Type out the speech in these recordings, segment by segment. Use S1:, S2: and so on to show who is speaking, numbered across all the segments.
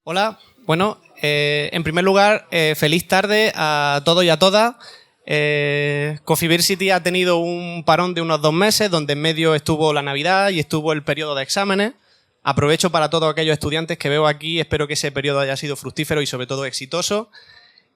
S1: Hola, bueno, en primer lugar, feliz tarde a todos y a todas. Cofiversity ha tenido un parón de unos 2 meses, donde en medio estuvo la Navidad y estuvo el periodo de exámenes. Aprovecho para todos aquellos estudiantes que veo aquí, espero que ese periodo haya sido fructífero y sobre todo exitoso.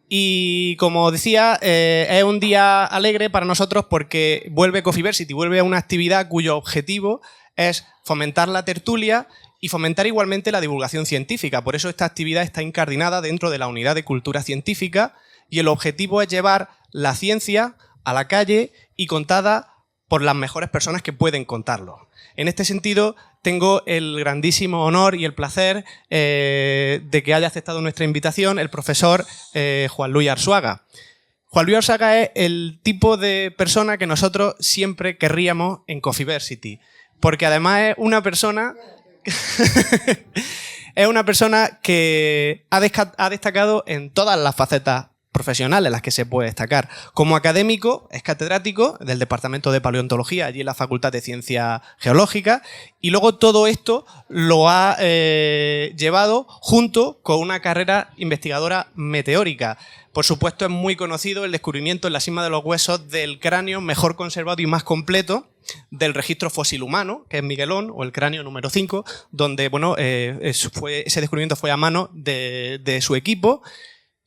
S1: Y como decía, es un día alegre para nosotros porque vuelve Cofiversity, vuelve a una actividad cuyo objetivo es fomentar la tertulia y fomentar igualmente la divulgación científica. Por eso esta actividad está incardinada dentro de la unidad de cultura científica y el objetivo es llevar la ciencia a la calle y contada por las mejores personas que pueden contarlo. En este sentido, tengo el grandísimo honor y el placer de que haya aceptado nuestra invitación el profesor Juan Luis Arzuaga. Juan Luis Arzuaga es el tipo de persona que nosotros siempre querríamos en Cofiversity, porque además es una persona es una persona que ha destacado en todas las facetas profesionales en las que se puede destacar. Como académico, es catedrático del Departamento de Paleontología, allí en la Facultad de Ciencias Geológicas, y luego todo esto lo ha llevado junto con una carrera investigadora meteórica. Por supuesto, es muy conocido el descubrimiento en la cima de los huesos del cráneo mejor conservado y más completo del registro fósil humano, que es Miguelón, o el cráneo número 5, donde bueno, ese descubrimiento fue a mano de su equipo.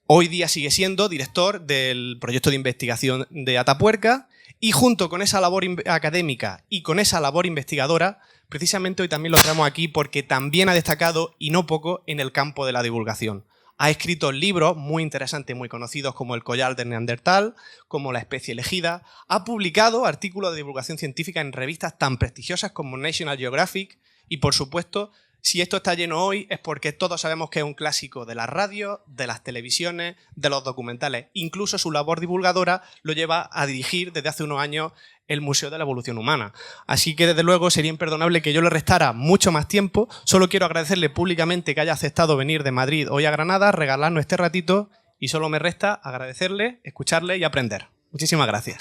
S1: Hoy día sigue siendo director del proyecto de investigación de Atapuerca y junto con esa labor académica y con esa labor investigadora, precisamente hoy también lo traemos aquí porque también ha destacado, y no poco, en el campo de la divulgación. Ha escrito libros muy interesantes, muy conocidos, como El collar de Neandertal, como La especie elegida. Ha publicado artículos de divulgación científica en revistas tan prestigiosas como National Geographic y, por supuesto, si esto está lleno hoy es porque todos sabemos que es un clásico de las radios, de las televisiones, de los documentales. Incluso su labor divulgadora lo lleva a dirigir desde hace unos años el Museo de la Evolución Humana. Así que, desde luego, sería imperdonable que yo le restara mucho más tiempo. Solo quiero agradecerle públicamente que haya aceptado venir de Madrid hoy a Granada, regalarnos este ratito, y solo me resta agradecerle, escucharle y aprender. Muchísimas gracias.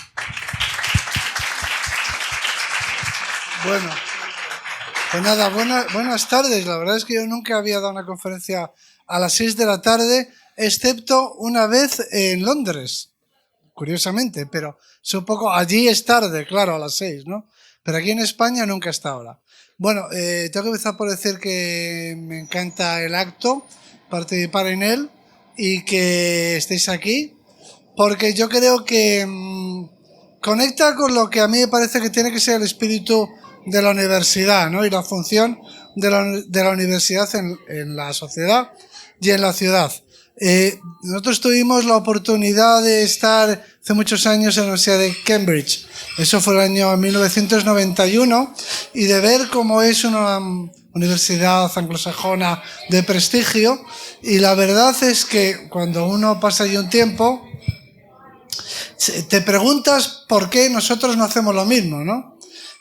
S2: Bueno. Pues nada, buenas tardes. La verdad es que yo nunca había dado una conferencia a las 6 de la tarde, excepto una vez en Londres, curiosamente, pero supongo allí es tarde, claro, a las 6, ¿no? Pero aquí en España nunca está ahora. Bueno, tengo que empezar por decir que me encanta el acto, participar en él y que estéis aquí, porque yo creo que conecta con lo que a mí me parece que tiene que ser el espíritu de la universidad, ¿no? Y la función de la universidad en la sociedad y en la ciudad. Nosotros tuvimos la oportunidad de estar hace muchos años en la Universidad de Cambridge. Eso fue el año 1991 y de ver cómo es una universidad anglosajona de prestigio. Y la verdad es que cuando uno pasa allí un tiempo, te preguntas por qué nosotros no hacemos lo mismo, ¿no?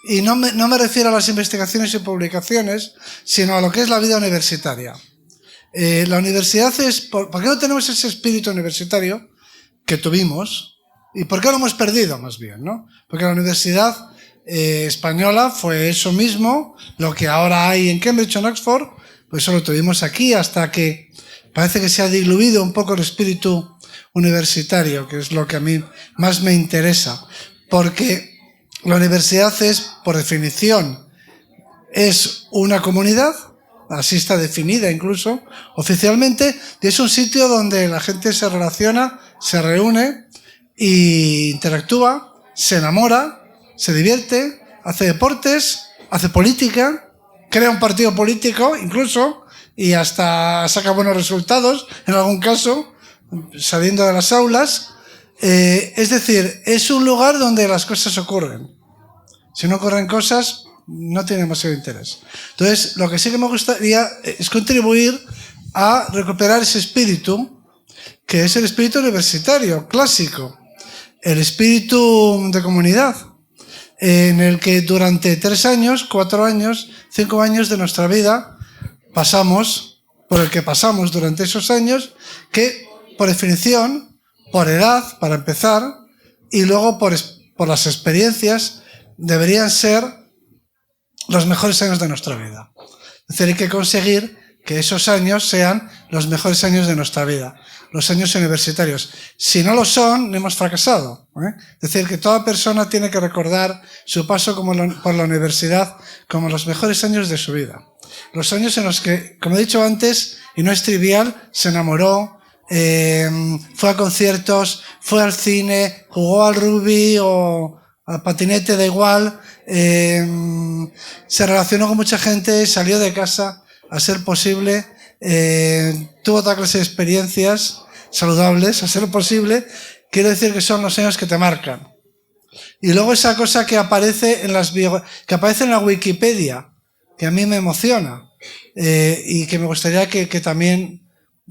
S2: Y no me refiero a las investigaciones y publicaciones, sino a lo que es la vida universitaria. La universidad es... ¿Por qué no tenemos ese espíritu universitario que tuvimos? ¿Y por qué lo hemos perdido, más bien, no? Porque la universidad española fue eso mismo, lo que ahora hay en Cambridge o en Oxford, pues eso lo tuvimos aquí hasta que parece que se ha diluido un poco el espíritu universitario, que es lo que a mí más me interesa. Porque la universidad es, por definición, es una comunidad, así está definida incluso oficialmente, y es un sitio donde la gente se relaciona, se reúne e interactúa, se enamora, se divierte, hace deportes, hace política, crea un partido político incluso, y hasta saca buenos resultados, en algún caso, saliendo de las aulas. Es decir, es un lugar donde las cosas ocurren. Si no ocurren cosas, no tiene demasiado interés. Entonces, lo que sí que me gustaría es contribuir a recuperar ese espíritu, que es el espíritu universitario, clásico, el espíritu de comunidad, en el que durante 3 años, 4 años, 5 años de nuestra vida pasamos, por el que pasamos durante esos años, que por definición, por edad, para empezar, y luego por las experiencias, deberían ser los mejores años de nuestra vida. Es decir, hay que conseguir que esos años sean los mejores años de nuestra vida, los años universitarios. Si no lo son, hemos fracasado, ¿eh? Es decir, que toda persona tiene que recordar su paso por la universidad como los mejores años de su vida. Los años en los que, como he dicho antes, y no es trivial, se enamoró, fue a conciertos, fue al cine, jugó al rugby o al patinete, da igual, se relacionó con mucha gente, salió de casa a ser posible, tuvo otra clase de experiencias saludables, a ser posible. Quiero decir que son los años que te marcan. Y luego esa cosa que aparece en que aparece en la Wikipedia, que a mí me emociona, y que me gustaría que también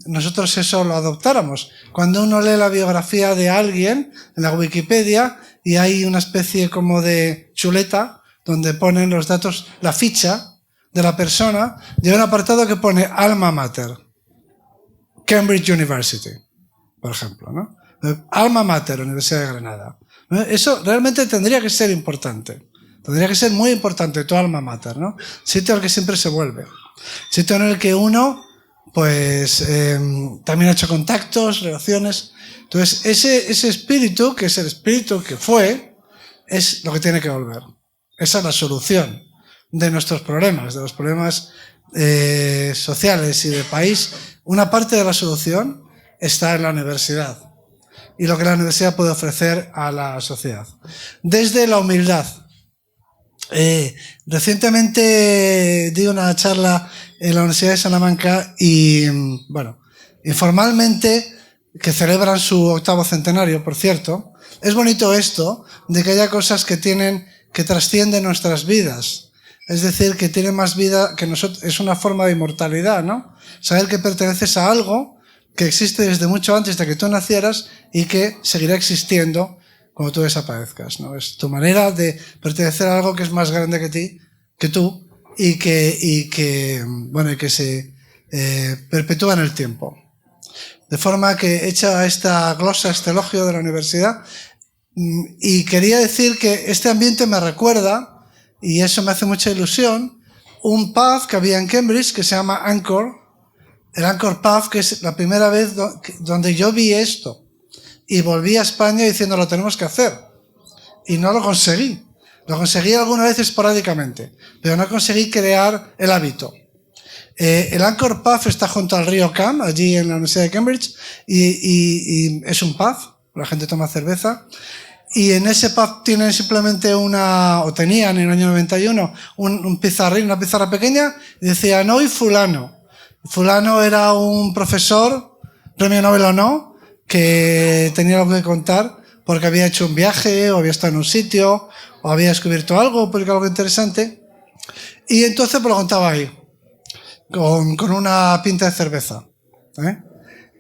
S2: nosotros eso lo adoptáramos. Cuando uno lee la biografía de alguien en la Wikipedia y hay una especie como de chuleta donde ponen los datos, la ficha de la persona, y hay un apartado que pone Alma Mater, Cambridge University, por ejemplo, ¿no? Alma Mater, Universidad de Granada. Eso realmente tendría que ser importante. Tendría que ser muy importante tu alma mater, ¿no? Sitio al que siempre se vuelve. Sitio en el que uno, pues, también ha hecho contactos, relaciones. Entonces, ese espíritu, que es el espíritu que fue, es lo que tiene que volver. Esa es la solución de nuestros problemas, de los problemas sociales y de país. Una parte de la solución está en la universidad y lo que la universidad puede ofrecer a la sociedad. Desde la humildad. Recientemente di una charla en la Universidad de Salamanca y, bueno, informalmente, que celebran su 8º centenario, por cierto. Es bonito esto, de que haya cosas que trascienden nuestras vidas. Es decir, que tienen más vida que nosotros. Es una forma de inmortalidad, ¿no? Saber que perteneces a algo que existe desde mucho antes de que tú nacieras y que seguirá existiendo cuando tú desaparezcas, ¿no? Es tu manera de pertenecer a algo que es más grande que tú, y que se perpetúa en el tiempo. De forma que hecha esta glosa, este elogio de la universidad, y quería decir que este ambiente me recuerda, y eso me hace mucha ilusión, un pub que había en Cambridge que se llama Anchor, el Anchor Pub, que es la primera vez donde yo vi esto. Y volví a España diciendo, lo tenemos que hacer. Y no lo conseguí. Lo conseguí alguna vez esporádicamente, pero no conseguí crear el hábito. El Anchor Pub está junto al río Cam, allí en la Universidad de Cambridge, y es un pub, la gente toma cerveza. Y en ese pub tienen simplemente tenían en el año 91, un pizarrín, una pizarra pequeña, y decían, hoy fulano. Fulano era un profesor, premio Nobel o no, que tenía algo que contar porque había hecho un viaje, o había estado en un sitio, o había descubierto algo, o publicado algo interesante. Y entonces pues lo contaba ahí, con una pinta de cerveza, ¿eh?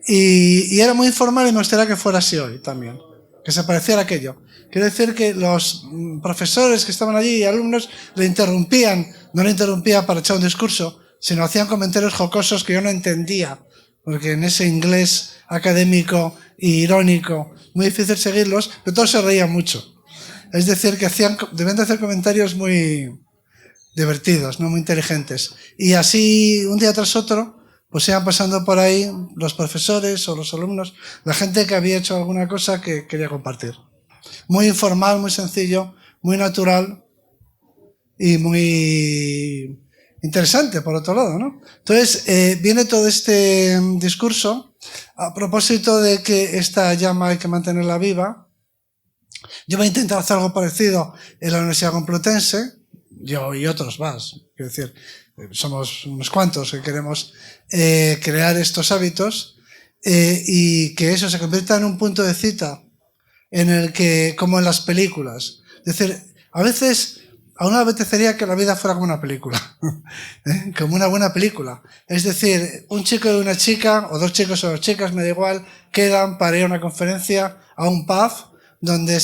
S2: Y era muy informal y me gustaría que fuera así hoy también, que se pareciera aquello. Quiero decir que los profesores que estaban allí y alumnos no le interrumpían para echar un discurso, sino hacían comentarios jocosos que yo no entendía, porque en ese inglés académico e irónico, muy difícil seguirlos, pero todos se reían mucho. Es decir, que debían de hacer comentarios muy divertidos, no muy inteligentes. Y así, un día tras otro, pues iban pasando por ahí los profesores o los alumnos, la gente que había hecho alguna cosa que quería compartir. Muy informal, muy sencillo, muy natural y muy interesante, por otro lado, ¿no? Entonces, viene todo este discurso a propósito de que esta llama hay que mantenerla viva. Yo voy a intentar hacer algo parecido en la Universidad Complutense, yo y otros más, quiero decir, somos unos cuantos que queremos crear estos hábitos y que eso se convierta en un punto de cita en el que, como en las películas, es decir, a veces a uno le apetecería que la vida fuera como una película, como una buena película. Es decir, un chico y una chica, o dos chicos o dos chicas, me da igual, quedan para ir a una conferencia, a un pub, donde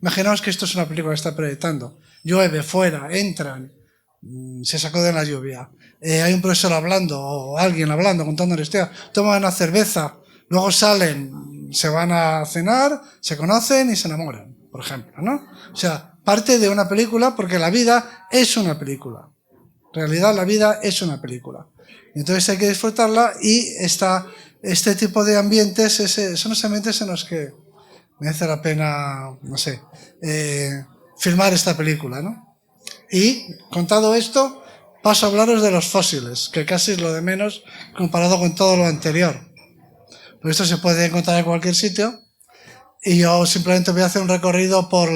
S2: imaginaos que esto es una película que está proyectando. Llueve fuera, entran, se sacuden la lluvia. Hay un profesor hablando, o alguien hablando, contando la historia, toman una cerveza, luego salen, se van a cenar, se conocen y se enamoran, por ejemplo, ¿no? O sea, parte de una película porque la vida es una película. En realidad la vida es una película. Entonces hay que disfrutarla y este tipo de ambientes son los ambientes en los que merece la pena, no sé, filmar esta película, ¿no? Y, contado esto, paso a hablaros de los fósiles, que casi es lo de menos comparado con todo lo anterior. Pero esto se puede encontrar en cualquier sitio y yo simplemente voy a hacer un recorrido por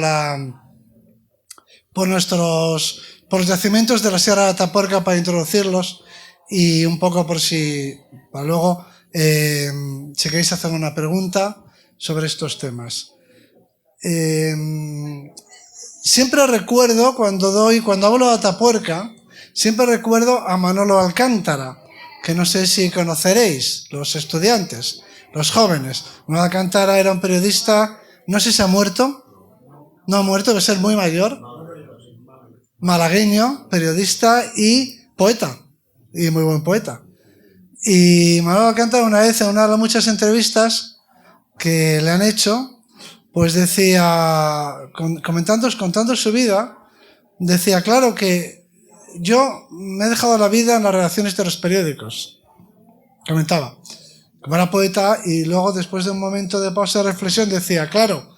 S2: los yacimientos de la Sierra de Atapuerca para introducirlos y un poco por si, para luego, si queréis hacer una pregunta sobre estos temas. Siempre recuerdo, cuando hablo de Atapuerca, siempre recuerdo a Manolo Alcántara, que no sé si conoceréis, los estudiantes, los jóvenes. Manolo Alcántara era un periodista, no sé si ha muerto, no ha muerto, debe ser muy mayor, malagueño, periodista y poeta, y muy buen poeta. Y Manolo Alcántara una vez en una de las muchas entrevistas que le han hecho, pues decía, contando su vida, decía, claro que yo me he dejado la vida en las redacciones de los periódicos. Comentaba, como era poeta, y luego después de un momento de pausa de reflexión decía, claro,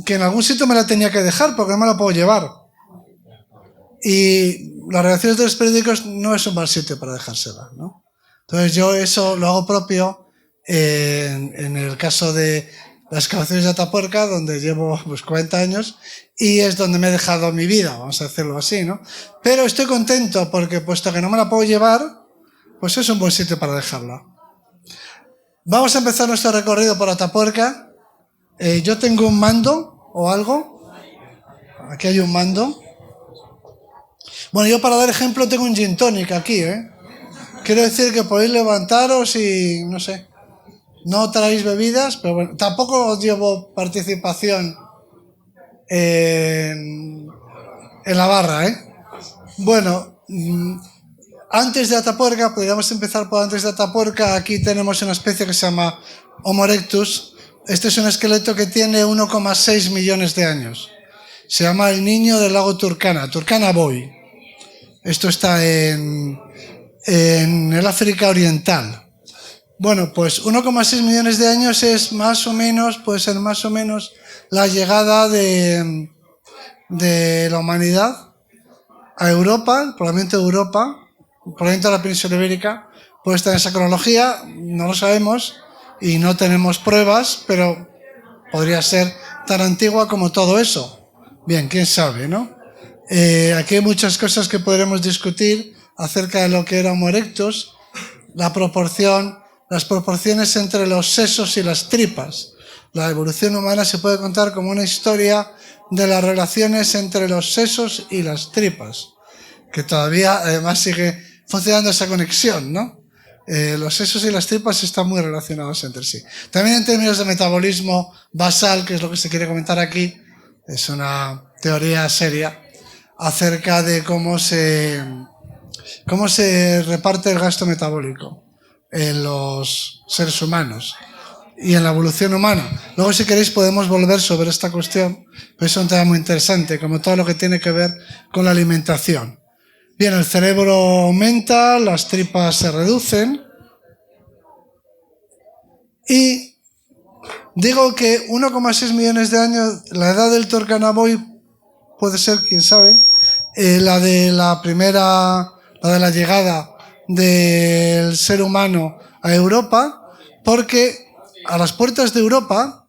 S2: que en algún sitio me la tenía que dejar porque no me la puedo llevar. Y las redacciones de los periódicos no es un mal sitio para dejársela, ¿no? Entonces yo eso lo hago propio en el caso de las excavaciones de Atapuerca, donde llevo pues 40 años y es donde me he dejado mi vida, vamos a decirlo así, ¿no? Pero estoy contento porque puesto que no me la puedo llevar, pues es un buen sitio para dejarla. Vamos a empezar nuestro recorrido por Atapuerca. Yo tengo un mando o algo. Aquí hay un mando. Bueno, yo para dar ejemplo tengo un gin tonic aquí, ¿eh? Quiero decir que podéis levantaros y, no sé, no traéis bebidas, pero bueno, tampoco os llevo participación en la barra, ¿eh? Bueno, antes de Atapuerca, podríamos empezar por antes de Atapuerca, aquí tenemos una especie que se llama Homo erectus. Este es un esqueleto que tiene 1,6 millones de años. Se llama el niño del lago Turkana, Turkana Boy. Esto está en el África Oriental. Bueno, pues 1,6 millones de años es más o menos, puede ser más o menos la llegada de la humanidad a Europa, el poblamiento de Europa, el poblamiento de la península ibérica. Puede estar en esa cronología, no lo sabemos y no tenemos pruebas, pero podría ser tan antigua como todo eso. Bien, quién sabe, ¿no? Aquí hay muchas cosas que podremos discutir acerca de lo que era Homo erectus, las proporciones entre los sesos y las tripas. La evolución humana se puede contar como una historia de las relaciones entre los sesos y las tripas, que todavía además sigue funcionando esa conexión, ¿no? Los sesos y las tripas están muy relacionados entre sí. También en términos de metabolismo basal, que es lo que se quiere comentar aquí, es una teoría seria acerca de cómo se reparte el gasto metabólico en los seres humanos y en la evolución humana. Luego, si queréis, podemos volver sobre esta cuestión, pues es un tema muy interesante, como todo lo que tiene que ver con la alimentación. Bien, el cerebro aumenta, las tripas se reducen y digo que 1,6 millones de años, la edad del Turkana Boy puede ser, quién sabe, la de la llegada del ser humano a Europa, porque a las puertas de Europa,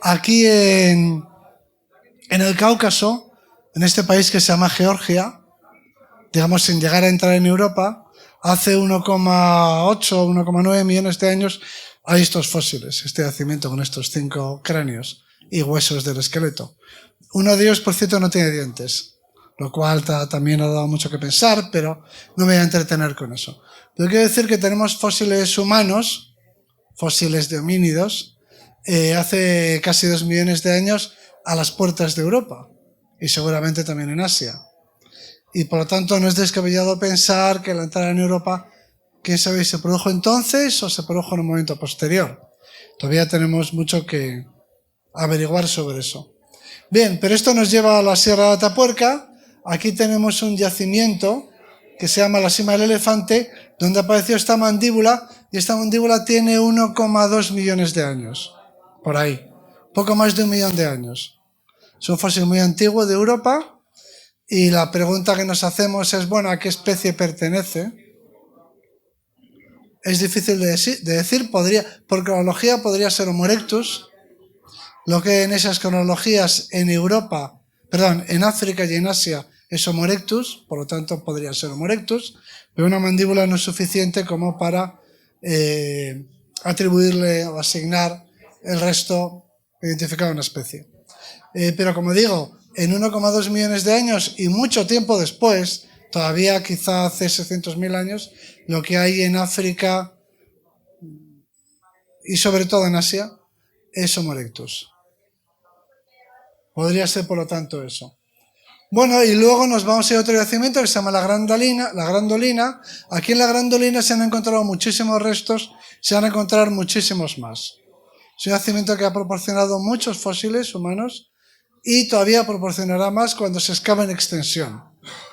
S2: aquí en el Cáucaso, en este país que se llama Georgia, digamos sin llegar a entrar en Europa, hace 1,8 o 1,9 millones de años hay estos fósiles, este yacimiento con estos 5 cráneos y huesos del esqueleto. Uno de ellos, por cierto, no tiene dientes, lo cual también ha dado mucho que pensar, pero no me voy a entretener con eso. Pero quiero decir que tenemos fósiles humanos, fósiles de homínidos, hace casi 2 millones de años a las puertas de Europa y seguramente también en Asia. Y por lo tanto no es descabellado pensar que la entrada en Europa, quién sabe si se produjo entonces o se produjo en un momento posterior. Todavía tenemos mucho que averiguar sobre eso. Bien, pero esto nos lleva a la Sierra de Atapuerca. Aquí tenemos un yacimiento que se llama la cima del elefante, donde apareció esta mandíbula, y esta mandíbula tiene 1,2 millones de años, por ahí, poco más de 1 millón de años. Es un fósil muy antiguo de Europa, y la pregunta que nos hacemos es, bueno, ¿a qué especie pertenece? Es difícil de decir, por cronología podría ser Homo erectus, lo que en esas cronologías en en África y en Asia es Homo erectus, por lo tanto podría ser Homo erectus, pero una mandíbula no es suficiente como para atribuirle o asignar el resto identificado a una especie. Pero como digo, en 1,2 millones de años y mucho tiempo después, todavía quizá hace 600.000 años, lo que hay en África y sobre todo en Asia es Homo erectus. Podría ser, por lo tanto, eso. Bueno, y luego nos vamos a ir a otro yacimiento que se llama la Grandolina. Aquí en la Grandolina se han encontrado muchísimos restos, se van a encontrar muchísimos más. Es un yacimiento que ha proporcionado muchos fósiles humanos y todavía proporcionará más cuando se excava en extensión.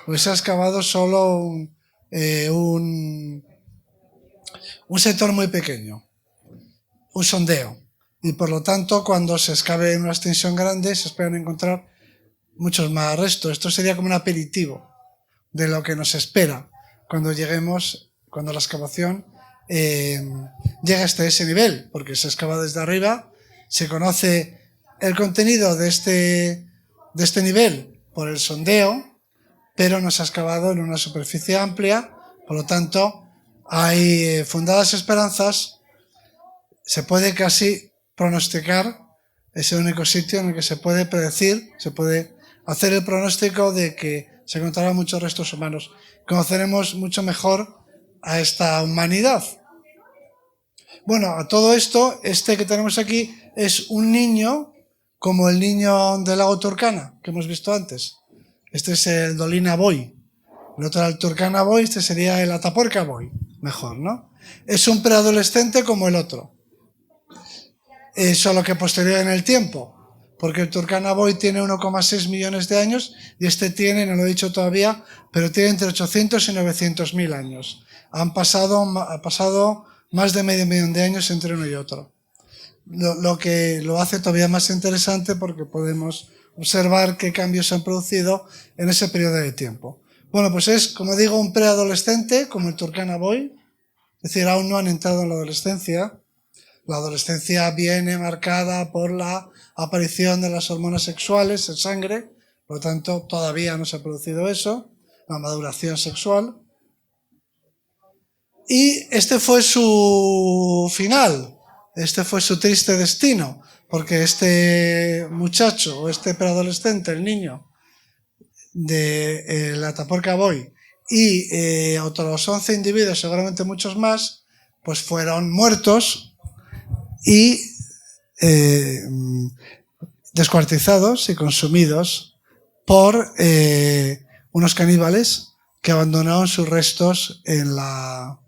S2: Porque se ha excavado solo un sector muy pequeño, un sondeo. Y por lo tanto, cuando se excave en una extensión grande, se esperan encontrar muchos más restos. Esto sería como un aperitivo de lo que nos espera cuando la excavación llegue hasta ese nivel, porque se excava desde arriba, se conoce el contenido de este nivel por el sondeo, pero no se ha excavado en una superficie amplia, por lo tanto hay fundadas esperanzas, se puede casi pronosticar, es el único sitio en el que se puede predecir, se puede hacer el pronóstico de que se encontrarán muchos restos humanos. Conoceremos mucho mejor a esta humanidad. Bueno, a todo esto, este que tenemos aquí es un niño, como el niño del lago Turkana, que hemos visto antes. Este es el Dolina Boy. El otro era el Turkana Boy, este sería el Atapuerca Boy. Mejor, ¿no? Es un preadolescente como el otro. Solo que posterior en el tiempo, porque el Turkana Boy tiene 1,6 millones de años y este tiene, no lo he dicho todavía, pero tiene entre 800 y 900.000 años. Ha pasado más de medio millón de años entre uno y otro. Lo que lo hace todavía más interesante porque podemos observar qué cambios se han producido en ese periodo de tiempo. Bueno, pues es, como digo, un preadolescente como el Turkana Boy, es decir, aún no han entrado en la adolescencia. La adolescencia viene marcada por la aparición de las hormonas sexuales en sangre, por lo tanto todavía no se ha producido eso, la maduración sexual. Y este fue su final, este fue su triste destino, porque este muchacho o este preadolescente, el niño de la Atapuerca Boy y otros 11 individuos, seguramente muchos más, pues fueron muertos y descuartizados y consumidos por unos caníbales que abandonaron sus restos en la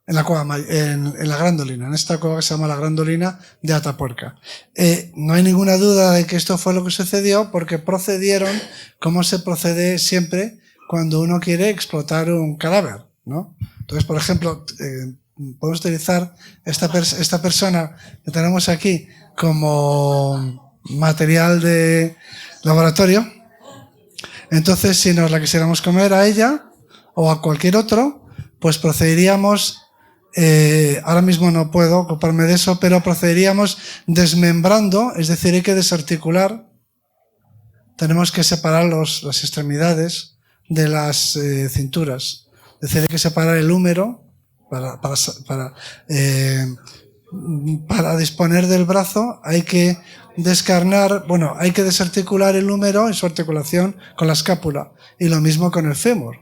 S2: Grandolina, en esta cueva que se llama la Grandolina de Atapuerca. No hay ninguna duda de que esto fue lo que sucedió porque procedieron como se procede siempre cuando uno quiere explotar un cadáver, ¿no? Entonces, por ejemplo, podemos utilizar esta persona que tenemos aquí como material de laboratorio. Entonces, si nos la quisiéramos comer a ella o a cualquier otro, pues procederíamos, ahora mismo no puedo ocuparme de eso, pero procederíamos desmembrando, es decir, hay que desarticular, tenemos que separar las extremidades de las cinturas, es decir, hay que separar el húmero para disponer del brazo, hay que descarnar, hay que desarticular el húmero en su articulación con la escápula y lo mismo con el fémur.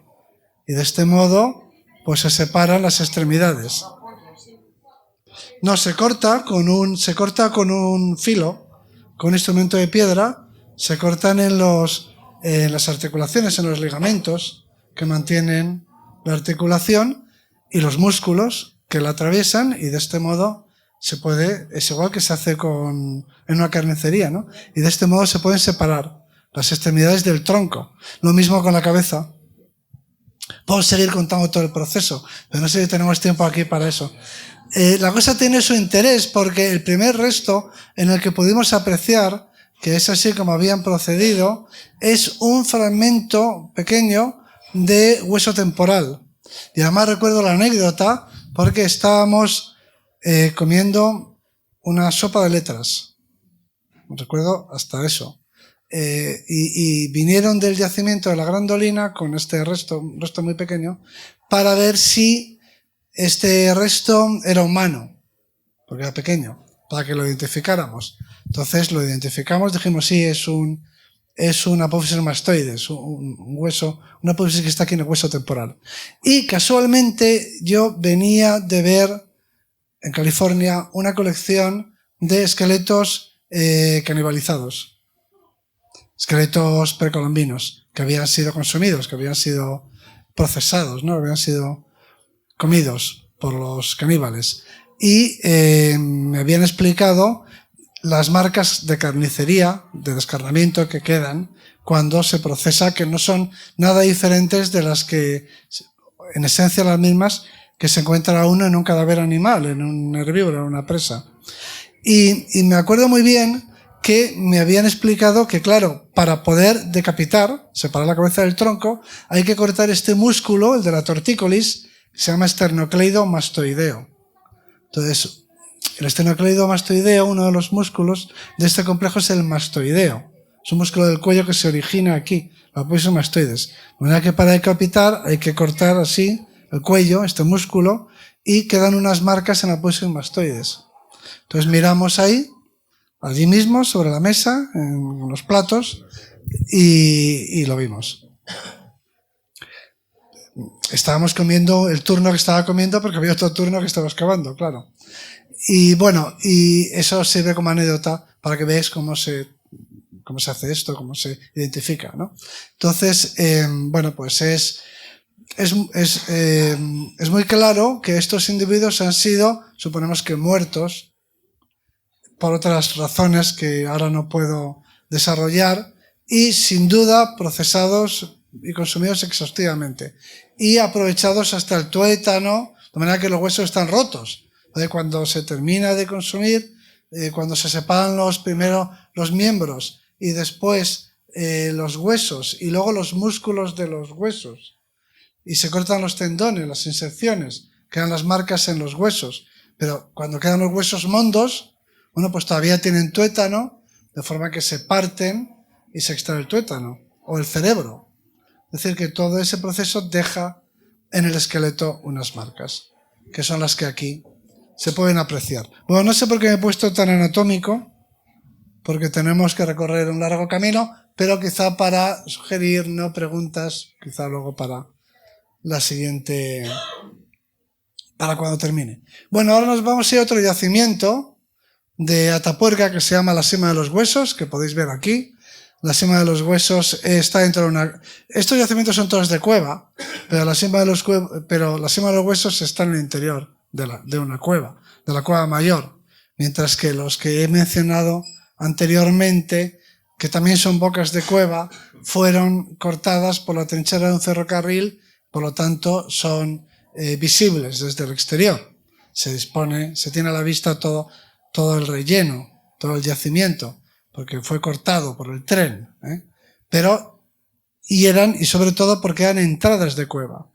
S2: Y de este modo, pues se separan las extremidades. No, se corta con un filo, con un instrumento de piedra, se cortan en las articulaciones, en los ligamentos que mantienen la articulación y los músculos que la atraviesan y de este modo es igual que se hace en una carnicería, ¿no? Y de este modo se pueden separar las extremidades del tronco. Lo mismo con la cabeza. Puedo seguir contando todo el proceso, pero no sé si tenemos tiempo aquí para eso. La cosa tiene su interés porque el primer resto en el que pudimos apreciar, que es así como habían procedido, es un fragmento pequeño de hueso temporal. Y además recuerdo la anécdota porque estábamos comiendo una sopa de letras. Recuerdo hasta eso. Y vinieron del yacimiento de la Grandolina con este resto, un resto muy pequeño, para ver si este resto era humano, porque era pequeño, para que lo identificáramos. Entonces lo identificamos, dijimos sí, es una apófisis mastoides, un hueso, una apófisis que está aquí en el hueso temporal. Y casualmente yo venía de ver en California una colección de esqueletos canibalizados, esqueletos precolombinos que habían sido consumidos, que habían sido procesados, ¿no? Habían sido comidos por los caníbales. Y me habían explicado las marcas de carnicería, de descarnamiento que quedan cuando se procesa, que no son nada diferentes de las que, en esencia las mismas, que se encuentra uno en un cadáver animal, en un herbívoro, en una presa. Y me acuerdo muy bien que me habían explicado que, claro, para poder decapitar, separar la cabeza del tronco, hay que cortar este músculo, el de la tortícolis, que se llama esternocleidomastoideo. Entonces, el esternocleidomastoideo, uno de los músculos de este complejo es el mastoideo. Es un músculo del cuello que se origina aquí, la apófisis mastoides. De manera que para decapitar hay que cortar así el cuello, este músculo, y quedan unas marcas en la apófisis mastoides. Entonces miramos ahí, allí mismo, sobre la mesa, en los platos, y lo vimos. Estábamos comiendo el turno que estaba comiendo porque había otro turno que estaba excavando, claro. Y bueno, y eso sirve como anécdota para que veáis cómo se hace esto, cómo se identifica, ¿no? Entonces, bueno, pues es muy claro que estos individuos han sido, suponemos que muertos, por otras razones que ahora no puedo desarrollar, y sin duda procesados y consumidos exhaustivamente, y aprovechados hasta el tuétano, de manera que los huesos están rotos. Cuando se termina de consumir, cuando se separan primero los miembros y después los huesos y luego los músculos de los huesos, y se cortan los tendones, las inserciones, quedan las marcas en los huesos, pero cuando quedan los huesos mondos, bueno, pues todavía tienen tuétano, de forma que se parten y se extrae el tuétano, o el cerebro. Es decir, que todo ese proceso deja en el esqueleto unas marcas, que son las que aquí se pueden apreciar. Bueno, no sé por qué me he puesto tan anatómico, porque tenemos que recorrer un largo camino, pero quizá para sugerir, no preguntas, quizá luego para la siguiente, para cuando termine. Bueno, ahora nos vamos a ir a otro yacimiento de Atapuerca que se llama la Sima de los Huesos, que podéis ver aquí. La Sima de los Huesos está dentro de una... Estos yacimientos son todos de cueva, pero la Sima de los Huesos está en el interior de una cueva, de la cueva mayor, mientras que los que he mencionado anteriormente, que también son bocas de cueva, fueron cortadas por la trinchera de un ferrocarril, por lo tanto son visibles desde el exterior. Se tiene a la vista todo el relleno, todo el yacimiento, porque fue cortado por el tren, y sobre todo porque eran entradas de cueva.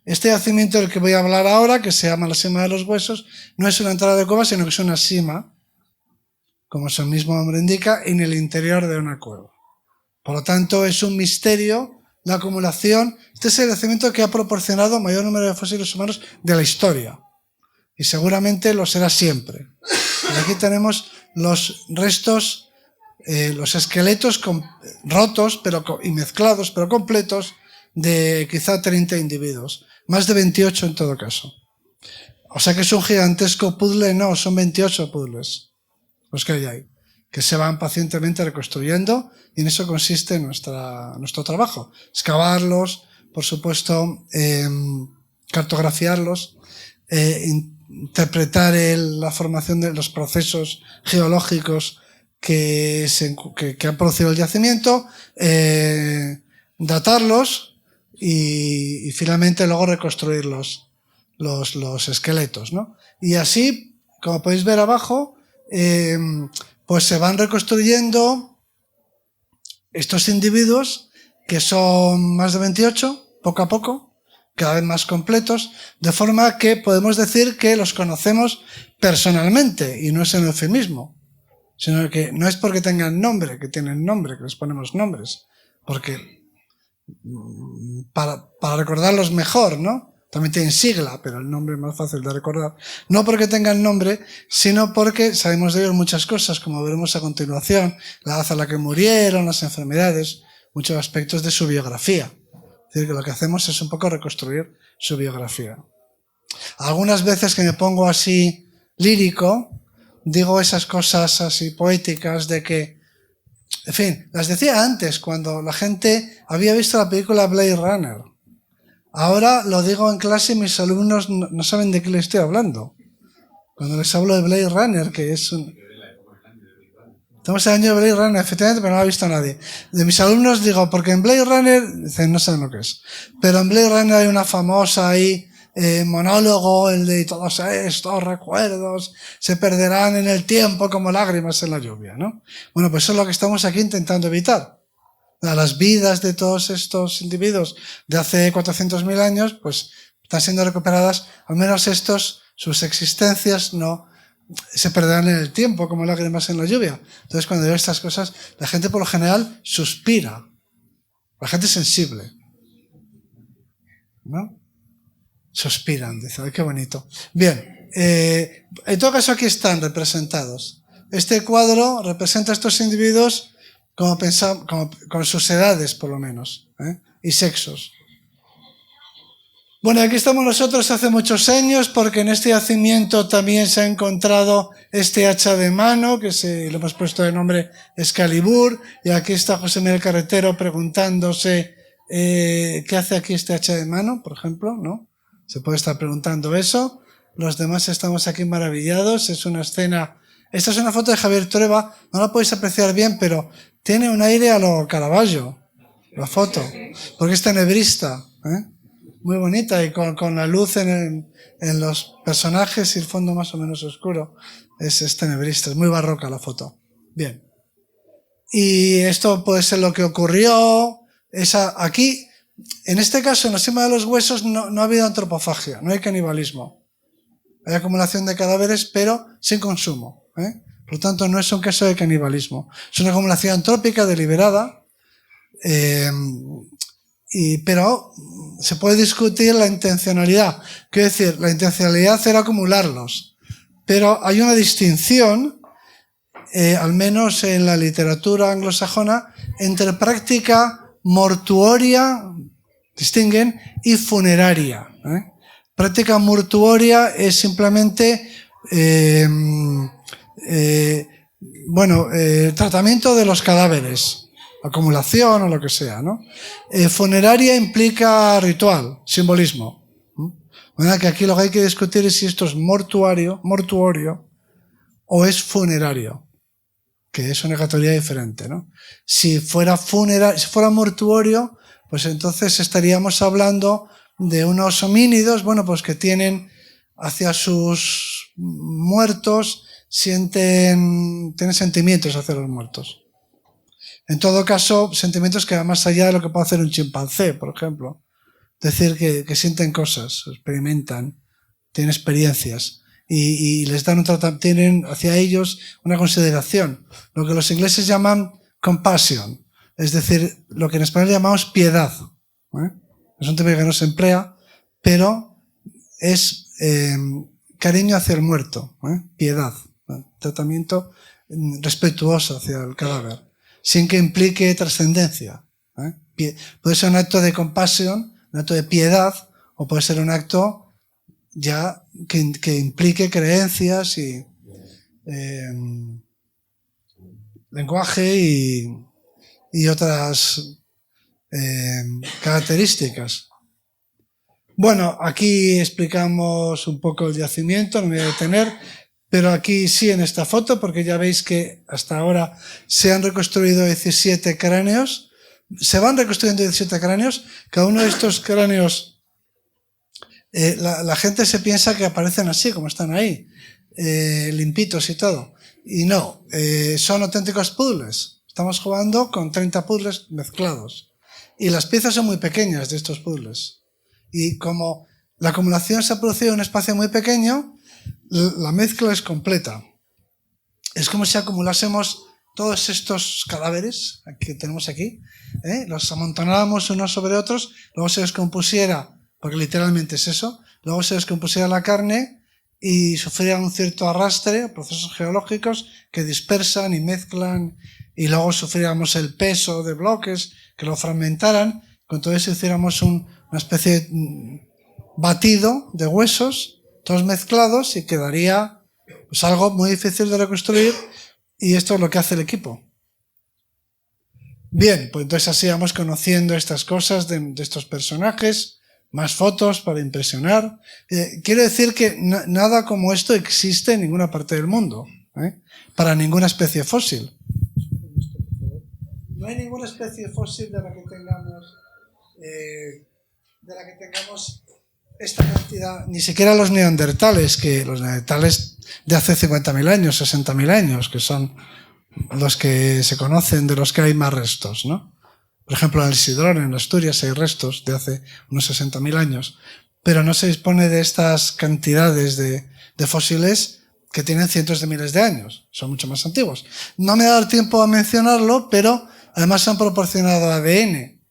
S2: Este yacimiento del que voy a hablar ahora, que se llama la Sima de los Huesos, no es una entrada de cueva, sino que es una sima, como su mismo nombre indica, en el interior de una cueva. Por lo tanto, es un misterio la acumulación. Este es el yacimiento que ha proporcionado mayor número de fósiles humanos de la historia, y seguramente lo será siempre. Y aquí tenemos los restos, los esqueletos rotos y mezclados, pero completos, de quizá 30 individuos. Más de 28 en todo caso. O sea que es un gigantesco puzzle, no, son 28 puzzles los que hay ahí, que se van pacientemente reconstruyendo, y en eso consiste nuestro trabajo. Excavarlos, por supuesto, cartografiarlos, interpretar la formación de los procesos geológicos que han producido el yacimiento, datarlos y finalmente luego reconstruir los esqueletos, ¿no? Y así, como podéis ver abajo, pues se van reconstruyendo estos individuos, que son más de 28, poco a poco, cada vez más completos, de forma que podemos decir que los conocemos personalmente, y no es un eufemismo, sino que no es porque tengan nombre, que tienen nombre, que les ponemos nombres, porque para recordarlos mejor, ¿no? También tienen sigla, pero el nombre es más fácil de recordar. No porque tengan nombre, sino porque sabemos de ellos muchas cosas, como veremos a continuación, la edad a la que murieron, las enfermedades, muchos aspectos de su biografía. Es decir, que lo que hacemos es un poco reconstruir su biografía. Algunas veces que me pongo así lírico, digo esas cosas así poéticas de que, en fin, las decía antes, cuando la gente había visto la película Blade Runner. Ahora lo digo en clase y mis alumnos no saben de qué les estoy hablando. Cuando les hablo de Blade Runner, que es un... Estamos en el año de Blade Runner, efectivamente, pero no lo ha visto nadie. De mis alumnos digo, porque en Blade Runner, dicen, no saben lo que es. Pero en Blade Runner hay una famosa ahí, monólogo, el de todos estos recuerdos se perderán en el tiempo como lágrimas en la lluvia, ¿no? Bueno, pues eso es lo que estamos aquí intentando evitar. Las vidas de todos estos individuos de hace 400.000 años, pues están siendo recuperadas, al menos estos, sus existencias no se perderán en el tiempo como lágrimas en la lluvia. Entonces, cuando veo estas cosas, la gente por lo general suspira. La gente es sensible, ¿no? Suspiran, dice, ¡ay, qué bonito! Bien, en todo caso aquí están representados. Este cuadro representa a estos individuos como con sus edades, por lo menos, y sexos. Bueno, aquí estamos nosotros hace muchos años, porque en este yacimiento también se ha encontrado este hacha de mano, que le hemos puesto de nombre Excalibur, y aquí está José Miguel Carretero preguntándose qué hace aquí este hacha de mano, por ejemplo, ¿no? Se puede estar preguntando eso. Los demás estamos aquí maravillados. Es una escena... Esta es una foto de Javier Trueba, no la podéis apreciar bien, pero tiene un aire a lo Caravaggio, la foto, porque es tenebrista, muy bonita, y con la luz en los personajes y el fondo más o menos oscuro, es tenebrista, es muy barroca la foto. Bien. Y esto puede ser lo que ocurrió, aquí, en este caso, en la cima de los huesos no ha habido antropofagia, no hay canibalismo. Hay acumulación de cadáveres, pero sin consumo. Por lo tanto, no es un caso de canibalismo. Es una acumulación antrópica deliberada, pero se puede discutir la intencionalidad. Quiero decir, la intencionalidad era acumularlos. Pero hay una distinción, al menos en la literatura anglosajona, entre práctica mortuoria, distinguen, y funeraria. Práctica mortuoria es simplemente tratamiento de los cadáveres, acumulación o lo que sea, ¿no? Funeraria implica ritual, simbolismo. Que aquí lo que hay que discutir es si esto es mortuorio o es funerario, que es una categoría diferente, ¿no? Si fuera mortuorio, pues entonces estaríamos hablando de unos homínidos, pues que tienen hacia sus muertos, tienen sentimientos hacia los muertos. En todo caso, sentimientos que van más allá de lo que puede hacer un chimpancé, por ejemplo. Es decir, que sienten cosas, experimentan, tienen experiencias y les dan tienen hacia ellos una consideración. Lo que los ingleses llaman compassion, es decir, lo que en español llamamos piedad. Es un término que no se emplea, pero es cariño hacia el muerto, piedad, tratamiento respetuoso hacia el cadáver, sin que implique trascendencia. Puede ser un acto de compasión, un acto de piedad, o puede ser un acto ya que implique creencias y lenguaje y otras características. Bueno, aquí explicamos un poco el yacimiento, no me voy a detener, pero aquí sí en esta foto, porque ya veis que hasta ahora se han reconstruido 17 cráneos Se van reconstruyendo 17 cráneos. Cada uno de estos cráneos, la gente se piensa que aparecen así, como están ahí, limpitos y todo. Y no, son auténticos puzzles. Estamos jugando con 30 puzzles mezclados. Y las piezas son muy pequeñas de estos puzzles. Y como la acumulación se ha producido en un espacio muy pequeño, la mezcla es completa. Es como si acumulásemos todos estos cadáveres que tenemos aquí, los amontonáramos unos sobre otros, luego se descompusiera, porque literalmente es eso, luego se descompusiera la carne y sufría un cierto arrastre, procesos geológicos que dispersan y mezclan, y luego sufríamos el peso de bloques que lo fragmentaran. Con todo eso hiciéramos una especie de batido de huesos, todos mezclados, y quedaría pues algo muy difícil de reconstruir, y esto es lo que hace el equipo. Bien, pues entonces así vamos conociendo estas cosas de estos personajes, más fotos para impresionar. Quiero decir que nada como esto existe en ninguna parte del mundo, para ninguna especie fósil. No hay ninguna especie fósil de la que tengamos esta cantidad, ni siquiera los neandertales, que los neandertales de hace 50.000 años, 60.000 años, que son los que se conocen, de los que hay más restos, ¿no? Por ejemplo, en el Sidrón, en Asturias, hay restos de hace unos 60.000 años, pero no se dispone de estas cantidades de fósiles que tienen cientos de miles de años, son mucho más antiguos. No me va a dar tiempo a mencionarlo, pero además han proporcionado ADN,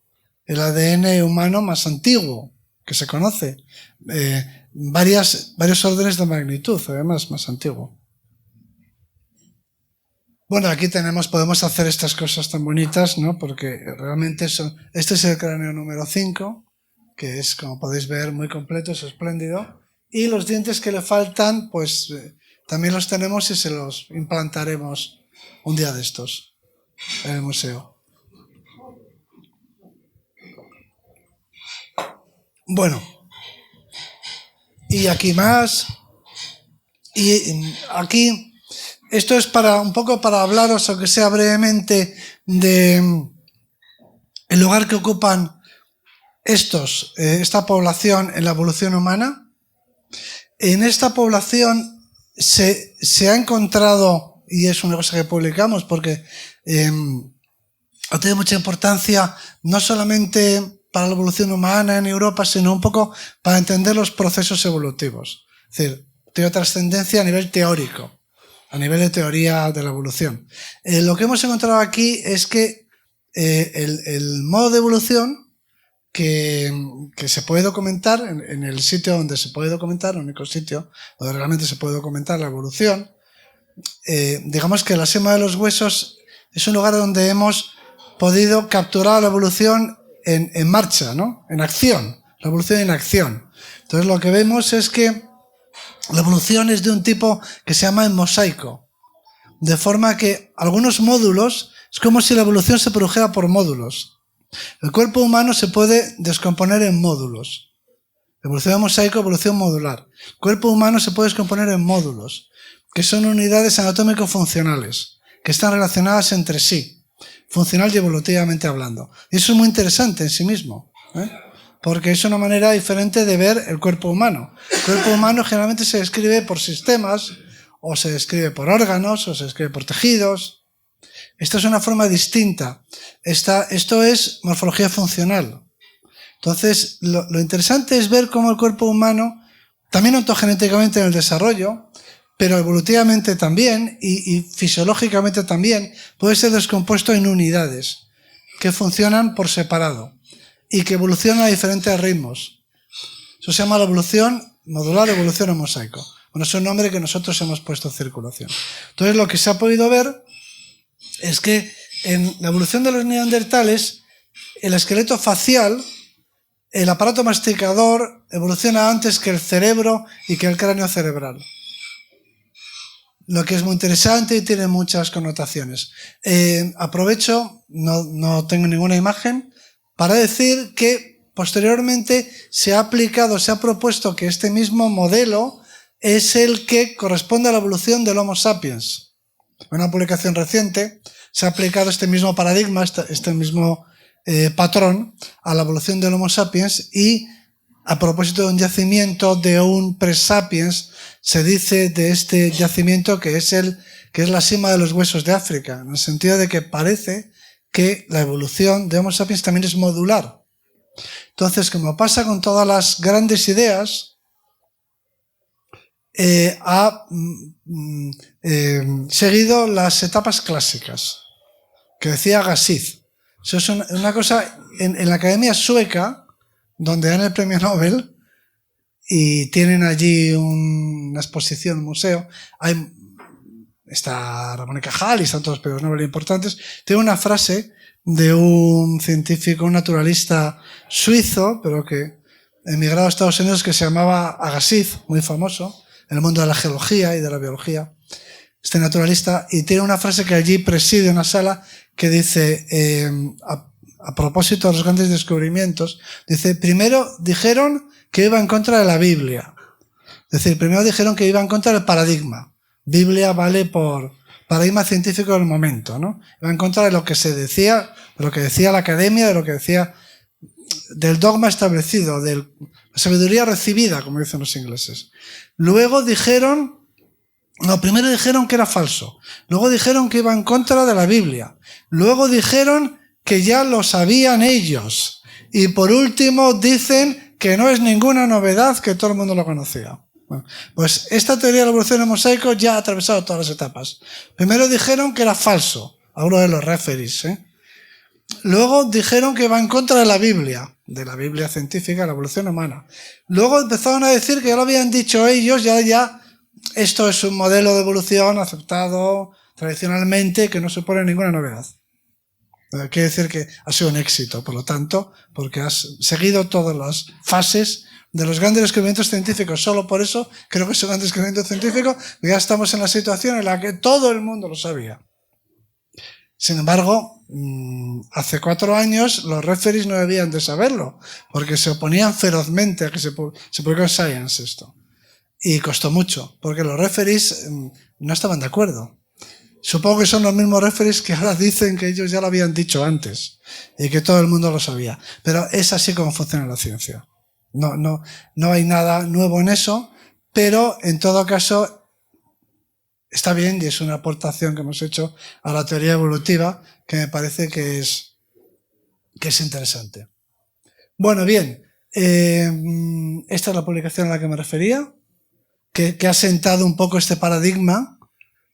S2: el ADN humano más antiguo que se conoce, varios órdenes de magnitud, además más antiguo. Bueno, aquí podemos hacer estas cosas tan bonitas, ¿no? Porque realmente este es el cráneo número 5, que es, como podéis ver, muy completo, es espléndido. Y los dientes que le faltan, pues también los tenemos y se los implantaremos un día de estos en el museo. Bueno, y aquí más. Y aquí, esto es un poco para hablaros, aunque sea brevemente, de el lugar que ocupan esta población en la evolución humana. En esta población se ha encontrado, y es una cosa que publicamos porque ha tenido mucha importancia, no solamente para la evolución humana en Europa, sino un poco para entender los procesos evolutivos. Es decir, tiene trascendencia a nivel teórico, a nivel de teoría de la evolución. Lo que hemos encontrado aquí es que el modo de evolución que se puede documentar en el sitio donde se puede documentar, el único sitio donde realmente se puede documentar la evolución, digamos que la sema de los huesos es un lugar donde hemos podido capturar la evolución en marcha, ¿no? En acción, la evolución en acción. Entonces lo que vemos es que la evolución es de un tipo que se llama en mosaico, de forma que algunos módulos, es como si la evolución se produjera por módulos. El cuerpo humano se puede descomponer en módulos. Evolución en mosaico, evolución modular. El cuerpo humano se puede descomponer en módulos, que son unidades anatómico-funcionales, que están relacionadas entre sí, funcional y evolutivamente hablando. Y eso es muy interesante en sí mismo, porque es una manera diferente de ver el cuerpo humano. El cuerpo humano generalmente se describe por sistemas, o se describe por órganos, o se describe por tejidos. Esta es una forma distinta. Esto es morfología funcional. Entonces, lo interesante es ver cómo el cuerpo humano, también ontogenéticamente en el desarrollo, pero evolutivamente también y fisiológicamente también, puede ser descompuesto en unidades que funcionan por separado y que evolucionan a diferentes ritmos. Eso se llama la evolución modular, evolución en mosaico. Bueno, es un nombre que nosotros hemos puesto circulación. Entonces, lo que se ha podido ver es que en la evolución de los neandertales, el esqueleto facial, el aparato masticador, evoluciona antes que el cerebro y que el cráneo cerebral. Lo que es muy interesante y tiene muchas connotaciones. Aprovecho, no tengo ninguna imagen, para decir que posteriormente se ha propuesto que este mismo modelo es el que corresponde a la evolución del Homo sapiens. En una publicación reciente se ha aplicado este mismo paradigma, este mismo patrón a la evolución del Homo sapiens, y a propósito de un yacimiento de un pre-sapiens, se dice de este yacimiento que es la cima de los huesos de África, en el sentido de que parece que la evolución de Homo sapiens también es modular. Entonces, como pasa con todas las grandes ideas, ha seguido las etapas clásicas, que decía Agassiz. Eso es una cosa, en la Academia Sueca, donde dan el premio Nobel, y tienen allí una exposición, un museo, está Ramón y Cajal y están todos los premios Nobel importantes, tiene una frase de un científico, un naturalista suizo, pero que emigrado a Estados Unidos, que se llamaba Agassiz, muy famoso, en el mundo de la geología y de la biología, este naturalista, y tiene una frase que allí preside una sala que dice, a propósito de los grandes descubrimientos, dice, primero dijeron que iba en contra de la Biblia. Es decir, primero dijeron que iba en contra del paradigma. Biblia vale por paradigma científico del momento, ¿no? Iba en contra de lo que se decía, de lo que decía la academia, de lo que decía del dogma establecido, de la sabiduría recibida, como dicen los ingleses. Luego primero dijeron que era falso. Luego dijeron que iba en contra de la Biblia. Luego dijeron que ya lo sabían ellos. Y por último dicen que no es ninguna novedad, que todo el mundo lo conocía. Bueno, pues esta teoría de la evolución en mosaico ya ha atravesado todas las etapas. Primero dijeron que era falso. Hablo de los referees, Luego dijeron que iba en contra de la Biblia científica, la evolución humana. Luego empezaron a decir que ya lo habían dicho ellos, ya esto es un modelo de evolución aceptado tradicionalmente, que no supone ninguna novedad. Quiere decir que ha sido un éxito, por lo tanto, porque has seguido todas las fases de los grandes descubrimientos científicos. Solo por eso creo que es un gran descubrimiento científico. Ya estamos en la situación en la que todo el mundo lo sabía. Sin embargo, hace 4 años los referees no debían de saberlo, porque se oponían ferozmente a que se publicara en Science esto. Y costó mucho, porque los referees no estaban de acuerdo. Supongo que son los mismos referees que ahora dicen que ellos ya lo habían dicho antes y que todo el mundo lo sabía. Pero es así como funciona la ciencia. No hay nada nuevo en eso, pero en todo caso está bien y es una aportación que hemos hecho a la teoría evolutiva que me parece que es interesante. Bueno, bien, esta es la publicación a la que me refería, que ha sentado un poco este paradigma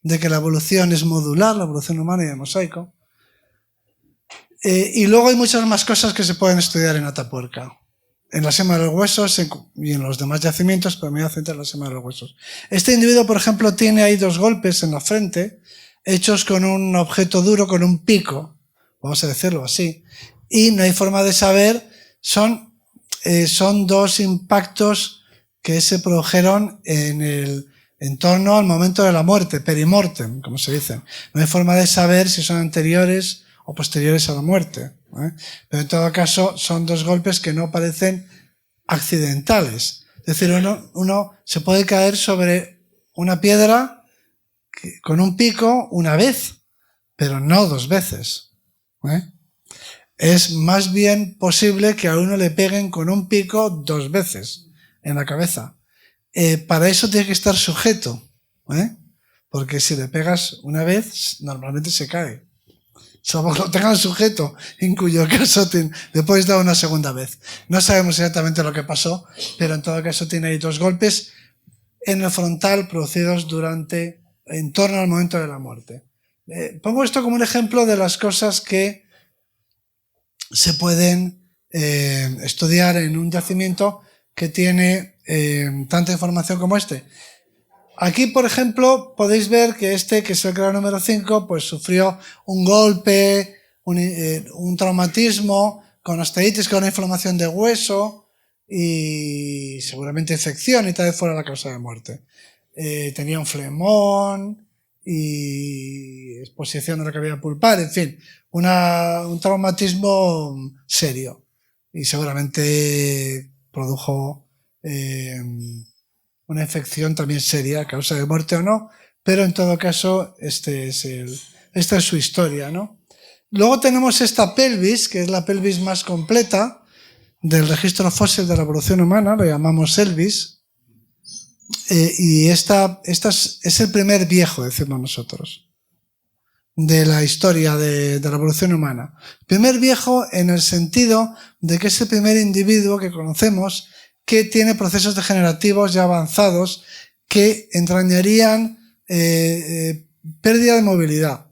S2: de que la evolución es modular, la evolución humana y de mosaico. Y luego hay muchas más cosas que se pueden estudiar en Atapuerca. En la sema de los huesos y en los demás yacimientos, pero me voy a centrar en la sema de los huesos. Este individuo, por ejemplo, tiene ahí 2 golpes en la frente, hechos con un objeto duro, con un pico, vamos a decirlo así, y no hay forma de saber, son 2 impactos que se produjeron en torno al momento de la muerte, perimortem, como se dice. No hay forma de saber si son anteriores o posteriores a la muerte, pero en todo caso son 2 golpes que no parecen accidentales. Es decir, uno se puede caer sobre una piedra con un pico una vez, pero no 2 veces. Es más bien posible que a uno le peguen con un pico 2 veces en la cabeza. Para eso tiene que estar sujeto, porque si le pegas una vez, normalmente se cae. Salvo que lo tengan sujeto, en cuyo caso le puedes dar una segunda vez. No sabemos exactamente lo que pasó, pero en todo caso tiene ahí 2 golpes en el frontal producidos en torno al momento de la muerte. Pongo esto como un ejemplo de las cosas que se pueden estudiar en un yacimiento que tiene tanta información como este. Aquí, por ejemplo, podéis ver que que es el grado número 5, pues sufrió un golpe, un traumatismo, con osteitis, con una inflamación de hueso y seguramente infección, y tal vez fuera la causa de muerte. Tenía un flemón y exposición de la cavidad pulpar, en fin, un traumatismo serio y seguramente produjo una infección también seria, a causa de muerte o no, pero en todo caso esta es su historia, ¿no? Luego tenemos esta pelvis, que es la pelvis más completa del registro fósil de la evolución humana, lo llamamos Elvis. Y esta es el primer viejo, decimos nosotros, de la historia de la evolución humana. Primer viejo en el sentido de que es el primer individuo que conocemos que tiene procesos degenerativos ya avanzados que entrañarían pérdida de movilidad.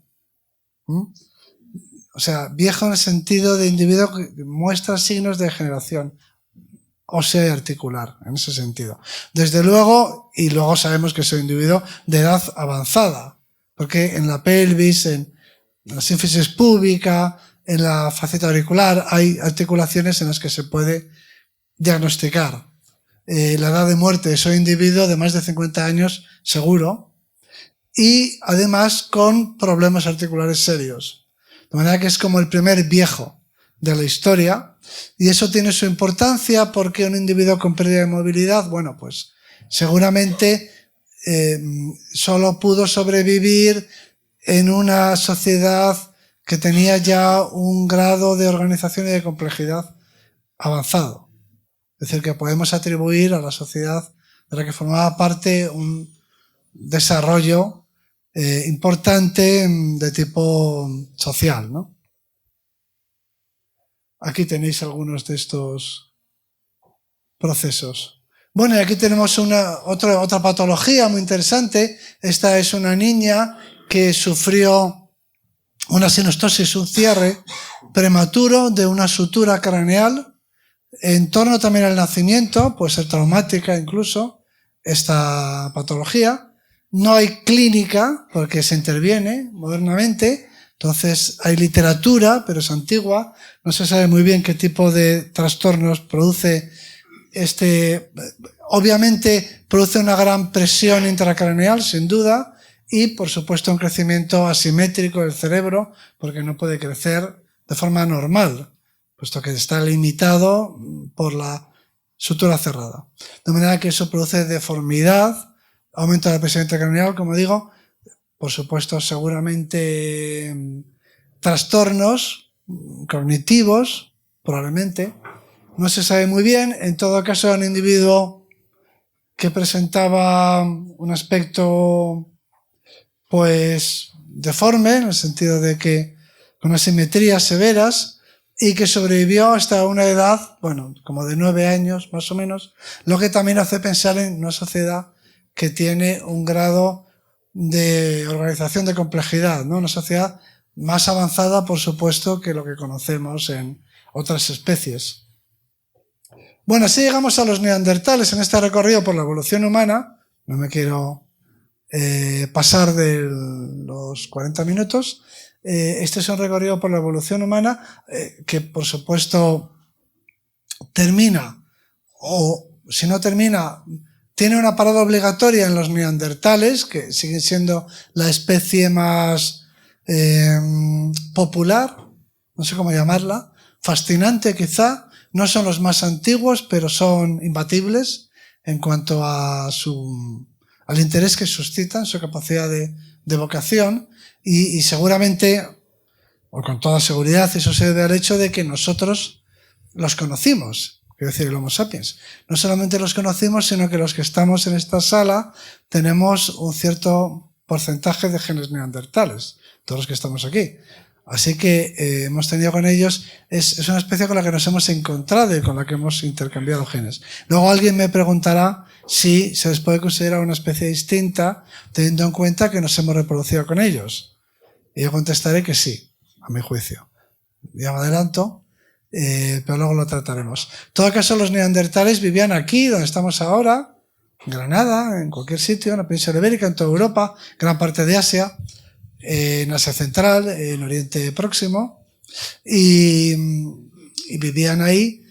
S2: O sea, viejo en el sentido de individuo que muestra signos de degeneración ósea y articular, en ese sentido. Desde luego, y luego sabemos que es un individuo de edad avanzada, porque en la pelvis, en la sínfisis púbica, en la faceta auricular, hay articulaciones en las que se puede diagnosticar la edad de muerte de ese individuo de más de 50 años, seguro, y además con problemas articulares serios. De manera que es como el primer viejo de la historia, y eso tiene su importancia porque un individuo con pérdida de movilidad, bueno, pues seguramente solo pudo sobrevivir en una sociedad que tenía ya un grado de organización y de complejidad avanzado. Es decir, que podemos atribuir a la sociedad de la que formaba parte un desarrollo importante de tipo social, ¿no? Aquí tenéis algunos de estos procesos. Bueno, y aquí tenemos otra patología muy interesante. Esta es una niña que sufrió una sinostosis, un cierre prematuro de una sutura craneal. En torno también al nacimiento, puede ser traumática incluso, esta patología. No hay clínica porque se interviene modernamente. Entonces hay literatura, pero es antigua, no se sabe muy bien qué tipo de trastornos produce obviamente produce una gran presión intracraneal, sin duda, y por supuesto un crecimiento asimétrico del cerebro, porque no puede crecer de forma normal, puesto que está limitado por la sutura cerrada. De manera que eso produce deformidad, aumento de la presión intracraneal, como digo, por supuesto, seguramente trastornos cognitivos, probablemente. No se sabe muy bien. En todo caso, era un individuo que presentaba un aspecto, pues, deforme, en el sentido de que con asimetrías severas, y que sobrevivió hasta una edad, bueno, como de 9 años, más o menos, lo que también hace pensar en una sociedad que tiene un grado de organización de complejidad, ¿no? Una sociedad más avanzada, por supuesto, que lo que conocemos en otras especies. Bueno, así llegamos a los neandertales en este recorrido por la evolución humana. No me quiero pasar de los 40 minutos. Este es un recorrido por la evolución humana que, por supuesto, termina, o si no termina, tiene una parada obligatoria en los neandertales, que siguen siendo la especie más popular, no sé cómo llamarla, fascinante quizá. No son los más antiguos, pero son imbatibles en cuanto a al interés que suscitan, su capacidad de vocación, y seguramente, o con toda seguridad, eso se debe al hecho de que nosotros los conocimos. Quiero decir, el Homo sapiens. No solamente los conocimos, sino que los que estamos en esta sala tenemos un cierto porcentaje de genes neandertales, todos los que estamos aquí. Así que hemos tenido con ellos, es una especie con la que nos hemos encontrado y con la que hemos intercambiado genes. Luego alguien me preguntará si se les puede considerar una especie distinta, teniendo en cuenta que nos hemos reproducido con ellos. Y yo contestaré que sí, a mi juicio. Ya me adelanto. Pero luego lo trataremos. En todo caso, los neandertales vivían aquí, donde estamos ahora, en Granada, en cualquier sitio, en la península ibérica, en toda Europa, gran parte de Asia, en Asia Central, en Oriente Próximo, y vivían ahí,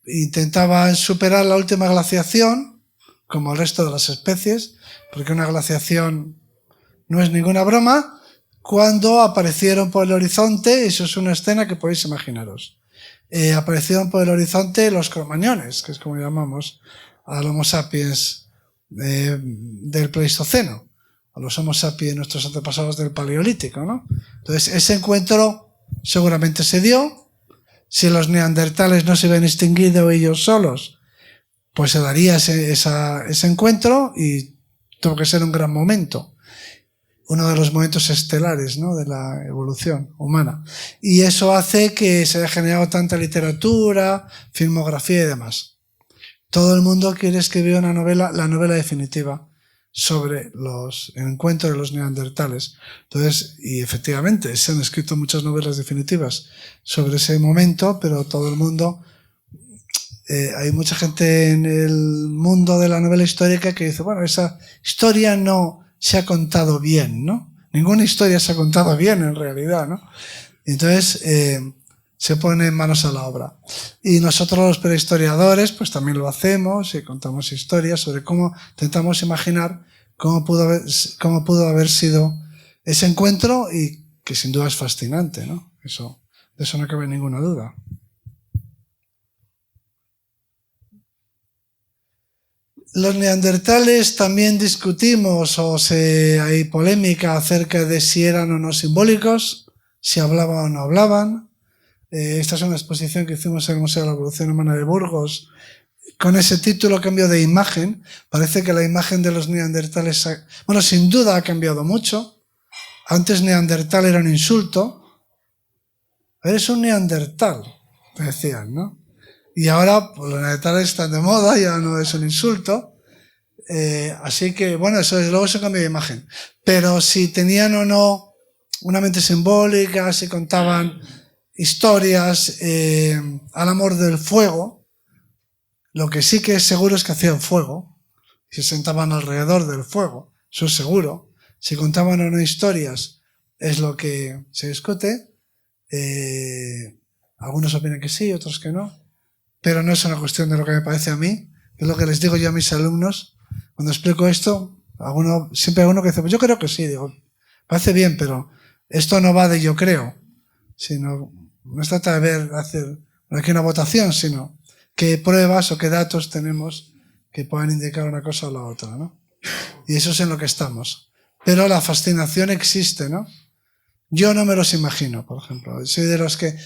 S2: intentaban superar la última glaciación, como el resto de las especies, porque una glaciación no es ninguna broma, cuando aparecieron por el horizonte, eso es una escena que podéis imaginaros. Aparecieron por el horizonte los cromañones, que es como llamamos al Homo sapiens del Pleistoceno, a los Homo sapiens, nuestros antepasados del Paleolítico, ¿no? Entonces, ese encuentro seguramente se dio. Si los neandertales no se habían extinguido ellos solos, pues se daría ese encuentro y tuvo que ser un gran momento. Uno de los momentos estelares, ¿no?, de la evolución humana. Y eso hace que se haya generado tanta literatura, filmografía y demás. Todo el mundo quiere escribir una novela, la novela definitiva, sobre los encuentros de los neandertales. Entonces, y efectivamente, se han escrito muchas novelas definitivas sobre ese momento, pero todo el mundo, hay mucha gente en el mundo de la novela histórica que dice, bueno, esa historia no se ha contado bien, ¿no? Ninguna historia se ha contado bien en realidad, ¿no? Entonces, se pone manos a la obra. Y nosotros los prehistoriadores, pues también lo hacemos y contamos historias sobre cómo intentamos imaginar cómo pudo haber sido ese encuentro, y que sin duda es fascinante, ¿no? De eso no cabe ninguna duda. Los neandertales también discutimos hay polémica acerca de si eran o no simbólicos, si hablaban o no hablaban. Esta es una exposición que hicimos en el Museo de la Evolución Humana de Burgos, con ese título, cambio de imagen. Parece que la imagen de los neandertales, bueno, sin duda ha cambiado mucho. Antes neandertal era un insulto. Eres un neandertal, te decían, ¿no? Y ahora pues, los neandertales están de moda, ya no es un insulto. Así que, bueno, eso desde luego es un cambio de imagen. Pero si tenían o no una mente simbólica, si contaban historias al amor del fuego, lo que sí que es seguro es que hacían fuego, se sentaban alrededor del fuego, eso es seguro. Si contaban o no historias es lo que se discute. Algunos opinan que sí, otros que no, pero no es una cuestión de lo que me parece a mí, es lo que les digo yo a mis alumnos. Cuando explico esto, siempre hay uno que dice, pues yo creo que sí, digo, parece bien, pero esto no va de yo creo, sino no se trata de hacer aquí una votación, sino qué pruebas o qué datos tenemos que puedan indicar una cosa o la otra, ¿no? Y eso es en lo que estamos. Pero la fascinación existe, ¿no? Yo no me los imagino, por ejemplo. Soy de los que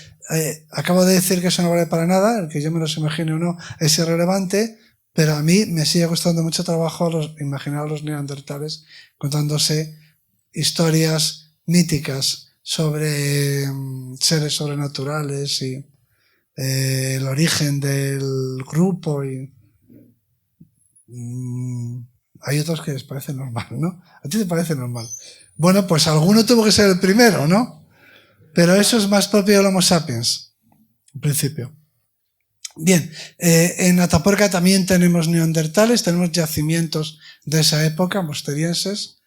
S2: acabo de decir que eso no vale para nada, el que yo me los imagine o no es irrelevante, pero a mí me sigue costando mucho trabajo imaginar a los neandertales contándose historias míticas sobre seres sobrenaturales y el origen del grupo, y hay otros que les parece normal, ¿no? ¿A ti te parece normal? Bueno, pues alguno tuvo que ser el primero, ¿no? Pero eso es más propio del Homo sapiens, en principio. Bien, en Atapuerca también tenemos neandertales, tenemos yacimientos de esa época, mosterienses.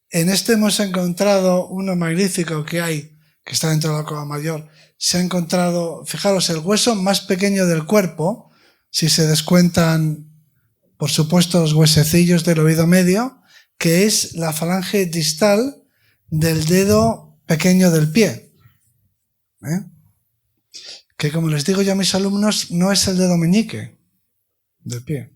S2: En este hemos encontrado uno magnífico que está dentro de la Cova Mayor. Se ha encontrado, fijaros, el hueso más pequeño del cuerpo, si se descuentan, por supuesto, los huesecillos del oído medio, que es la falange distal del dedo pequeño del pie. Que, como les digo yo a mis alumnos, no es el dedo meñique del pie.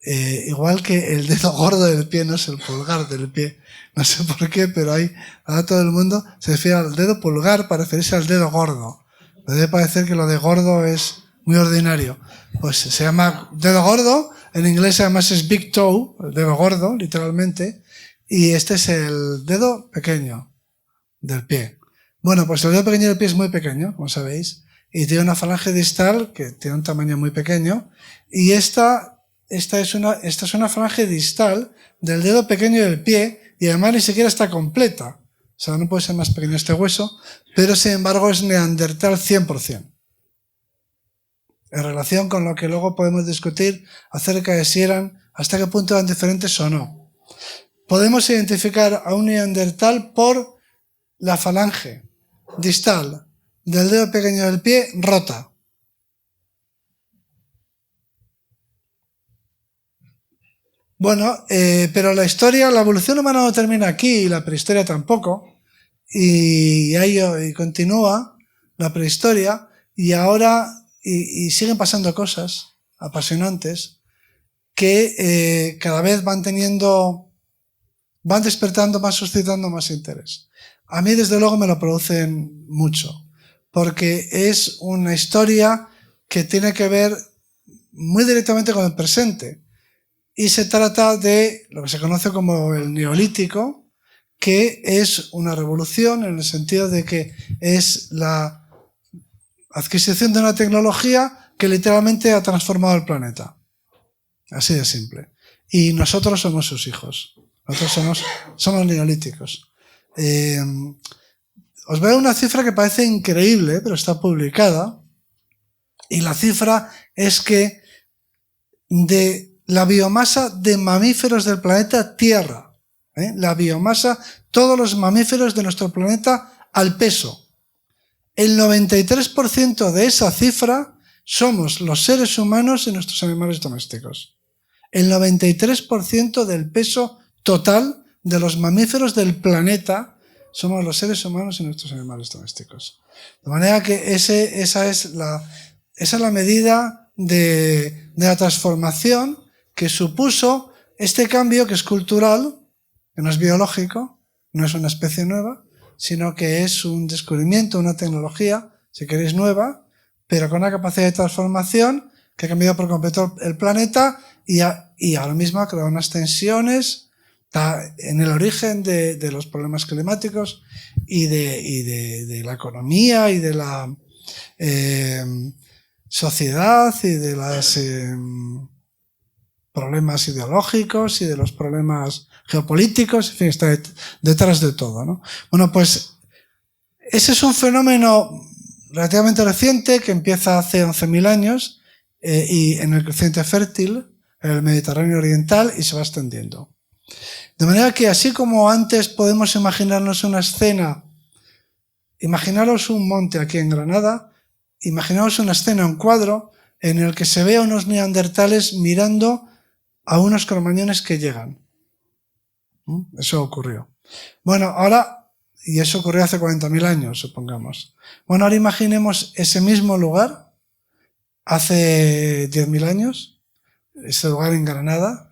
S2: Igual que el dedo gordo del pie no es el pulgar del pie. No sé por qué, pero ahora todo el mundo se refiere al dedo pulgar para referirse al dedo gordo. Me debe parecer que lo de gordo es muy ordinario. Pues se llama dedo gordo, en inglés además es big toe, el dedo gordo, literalmente, y este es el dedo pequeño del pie. Bueno, pues el dedo pequeño del pie es muy pequeño, como sabéis, y tiene una falange distal que tiene un tamaño muy pequeño, y esta es una falange distal del dedo pequeño del pie, y además ni siquiera está completa. O sea, no puede ser más pequeño este hueso, pero sin embargo es neandertal 100%. En relación con lo que luego podemos discutir acerca de si hasta qué punto eran diferentes o no. Podemos identificar a un neandertal por la falange distal del dedo pequeño del pie rota. Bueno, pero la evolución humana no termina aquí, y la prehistoria tampoco, y continúa la prehistoria, y ahora y siguen pasando cosas apasionantes que cada vez van despertando más, suscitando más interés. A mí, desde luego, me lo producen mucho, porque es una historia que tiene que ver muy directamente con el presente. Y se trata de lo que se conoce como el Neolítico, que es una revolución en el sentido de que es la adquisición de una tecnología que literalmente ha transformado el planeta. Así de simple. Y nosotros somos sus hijos. Nosotros somos neolíticos. Os veo una cifra que parece increíble, pero está publicada. Y la cifra es que de la biomasa de mamíferos del planeta Tierra, la biomasa, todos los mamíferos de nuestro planeta al peso, el 93% de esa cifra somos los seres humanos y nuestros animales domésticos. El 93% del peso total de los mamíferos del planeta somos los seres humanos y nuestros animales domésticos. De manera que esa es la medida de la transformación que supuso este cambio, que es cultural, que no es biológico, no es una especie nueva, sino que es un descubrimiento, una tecnología, si queréis nueva, pero con una capacidad de transformación que ha cambiado por completo el planeta y ahora mismo ha creado unas tensiones, está en el origen de los problemas climáticos y de la economía y de la sociedad y de los problemas ideológicos y de los problemas geopolíticos, en fin, está detrás de todo, ¿no? Bueno, pues ese es un fenómeno relativamente reciente que empieza hace 11.000 años y en el creciente fértil, en el Mediterráneo oriental, y se va extendiendo. De manera que así como antes podemos imaginarnos una escena, imaginaros un monte aquí en Granada, imaginaos una escena, un cuadro, en el que se ve a unos neandertales mirando a unos cromañones que llegan. Eso ocurrió. Bueno, ahora, y eso ocurrió hace 40.000 años, supongamos. Bueno, ahora imaginemos ese mismo lugar, hace 10.000 años, ese lugar en Granada,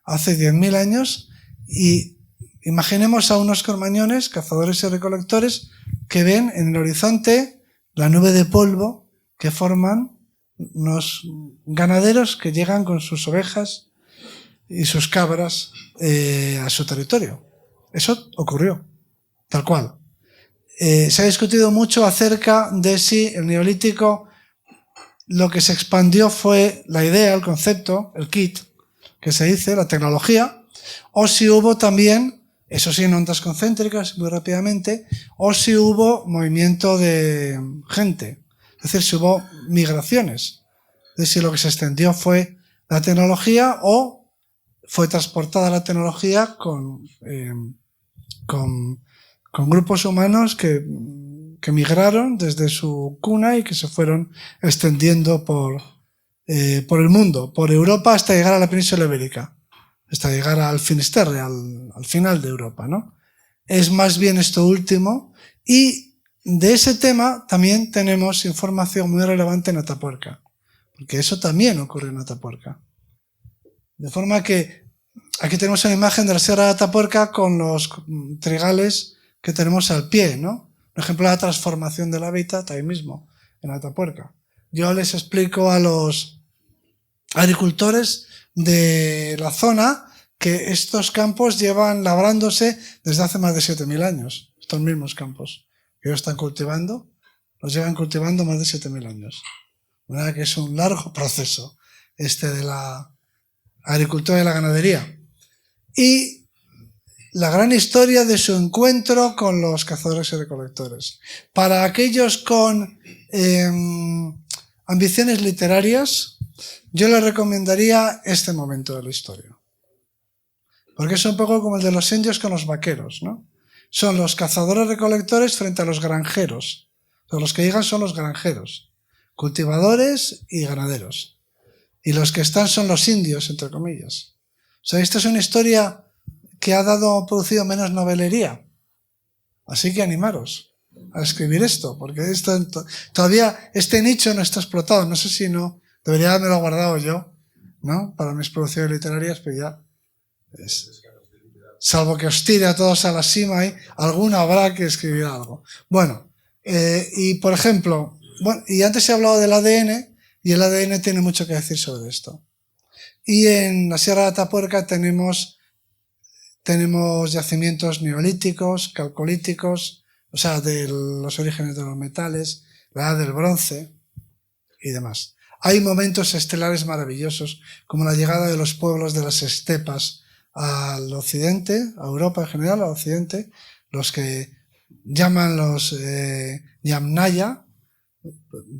S2: hace 10.000 años, y imaginemos a unos cromañones, cazadores y recolectores, que ven en el horizonte la nube de polvo que forman unos ganaderos que llegan con sus ovejas y sus cabras a su territorio. Eso ocurrió, tal cual. Se ha discutido mucho acerca de si el Neolítico lo que se expandió fue la idea, el concepto, el kit, que se dice, la tecnología, o si hubo también, eso sí, en ondas concéntricas, muy rápidamente, o si hubo movimiento de gente, es decir, si hubo migraciones, es decir, lo que se extendió fue la tecnología o fue transportada la tecnología con grupos humanos que migraron desde su cuna y que se fueron extendiendo por el mundo, por Europa hasta llegar a la península ibérica, hasta llegar al Finisterre, al final de Europa, ¿no? Es más bien esto último, y de ese tema también tenemos información muy relevante en Atapuerca, porque eso también ocurre en Atapuerca. De forma que aquí tenemos una imagen de la Sierra de Atapuerca con los trigales que tenemos al pie, ¿no? Por ejemplo, la transformación del hábitat ahí mismo, en Atapuerca. Yo les explico a los agricultores de la zona que estos campos llevan labrándose desde hace más de 7.000 años. Estos mismos campos que ellos están cultivando, los llevan cultivando más de 7.000 años. De manera que es un largo proceso de la agricultura y la ganadería. Y la gran historia de su encuentro con los cazadores y recolectores. Para aquellos con ambiciones literarias, yo les recomendaría este momento de la historia. Porque es un poco como el de los indios con los vaqueros, ¿no? Son los cazadores recolectores frente a los granjeros. Los que llegan son los granjeros, cultivadores y ganaderos. Y los que están son los indios, entre comillas. O sea, esta es una historia que ha producido menos novelería. Así que animaros a escribir esto, porque todavía este nicho no está explotado. No sé si no, debería haberme guardado yo, ¿no? Para mis producciones literarias, pero ya. salvo que os tire a todos a la cima, alguno habrá que escribir algo. Bueno, y por ejemplo, y antes he hablado del ADN, y el ADN tiene mucho que decir sobre esto. Y en la Sierra de Atapuerca tenemos yacimientos neolíticos, calcolíticos, o sea, de los orígenes de los metales, la edad del bronce y demás. Hay momentos estelares maravillosos, como la llegada de los pueblos de las estepas al occidente, a Europa en general, al occidente, los que llaman los Yamnaya,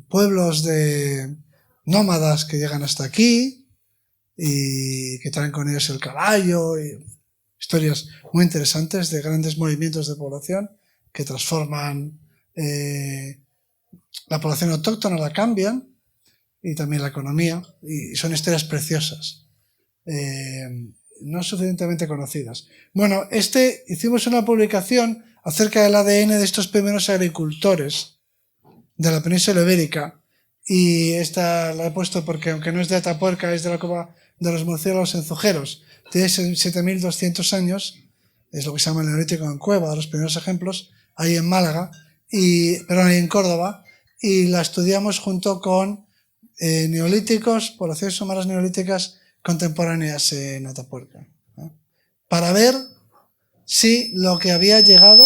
S2: pueblos de nómadas que llegan hasta aquí y que traen con ellos el caballo, y historias muy interesantes de grandes movimientos de población que transforman la población autóctona, la cambian, y también la economía, y son historias preciosas, no suficientemente conocidas. Bueno, hicimos una publicación acerca del ADN de estos primeros agricultores de la península ibérica, y esta la he puesto porque, aunque no es de Atapuerca, es de la Cueva de los Murciélagos Enzujeros, tiene 7.200 años, es lo que se llama el Neolítico en Cueva, los primeros ejemplos, ahí en Málaga, ahí en Córdoba, y la estudiamos junto con neolíticos, poblaciones humanas neolíticas contemporáneas en Atapuerca, para ver si lo que había llegado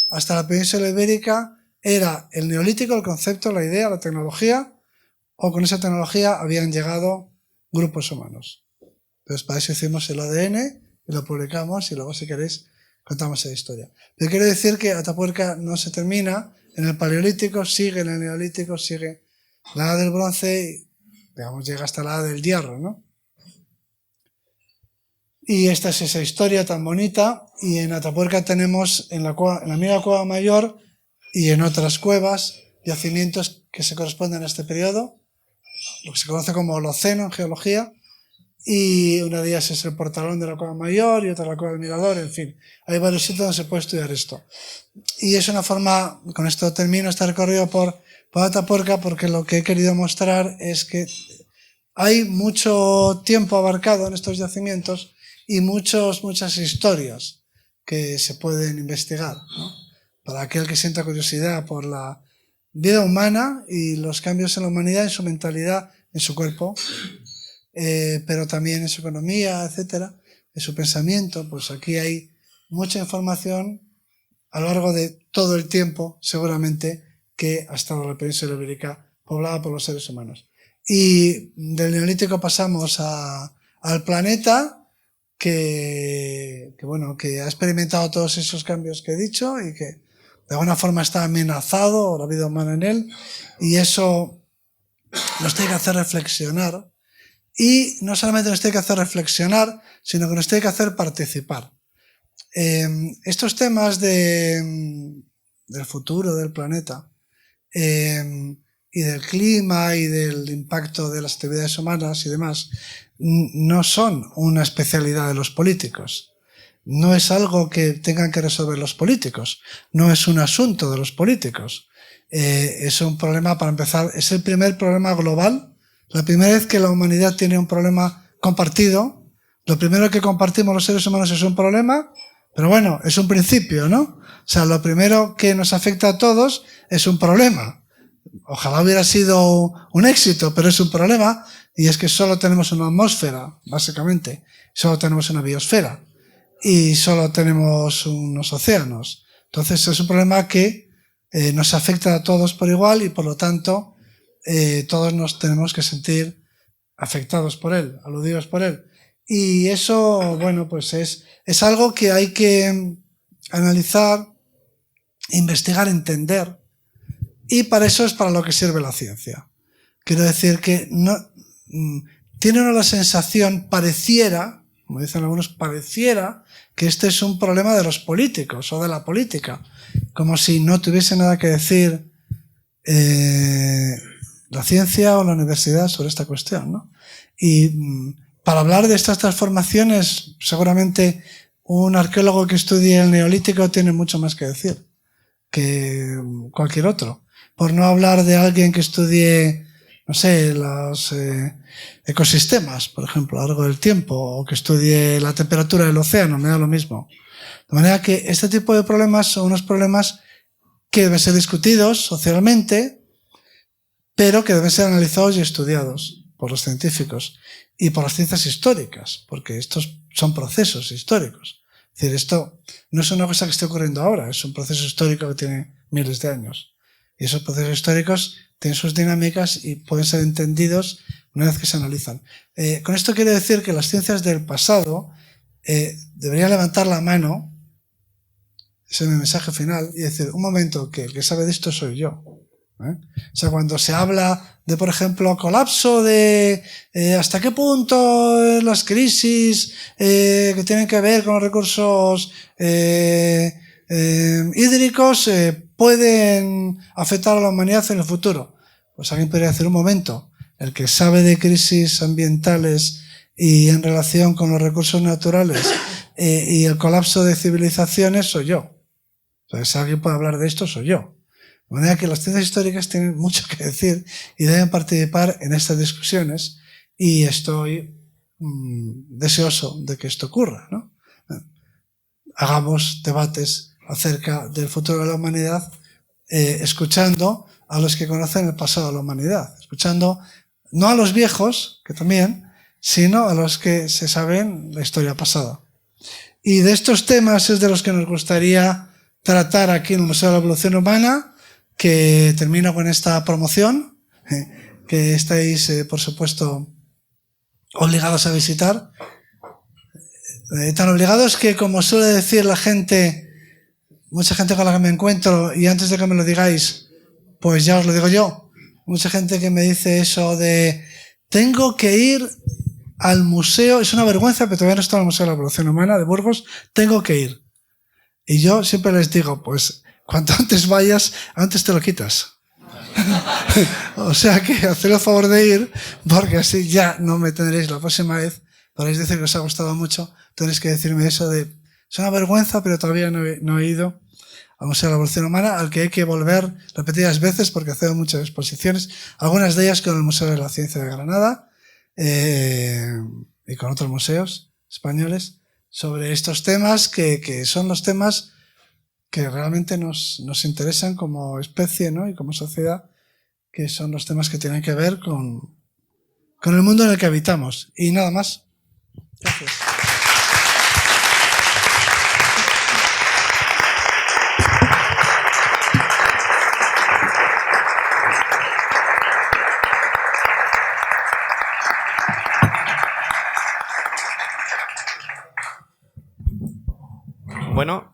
S2: hasta la península ibérica era el neolítico, el concepto, la idea, la tecnología, o con esa tecnología habían llegado grupos humanos. Entonces, para eso hicimos el ADN y lo publicamos, y luego, si queréis, contamos esa historia. Pero quiero decir que Atapuerca no se termina en el Paleolítico, sigue en el Neolítico, sigue la edad del bronce y, digamos, llega hasta la edad del hierro, ¿no? Y esta es esa historia tan bonita. Y en Atapuerca tenemos, en la misma Cueva Mayor y en otras cuevas, yacimientos que se corresponden a este periodo, lo que se conoce como Holoceno en geología, y una de ellas es el Portalón de la Cueva Mayor y otra la Cueva del Mirador, en fin. Hay varios sitios donde se puede estudiar esto. Y es una forma, con esto termino este recorrido por Atapuerca, porque lo que he querido mostrar es que hay mucho tiempo abarcado en estos yacimientos y muchas historias que se pueden investigar, ¿no? Para aquel que sienta curiosidad por la vida humana y los cambios en la humanidad, en su mentalidad, en su cuerpo, pero también en su economía, etcétera, en su pensamiento. Pues aquí hay mucha información a lo largo de todo el tiempo, seguramente, que ha estado la península ibérica poblada por los seres humanos. Y del Neolítico pasamos al planeta que ha experimentado todos esos cambios que he dicho y que de alguna forma está amenazado, o la vida humana en él, y eso nos tiene que hacer reflexionar. Y no solamente nos tiene que hacer reflexionar, sino que nos tiene que hacer participar. Estos temas del futuro del planeta y del clima y del impacto de las actividades humanas y demás no son una especialidad de los políticos. No es algo que tengan que resolver los políticos. No es un asunto de los políticos. Es un problema, para empezar, es el primer problema global. La primera vez que la humanidad tiene un problema compartido. Lo primero que compartimos los seres humanos es un problema, pero bueno, es un principio, ¿no? O sea, lo primero que nos afecta a todos es un problema. Ojalá hubiera sido un éxito, pero es un problema, y es que solo tenemos una atmósfera, básicamente. Solo tenemos una biosfera. Y solo tenemos unos océanos. Entonces es un problema que nos afecta a todos por igual, y por lo tanto todos nos tenemos que sentir afectados por él, aludidos por él. Y eso, bueno, pues es algo que hay que analizar, investigar, entender, y para eso es para lo que sirve la ciencia. Quiero decir que tiene uno la sensación, pareciera, como dicen algunos, pareciera que este es un problema de los políticos o de la política, como si no tuviese nada que decir la ciencia o la universidad sobre esta cuestión, ¿no? Y para hablar de estas transformaciones, seguramente un arqueólogo que estudie el Neolítico tiene mucho más que decir que cualquier otro. Por no hablar de alguien que estudie no sé, los ecosistemas, por ejemplo, a lo largo del tiempo, o que estudie la temperatura del océano, me da lo mismo. De manera que este tipo de problemas son unos problemas que deben ser discutidos socialmente, pero que deben ser analizados y estudiados por los científicos y por las ciencias históricas, porque estos son procesos históricos. Es decir, esto no es una cosa que esté ocurriendo ahora, es un proceso histórico que tiene miles de años. Y esos procesos históricos tienen sus dinámicas y pueden ser entendidos una vez que se analizan. Con esto quiero decir que las ciencias del pasado deberían levantar la mano, ese es mi mensaje final, y decir, un momento, que el que sabe de esto soy yo. O sea, cuando se habla de, por ejemplo, colapso de hasta qué punto las crisis que tienen que ver con los recursos hídricos pueden afectar a la humanidad en el futuro, pues alguien podría decir, un momento, el que sabe de crisis ambientales y en relación con los recursos naturales y el colapso de civilizaciones soy yo. O sea, si alguien puede hablar de esto soy yo. De manera que las ciencias históricas tienen mucho que decir y deben participar en estas discusiones, y estoy deseoso de que esto ocurra, ¿no? Hagamos debates acerca del futuro de la humanidad escuchando a los que conocen el pasado de la humanidad, escuchando no a los viejos, que también, sino a los que se saben la historia pasada. Y de estos temas es de los que nos gustaría tratar aquí en el Museo de la Evolución Humana, que termino con esta promoción, que estáis, por supuesto, obligados a visitar. Tan obligados que, como suele decir la gente, mucha gente con la que me encuentro, y antes de que me lo digáis, pues ya os lo digo yo, mucha gente que me dice eso de tengo que ir al museo, es una vergüenza, pero todavía no está en el Museo de la Evolución Humana de Burgos, tengo que ir. Y yo siempre les digo, pues cuanto antes vayas, antes te lo quitas. O sea que haced el favor de ir, porque así ya no me tendréis la próxima vez. Podréis decir que os ha gustado mucho, tendréis que decirme eso de es una vergüenza, pero todavía no he ido al Museo de la Evolución Humana, al que hay que volver repetidas veces porque hacemos muchas exposiciones, algunas de ellas con el Museo de la Ciencia de Granada y con otros museos españoles, sobre estos temas que son los temas que realmente nos interesan como especie, ¿no? Y como sociedad, que son los temas que tienen que ver con el mundo en el que habitamos. Y nada más. Gracias.
S1: Bueno,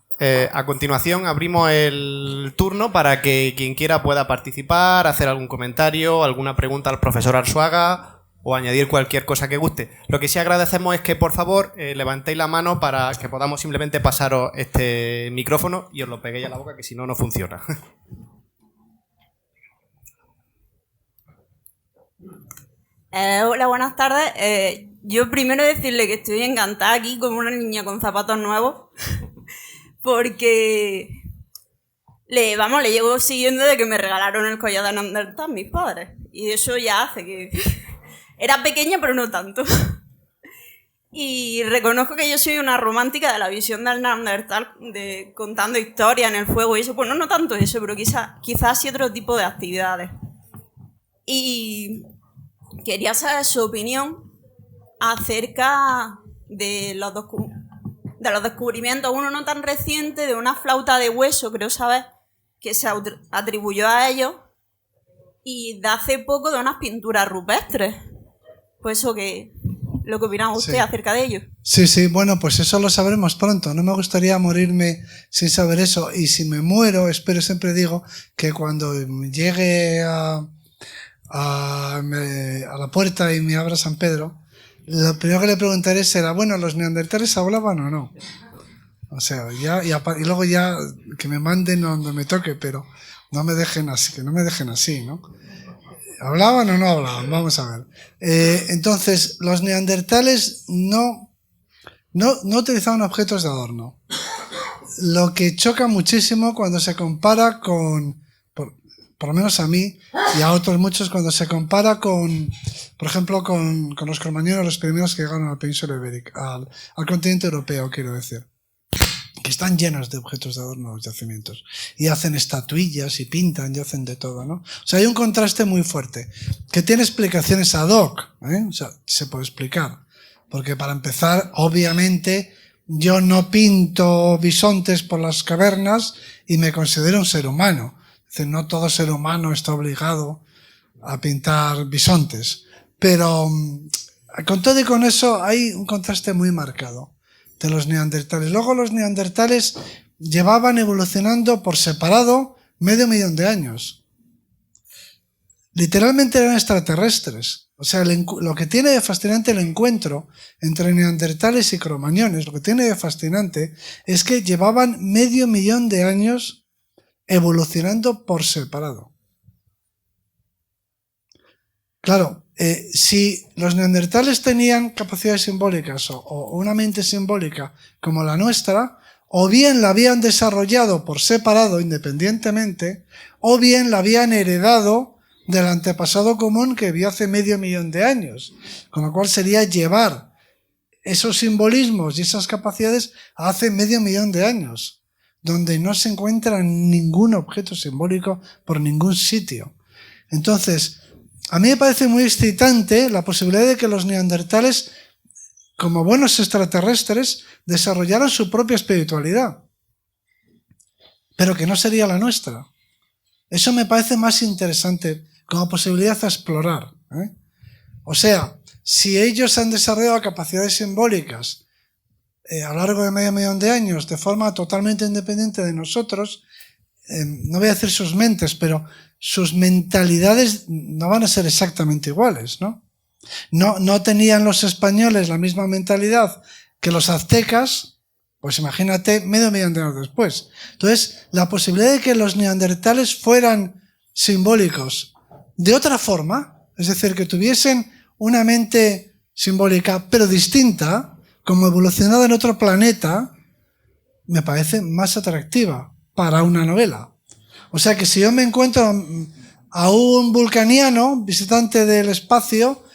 S1: a continuación abrimos el turno para que quien quiera pueda participar, hacer algún comentario, alguna pregunta al profesor Arzuaga o añadir cualquier cosa que guste. Lo que sí agradecemos es que, por favor, levantéis la mano para que podamos simplemente pasaros este micrófono y os lo peguéis a la boca, que si no, no funciona.
S3: Hola, buenas tardes. Yo primero decirle que estoy encantada aquí como una niña con zapatos nuevos, porque le llevo siguiendo de que me regalaron el collar de Neandertal mis padres, y eso ya hace que era pequeña pero no tanto. Y reconozco que yo soy una romántica de la visión del Neandertal, de contando historias en el fuego y eso. Bueno, no tanto eso, pero quizás sí otro tipo de actividades. Y quería saber su opinión acerca de los descubrimientos, uno no tan reciente, de una flauta de hueso, creo saber, que se atribuyó a ellos, y de hace poco de unas pinturas rupestres. Pues eso, lo que opinaba usted acerca de ello.
S2: Sí, bueno, pues eso lo sabremos pronto. No me gustaría morirme sin saber eso, y si me muero, espero, siempre digo, que cuando llegue a la puerta y me abra San Pedro, lo primero que le preguntaré será, bueno, ¿los neandertales hablaban o no? O sea, y luego ya que me manden donde me toque, pero no me dejen así, que no me dejen así, ¿no? ¿Hablaban o no hablaban? Vamos a ver. Entonces, los neandertales no utilizaban objetos de adorno. Lo que choca muchísimo cuando se compara con por lo menos a mí y a otros muchos, cuando se compara con, por ejemplo, con los cromañones, los primeros que llegaron a la península ibérica, al continente europeo, quiero decir, que están llenos de objetos de adorno los yacimientos, y hacen estatuillas y pintan y hacen de todo, ¿no? O sea, hay un contraste muy fuerte, que tiene explicaciones ad hoc, o sea, se puede explicar, porque para empezar, obviamente, yo no pinto bisontes por las cavernas y me considero un ser humano. Es decir, no todo ser humano está obligado a pintar bisontes. Pero con todo y con eso hay un contraste muy marcado de los neandertales. Luego los neandertales llevaban evolucionando por separado 500.000 de años. Literalmente eran extraterrestres. O sea, lo que tiene de fascinante el encuentro entre neandertales y cromañones, lo que tiene de fascinante es que llevaban 500.000 de años evolucionando por separado. Claro, si los neandertales tenían capacidades simbólicas o una mente simbólica como la nuestra, o bien la habían desarrollado por separado independientemente, o bien la habían heredado del antepasado común que vivió hace 500.000 de años, con lo cual sería llevar esos simbolismos y esas capacidades a hace 500.000 de años, donde no se encuentra ningún objeto simbólico por ningún sitio. Entonces, a mí me parece muy excitante la posibilidad de que los neandertales, como buenos extraterrestres, desarrollaran su propia espiritualidad, pero que no sería la nuestra. Eso me parece más interesante como posibilidad a explorar, ¿eh? O sea, si ellos han desarrollado capacidades simbólicas a lo largo de 500.000 de años de forma totalmente independiente de nosotros, no voy a decir sus mentes, pero sus mentalidades no van a ser exactamente iguales, ¿no? No tenían los españoles la misma mentalidad que los aztecas, pues imagínate 500.000 de años después. Entonces, la posibilidad de que los neandertales fueran simbólicos de otra forma, es decir, que tuviesen una mente simbólica pero distinta, como evolucionada en otro planeta, me parece más atractiva para una novela. O sea que si yo me encuentro a un vulcaniano, visitante del espacio,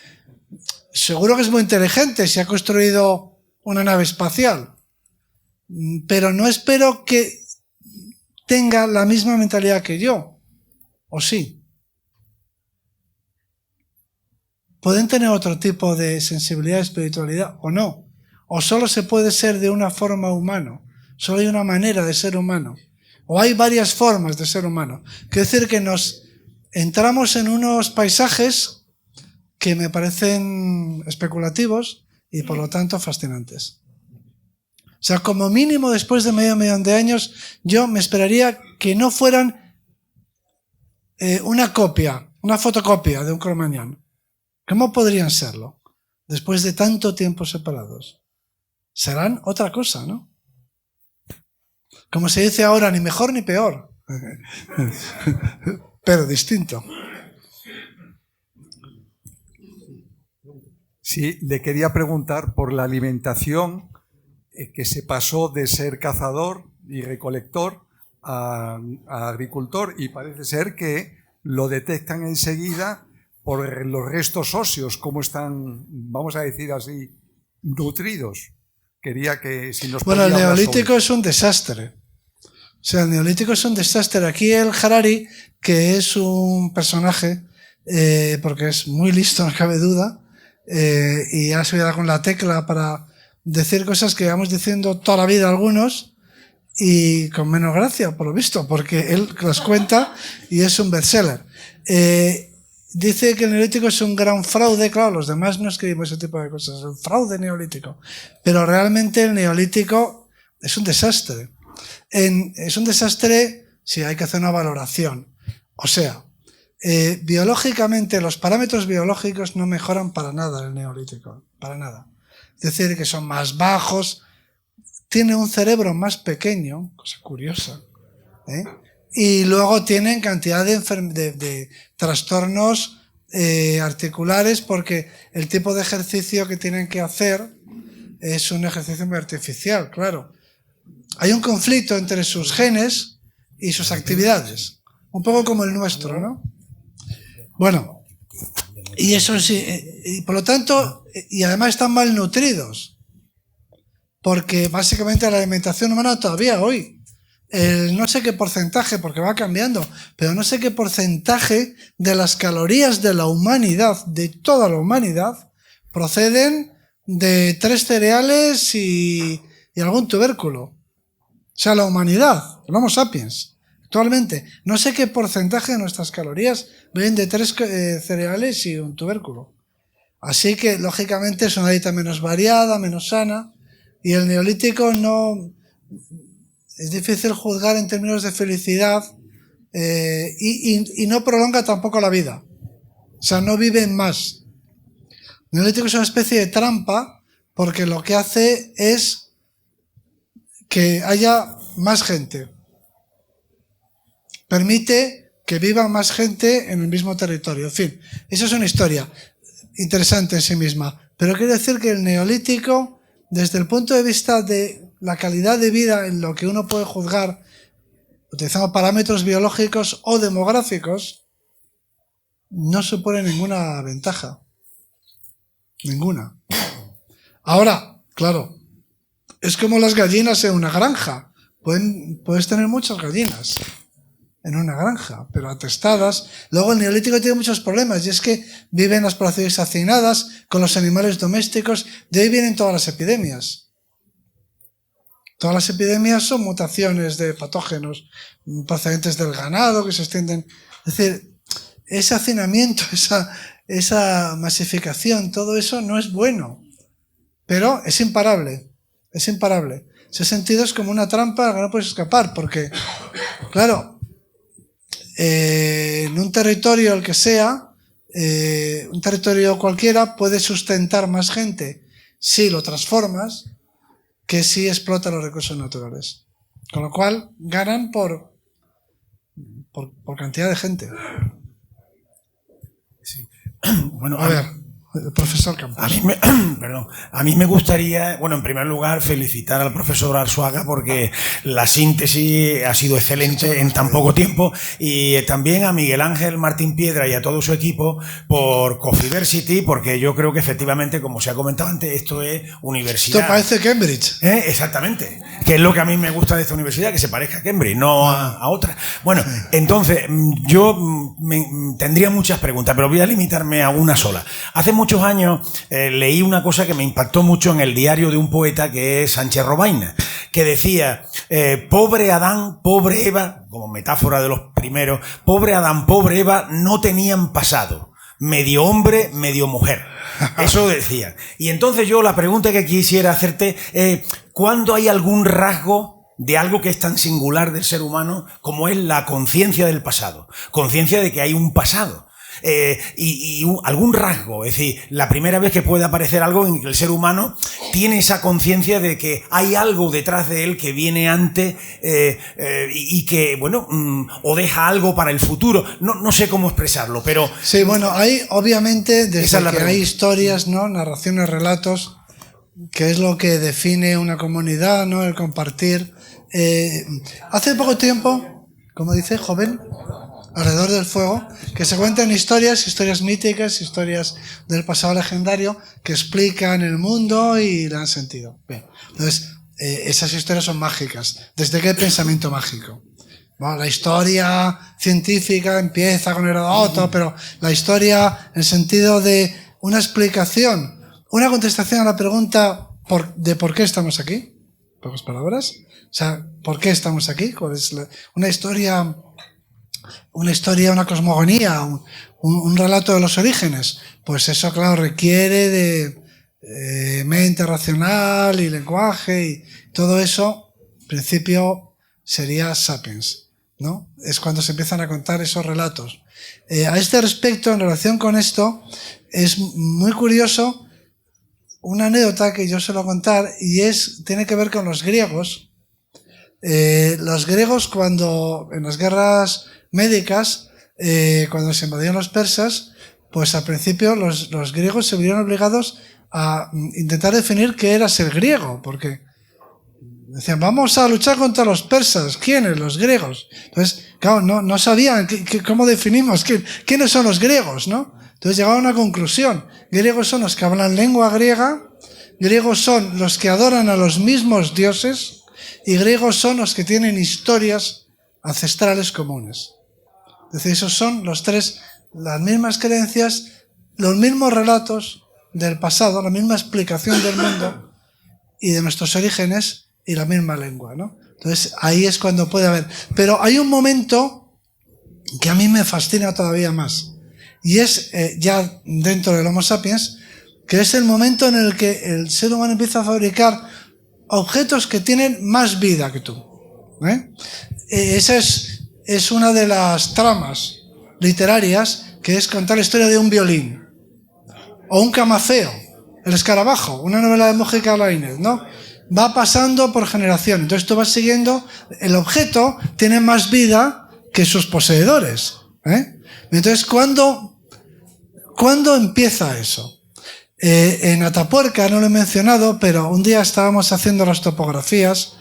S2: seguro que es muy inteligente si ha construido una nave espacial, pero no espero que tenga la misma mentalidad que yo, ¿o sí? Pueden tener otro tipo de sensibilidad, espiritualidad, o no, o solo se puede ser de una forma humana, solo hay una manera de ser humano, o hay varias formas de ser humano. Quiere decir que nos entramos en unos paisajes que me parecen especulativos y por lo tanto fascinantes. O sea, como mínimo después de 500.000 de años, yo me esperaría que no fueran una copia, una fotocopia de un cromañón. ¿Cómo podrían serlo después de tanto tiempo separados? Serán otra cosa, ¿no? Como se dice ahora, ni mejor ni peor, pero distinto.
S4: Sí, le quería preguntar por la alimentación, que se pasó de ser cazador y recolector a agricultor, y parece ser que lo detectan enseguida por los restos óseos, cómo están, vamos a decir así, nutridos. Quería que si nos
S2: Bueno, el
S4: podía hablar
S2: neolítico
S4: sobre...
S2: es un desastre. O sea, el neolítico es un desastre. Aquí el Harari, que es un personaje, porque es muy listo, no cabe duda, y ha subido con la tecla para decir cosas que vamos diciendo toda la vida algunos, y con menos gracia, por lo visto, porque él las cuenta y es un bestseller. Dice que el neolítico es un gran fraude. Claro, los demás no escribimos ese tipo de cosas, el fraude neolítico, pero realmente el neolítico es un desastre. Es un desastre si hay que hacer una valoración. O sea, biológicamente los parámetros biológicos no mejoran para nada en el neolítico, para nada. Es decir, que son más bajos, tiene un cerebro más pequeño, cosa curiosa, y luego tienen cantidad de trastornos articulares, porque el tipo de ejercicio que tienen que hacer es un ejercicio muy artificial, claro. Hay un conflicto entre sus genes y sus actividades. un poco como el nuestro, ¿no? Bueno, y eso sí, y por lo tanto, y además están malnutridos, porque básicamente la alimentación humana todavía hoy, no sé qué porcentaje, porque va cambiando, pero no sé qué porcentaje de las calorías de la humanidad, de toda la humanidad, proceden de 3 cereales y algún tubérculo. O sea, la humanidad, el Homo sapiens, actualmente, no sé qué porcentaje de nuestras calorías vienen de 3 cereales y un tubérculo. Así que, lógicamente, es una dieta menos variada, menos sana, y el neolítico no... Es difícil juzgar en términos de felicidad y no prolonga tampoco la vida. O sea, no viven más. El neolítico es una especie de trampa porque lo que hace es que haya más gente. Permite que viva más gente en el mismo territorio. En fin, eso es una historia interesante en sí misma. Pero quiero decir que el neolítico, desde el punto de vista de la calidad de vida en lo que uno puede juzgar utilizando parámetros biológicos o demográficos, no supone ninguna ventaja. Ninguna. Ahora, claro, es como las gallinas en una granja. Puedes tener muchas gallinas en una granja, pero atestadas. Luego el neolítico tiene muchos problemas, y es que viven las poblaciones hacinadas con los animales domésticos. De ahí vienen todas las epidemias. Todas las epidemias son mutaciones de patógenos procedentes del ganado que se extienden. Es decir, ese hacinamiento, esa masificación, todo eso no es bueno, pero es imparable, es imparable. Ese sentido es como una trampa a la que no puedes escapar, porque, claro, en un territorio, el que sea, un territorio cualquiera puede sustentar más gente si lo transformas que si explota los recursos naturales. Con lo cual, ganan por cantidad de gente.
S5: Sí. Bueno,
S2: a ver, profesor Campos.
S5: A mí me gustaría, bueno, en primer lugar, felicitar al profesor Arzuaga porque la síntesis ha sido excelente en tan poco tiempo, y también a Miguel Ángel Martín Piedra y a todo su equipo por Cofiversity, porque yo creo que efectivamente, como se ha comentado antes, esto es universidad.
S2: Esto parece Cambridge.
S5: Exactamente, que es lo que a mí me gusta de esta universidad, que se parezca a Cambridge, no a otra. Bueno, entonces, yo tendría muchas preguntas, pero voy a limitarme a una sola. Hace muchos años leí una cosa que me impactó mucho en el diario de un poeta que es Sánchez Robaina, que decía, pobre Adán, pobre Eva, como metáfora de los primeros, pobre Adán, pobre Eva no tenían pasado, medio hombre, medio mujer. Eso decía. Y entonces yo la pregunta que quisiera hacerte es, ¿cuándo hay algún rasgo de algo que es tan singular del ser humano como es la conciencia del pasado? Conciencia de que hay un pasado. Algún rasgo, es decir, la primera vez que puede aparecer algo en que el ser humano tiene esa conciencia de que hay algo detrás de él que viene antes y que, bueno, o deja algo para el futuro. No sé cómo expresarlo, pero...
S2: Sí, bueno, hay obviamente, desde que hay historias, ¿no? Narraciones, relatos, que es lo que define una comunidad, ¿no? El compartir. Hace poco tiempo, como dice, joven, alrededor del fuego, que se cuentan historias míticas, historias del pasado legendario que explican el mundo y le dan sentido. Bien. Entonces, esas historias son mágicas. ¿Desde qué pensamiento mágico? Bueno, la historia científica empieza con Heródoto, pero la historia en el sentido de una explicación, una contestación a la pregunta de por qué estamos aquí, pocas palabras. O sea, ¿por qué estamos aquí? ¿Cuál es una historia, una cosmogonía, un relato de los orígenes? Pues eso, claro, requiere de mente racional y lenguaje, y todo eso, en principio, sería Sapiens, ¿no? Es cuando se empiezan a contar esos relatos. A este respecto, en relación con esto, es muy curioso una anécdota que yo suelo contar, y tiene que ver con los griegos. Los griegos, cuando en las guerras médicas, cuando se invadieron los persas, pues al principio los griegos se vieron obligados a intentar definir qué era ser griego, porque Decían, vamos a luchar contra los persas. ¿Quiénes? Los griegos. Entonces, claro, no sabían cómo definimos quiénes son los griegos, ¿no? Entonces llegaron a una conclusión. Griegos son los que hablan lengua griega, griegos son los que adoran a los mismos dioses y griegos son los que tienen historias ancestrales comunes. Es decir, esos son los tres, las mismas creencias, los mismos relatos del pasado, la misma explicación del mundo y de nuestros orígenes y la misma lengua, ¿no? Entonces ahí es cuando puede haber. Pero hay un momento que a mí me fascina todavía más y es ya dentro del Homo sapiens, que es el momento en el que el ser humano empieza a fabricar objetos que tienen más vida que tú. Esa es una de las tramas literarias, que es contar la historia de un violín o un camafeo, el escarabajo, una novela de Mujica Lainez, ¿no? Va pasando por generación, entonces tú vas siguiendo, el objeto tiene más vida que sus poseedores. Entonces, ¿cuándo empieza eso? En Atapuerca, no lo he mencionado, pero un día estábamos haciendo las topografías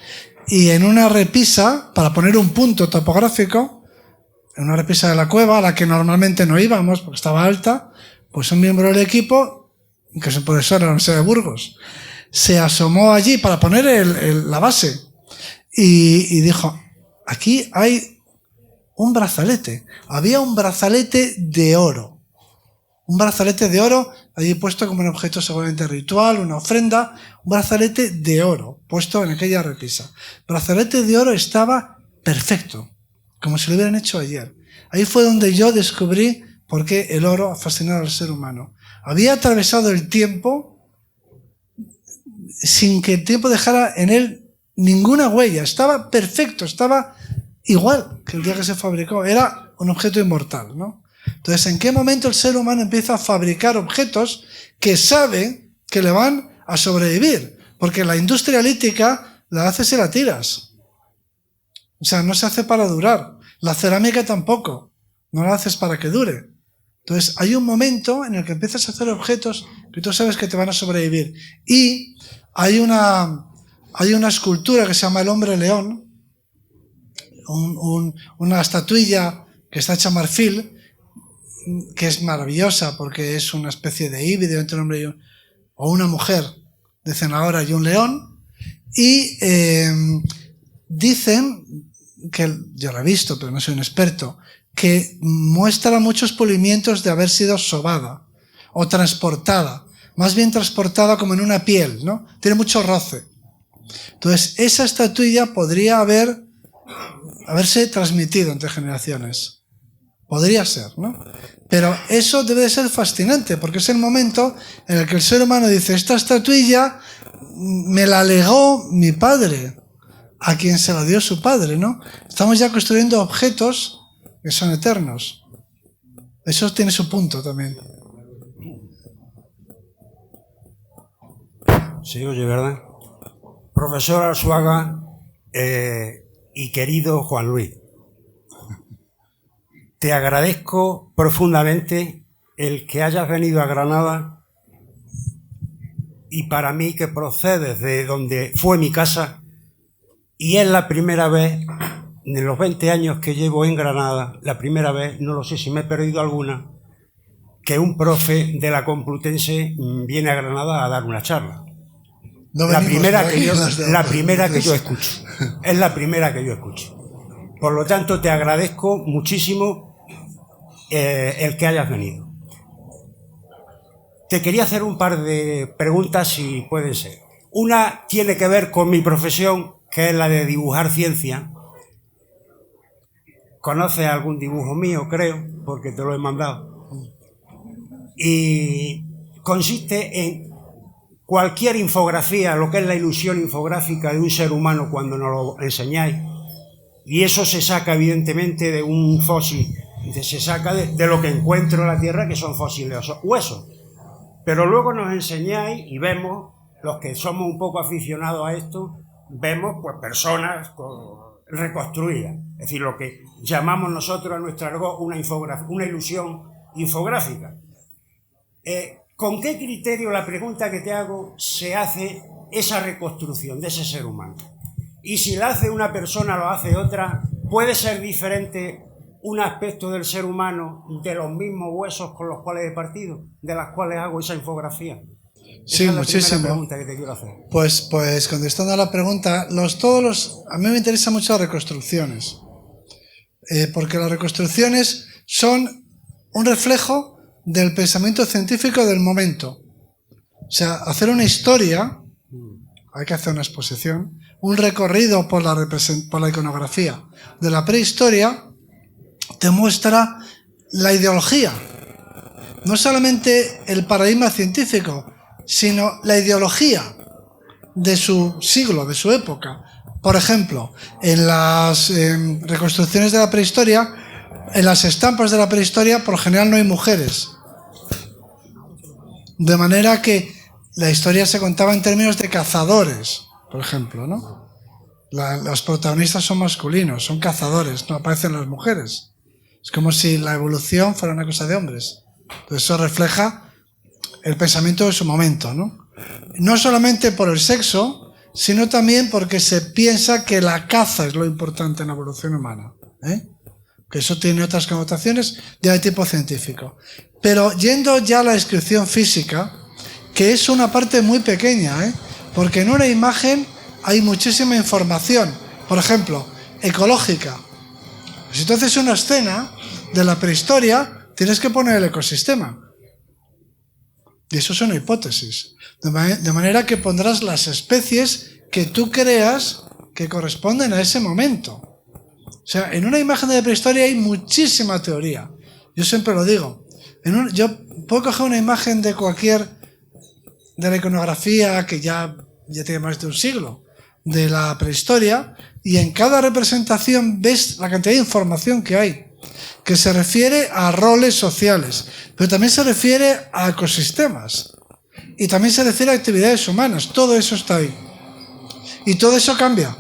S2: y en una repisa, para poner un punto topográfico, en una repisa de la cueva, a la que normalmente no íbamos porque estaba alta, pues un miembro del equipo, que es el profesor de la Universidad de Burgos, se asomó allí para poner la base y dijo, aquí hay un brazalete. Había un brazalete de oro. Un brazalete de oro, allí puesto como un objeto seguramente ritual, una ofrenda, un brazalete de oro, puesto en aquella repisa. El brazalete de oro estaba perfecto, como si lo hubieran hecho ayer. Ahí fue donde yo descubrí por qué el oro ha fascinado al ser humano. Había atravesado el tiempo sin que el tiempo dejara en él ninguna huella. Estaba perfecto, estaba igual que el día que se fabricó. Era un objeto inmortal, ¿no? Entonces, ¿en qué momento el ser humano empieza a fabricar objetos que sabe que le van a sobrevivir? Porque la industria lítica la haces y la tiras. O sea, no se hace para durar. La cerámica tampoco. No la haces para que dure. Entonces, hay un momento en el que empiezas a hacer objetos que tú sabes que te van a sobrevivir. Y hay una escultura que se llama el hombre león, una estatuilla que está hecha marfil, que es maravillosa porque es una especie de híbrido entre un hombre o una mujer, dicen ahora, y un león, y dicen, que yo lo he visto pero no soy un experto, que muestra muchos pulimientos de haber sido sobada o transportada, más bien transportada como en una piel, ¿no? Tiene mucho roce. Entonces esa estatuilla podría haberse transmitido entre generaciones. Podría ser, ¿no? Pero eso debe de ser fascinante, porque es el momento en el que el ser humano dice, esta estatuilla me la legó mi padre, a quien se la dio su padre, ¿no? Estamos ya construyendo objetos que son eternos. Eso tiene su punto también.
S6: Sí, oye, ¿verdad? Profesor Arzuaga y querido Juan Luis, te agradezco profundamente el que hayas venido a Granada y para mí que procedes de donde fue mi casa y es la primera vez en los 20 años que llevo en Granada, la primera vez, no lo sé si me he perdido alguna, que un profe de la Complutense viene a Granada a dar una charla.
S2: No
S6: la
S2: venimos
S6: primera
S2: de aquí,
S6: que yo escucho. Es la primera que yo escucho. Por lo tanto, te agradezco muchísimo el que hayas venido. Te quería hacer un par de preguntas, si pueden ser. Una tiene que ver con mi profesión, que es la de dibujar ciencia. ¿Conoces algún dibujo mío? Creo, porque te lo he mandado. Y consiste en cualquier infografía, lo que es la ilusión infográfica de un ser humano cuando nos lo enseñáis. Y eso se saca evidentemente de un fósil, se saca de lo que encuentro en la Tierra, que son fósiles, huesos. Pero luego nos enseñáis y vemos, los que somos un poco aficionados a esto, vemos pues personas reconstruidas. Es decir, lo que llamamos nosotros a nuestro argot una ilusión infográfica. ¿Con qué criterio, la pregunta que te hago, se hace esa reconstrucción de ese ser humano? Y si la hace una persona, lo hace otra, puede ser diferente un aspecto del ser humano de los mismos huesos con los cuales he partido, de las cuales hago esa infografía.
S2: Sí,
S6: Esa es la
S2: muchísimo.
S6: primera pregunta que te quiero hacer.
S2: Pues contestando a la pregunta, a mí me interesan mucho las reconstrucciones, porque las reconstrucciones son un reflejo del pensamiento científico del momento. O sea, hacer una historia, hay que hacer una exposición, un recorrido por la iconografía de la prehistoria, te muestra la ideología, no solamente el paradigma científico, sino la ideología de su siglo, de su época. Por ejemplo, en las reconstrucciones de la prehistoria, en las estampas de la prehistoria, por lo general no hay mujeres. De manera que la historia se contaba en términos de cazadores, por ejemplo, ¿no? Los protagonistas son masculinos, son cazadores, no aparecen las mujeres. Es como si la evolución fuera una cosa de hombres. Entonces eso refleja el pensamiento de su momento, ¿no? No solamente por el sexo, sino también porque se piensa que la caza es lo importante en la evolución humana, que eso tiene otras connotaciones de tipo científico. Pero yendo ya a la descripción física, que es una parte muy pequeña, porque en una imagen hay muchísima información, por ejemplo, ecológica. Si tú haces una escena de la prehistoria, tienes que poner el ecosistema. Y eso es una hipótesis. De manera que pondrás las especies que tú creas que corresponden a ese momento. O sea, en una imagen de prehistoria hay muchísima teoría. Yo siempre lo digo. Yo puedo coger una imagen de la iconografía que ya tiene más de un siglo, de la prehistoria, y en cada representación ves la cantidad de información que hay, que se refiere a roles sociales, pero también se refiere a ecosistemas, y también se refiere a actividades humanas. Todo eso está ahí. Y todo eso cambia,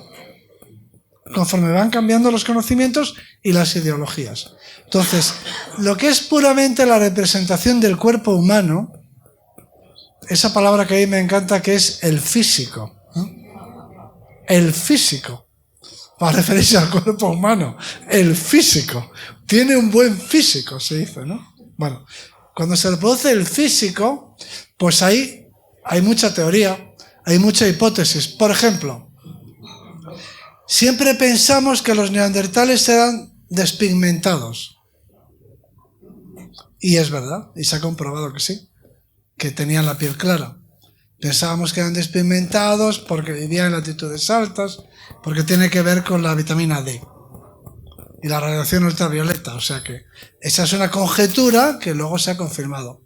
S2: conforme van cambiando los conocimientos y las ideologías. Entonces, lo que es puramente la representación del cuerpo humano, esa palabra que a mí me encanta, que es el físico. El físico, para referirse al cuerpo humano, el físico. Tiene un buen físico, se dice, ¿no? Bueno, cuando se reproduce el físico, pues ahí hay mucha teoría, hay mucha hipótesis. Por ejemplo, siempre pensamos que los neandertales eran despigmentados. Y es verdad, y se ha comprobado que sí, que tenían la piel clara. Pensábamos que eran despigmentados porque vivían en latitudes altas, porque tiene que ver con la vitamina D y la radiación ultravioleta. O sea que esa es una conjetura que luego se ha confirmado.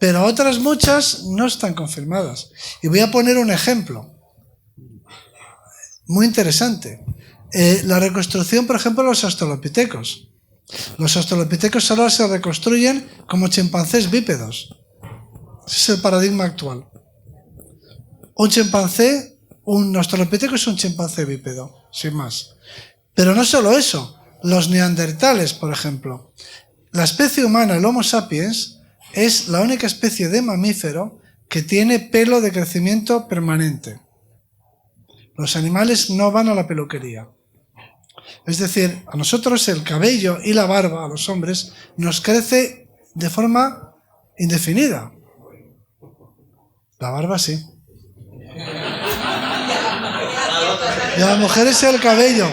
S2: Pero otras muchas no están confirmadas. Y voy a poner un ejemplo muy interesante. La reconstrucción, por ejemplo, de los australopitecos. Los australopitecos ahora se reconstruyen como chimpancés bípedos. Ese es el paradigma actual. Un australopiteco es un chimpancé bípedo, sin más. Pero no solo eso, los neandertales, por ejemplo. La especie humana, el Homo sapiens, es la única especie de mamífero que tiene pelo de crecimiento permanente. Los animales no van a la peluquería. Es decir, a nosotros el cabello y la barba, a los hombres, nos crece de forma indefinida. La barba sí. Y a las mujeres el cabello.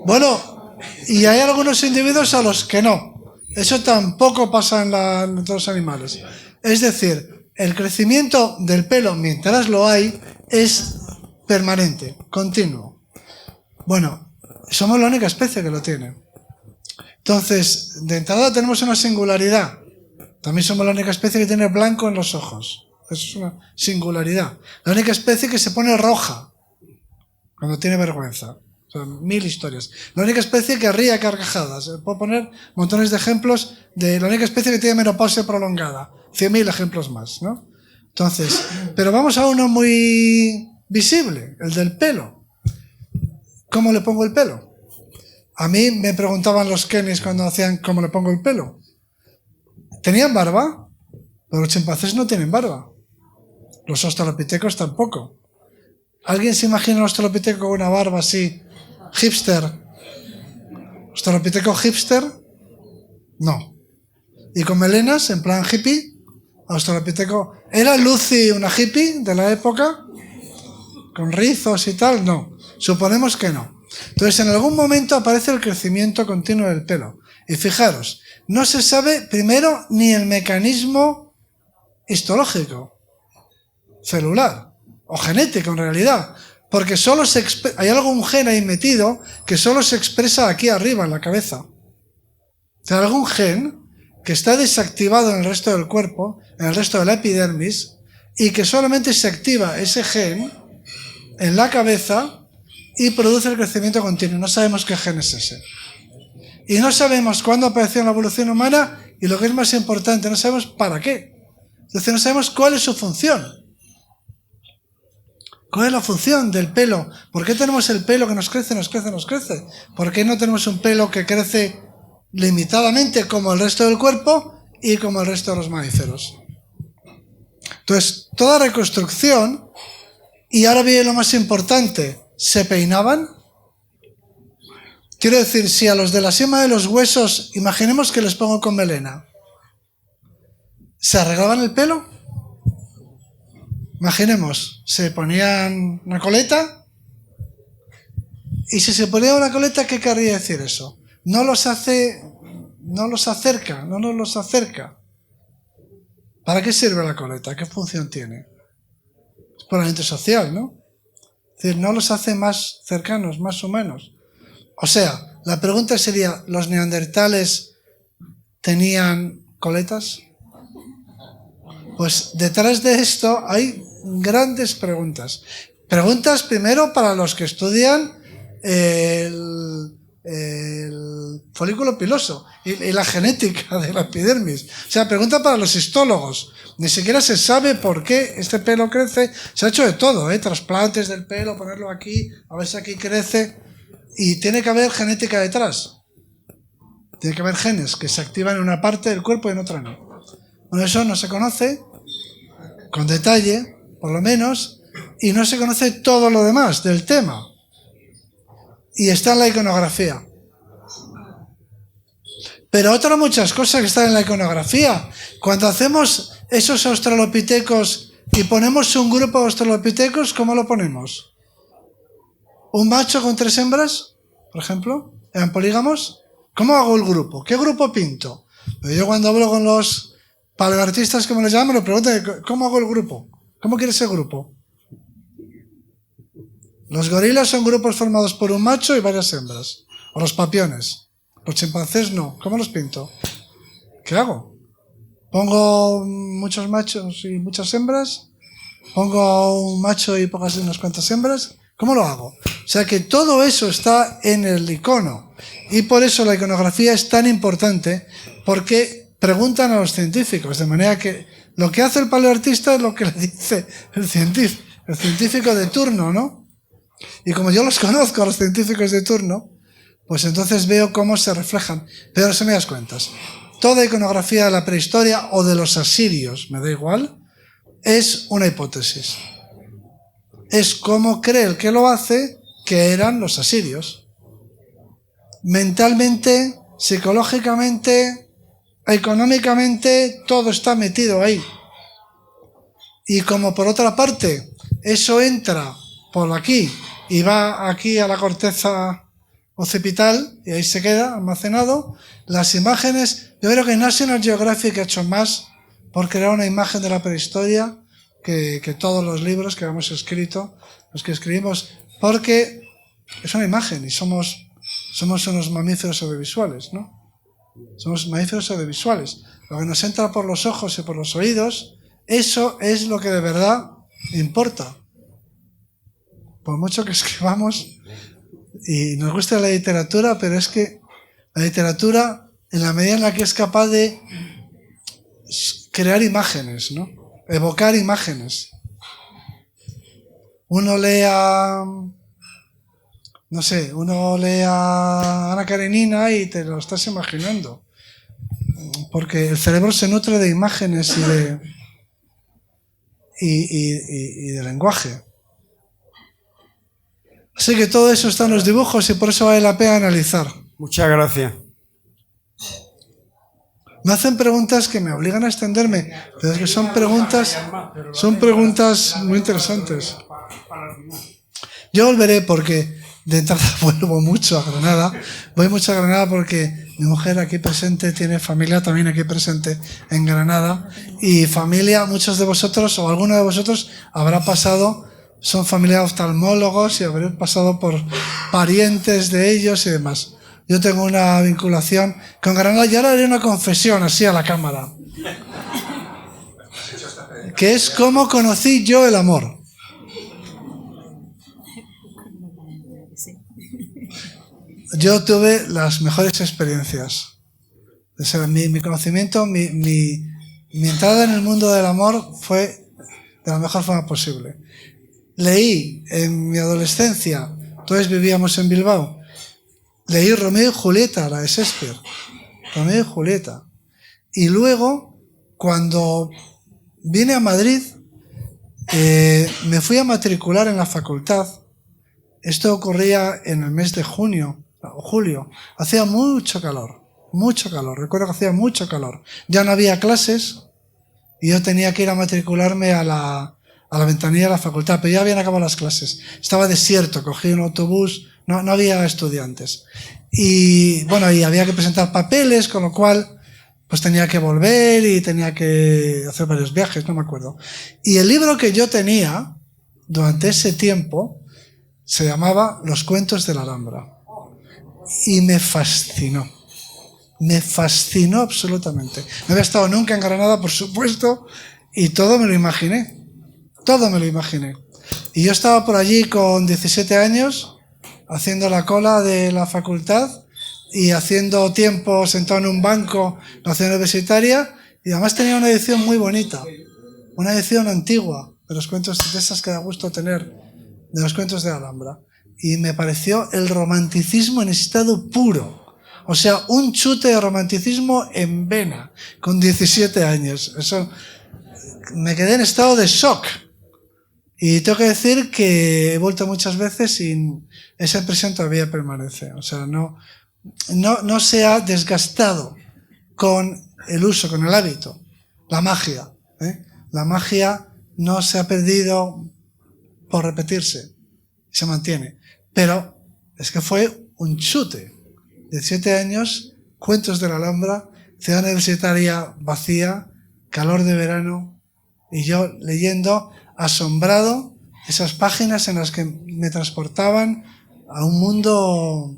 S2: Bueno, y hay algunos individuos a los que no. Eso tampoco pasa en todos los animales. Es decir, el crecimiento del pelo, mientras lo hay, es permanente, continuo. Bueno, somos la única especie que lo tiene. Entonces, de entrada tenemos una singularidad. También somos la única especie que tiene blanco en los ojos. Eso es una singularidad. La única especie que se pone roja cuando tiene vergüenza. O sea, 1000 historias. La única especie que ríe a carcajadas. Puedo poner montones de ejemplos de la única especie que tiene menopausia prolongada. 100.000 ejemplos más, ¿no? Entonces, pero vamos a uno muy visible, el del pelo. ¿Cómo le pongo el pelo? A mí me preguntaban los kenis cuando hacían ¿cómo le pongo el pelo? ¿Tenían barba? Pero los chimpancés no tienen barba. Los australopitecos tampoco. ¿Alguien se imagina un australopiteco con una barba así? Hipster. ¿Australopiteco hipster? No. ¿Y con melenas, en plan hippie? Australopiteco. ¿Era Lucy una hippie de la época? ¿Con rizos y tal? No. Suponemos que no. Entonces, en algún momento aparece el crecimiento continuo del pelo. Y fijaros, no se sabe primero ni el mecanismo histológico, celular o genético en realidad, porque solo hay algún gen ahí metido que solo se expresa aquí arriba en la cabeza. O sea, algún gen que está desactivado en el resto del cuerpo, en el resto de la epidermis, y que solamente se activa ese gen en la cabeza y produce el crecimiento continuo. No sabemos qué gen es ese. Y no sabemos cuándo apareció en la evolución humana, y lo que es más importante, no sabemos para qué. Es decir, no sabemos cuál es su función. ¿Cuál es la función del pelo? ¿Por qué tenemos el pelo que nos crece, nos crece, nos crece? ¿Por qué no tenemos un pelo que crece limitadamente como el resto del cuerpo y como el resto de los mamíferos? Entonces, toda reconstrucción, y ahora viene lo más importante, ¿se peinaban? Quiero decir, si a los de la sima de los huesos, imaginemos que les pongo con melena, ¿se arreglaban el pelo? Imaginemos, se ponían una coleta, y si se ponía una coleta, ¿qué querría decir eso? No los acerca. ¿Para qué sirve la coleta? ¿Qué función tiene? Es puramente social, ¿no? Es decir, no los hace más cercanos, más humanos. O sea, la pregunta sería, ¿los neandertales tenían coletas? Pues detrás de esto hay grandes preguntas. Preguntas primero para los que estudian el folículo piloso y la genética de la epidermis. O sea, pregunta para los histólogos. Ni siquiera se sabe por qué este pelo crece. Se ha hecho de todo, trasplantes del pelo, ponerlo aquí, a ver si aquí crece. Y tiene que haber genética detrás. Tiene que haber genes que se activan en una parte del cuerpo y en otra no. Bueno, eso no se conoce con detalle, por lo menos, y no se conoce todo lo demás del tema. Y está en la iconografía. Pero otras muchas cosas que están en la iconografía. Cuando hacemos esos australopitecos y ponemos un grupo de australopitecos, ¿cómo lo ponemos? ¿Un macho con 3 hembras, por ejemplo? ¿Eran polígamos? ¿Cómo hago el grupo? ¿Qué grupo pinto? Yo cuando hablo con los paleoartistas, como les llaman, me lo preguntan, ¿cómo hago el grupo? ¿Cómo quieres el grupo? Los gorilas son grupos formados por un macho y varias hembras. O los papiones. Los chimpancés no. ¿Cómo los pinto? ¿Qué hago? ¿Pongo muchos machos y muchas hembras? ¿Pongo un macho y unas cuantas hembras? ¿Cómo lo hago? O sea que todo eso está en el icono. Y por eso la iconografía es tan importante, porque preguntan a los científicos, de manera que lo que hace el paleoartista es lo que le dice el científico de turno, ¿no? Y como yo los conozco a los científicos de turno, pues entonces veo cómo se reflejan. Pero se me das cuentas. Toda iconografía de la prehistoria o de los asirios, me da igual, es una hipótesis. Es como cree el que lo hace que eran los asirios. Mentalmente, psicológicamente, económicamente, todo está metido ahí. Y como por otra parte, eso entra por aquí y va aquí a la corteza occipital y ahí se queda almacenado, las imágenes, yo creo que National Geographic ha hecho más por crear una imagen de la prehistoria que todos los libros que hemos escrito, los que escribimos, porque es una imagen y somos unos mamíferos audiovisuales, ¿no? Somos mamíferos audiovisuales. Lo que nos entra por los ojos y por los oídos, eso es lo que de verdad importa. Por mucho que escribamos y nos gusta la literatura, pero es que la literatura, en la medida en la que es capaz de crear imágenes, ¿no? Evocar imágenes. Uno lee a Ana Karenina y te lo estás imaginando. Porque el cerebro se nutre de imágenes y de lenguaje. Así que todo eso está en los dibujos y por eso vale la pena analizar.
S6: Muchas gracias.
S2: Me hacen preguntas que me obligan a extenderme, pero es que son preguntas muy interesantes. Yo volveré porque de entrada vuelvo mucho a Granada. Voy mucho a Granada porque mi mujer aquí presente tiene familia también aquí presente en Granada. Y familia, muchos de vosotros o alguno de vosotros habrá pasado, son familia de oftalmólogos y habré pasado por parientes de ellos y demás. Yo tengo una vinculación con Granada y ahora haré una confesión así a la cámara. Que es cómo conocí yo el amor. Yo tuve las mejores experiencias. O sea, mi conocimiento, mi entrada en el mundo del amor fue de la mejor forma posible. Leí en mi adolescencia, entonces vivíamos en Bilbao, leí Romeo y Julieta, la de Shakespeare. Romeo y Julieta. Y luego, cuando vine a Madrid, me fui a matricular en la facultad. Esto ocurría en el mes de junio o julio. Hacía mucho calor. Recuerdo que hacía mucho calor. Ya no había clases y yo tenía que ir a matricularme a la ventanilla de la facultad, pero ya habían acabado las clases. Estaba desierto, cogí un autobús, no había estudiantes. Y bueno, y había que presentar papeles, con lo cual pues tenía que volver y tenía que hacer varios viajes, no me acuerdo. Y el libro que yo tenía durante ese tiempo se llamaba Los cuentos de la Alhambra. Y me fascinó absolutamente. No había estado nunca en Granada, por supuesto, y todo me lo imaginé. Y yo estaba por allí con 17 años, haciendo la cola de la facultad y haciendo tiempo sentado en un banco en la ciudad universitaria, y además tenía una edición muy bonita, una edición antigua de los cuentos, de esas que da gusto tener, de los cuentos de la Alhambra. Y me pareció el romanticismo en estado puro. O sea, un chute de romanticismo en vena, con 17 años. Eso, me quedé en estado de shock. Y tengo que decir que he vuelto muchas veces y esa impresión todavía permanece. O sea, no se ha desgastado con el uso, con el hábito. La magia. La magia no se ha perdido por repetirse. Se mantiene. Pero es que fue un chute. 17 años, cuentos de la Alhambra, ciudad universitaria vacía, calor de verano, y yo leyendo, asombrado, esas páginas en las que me transportaban a un mundo,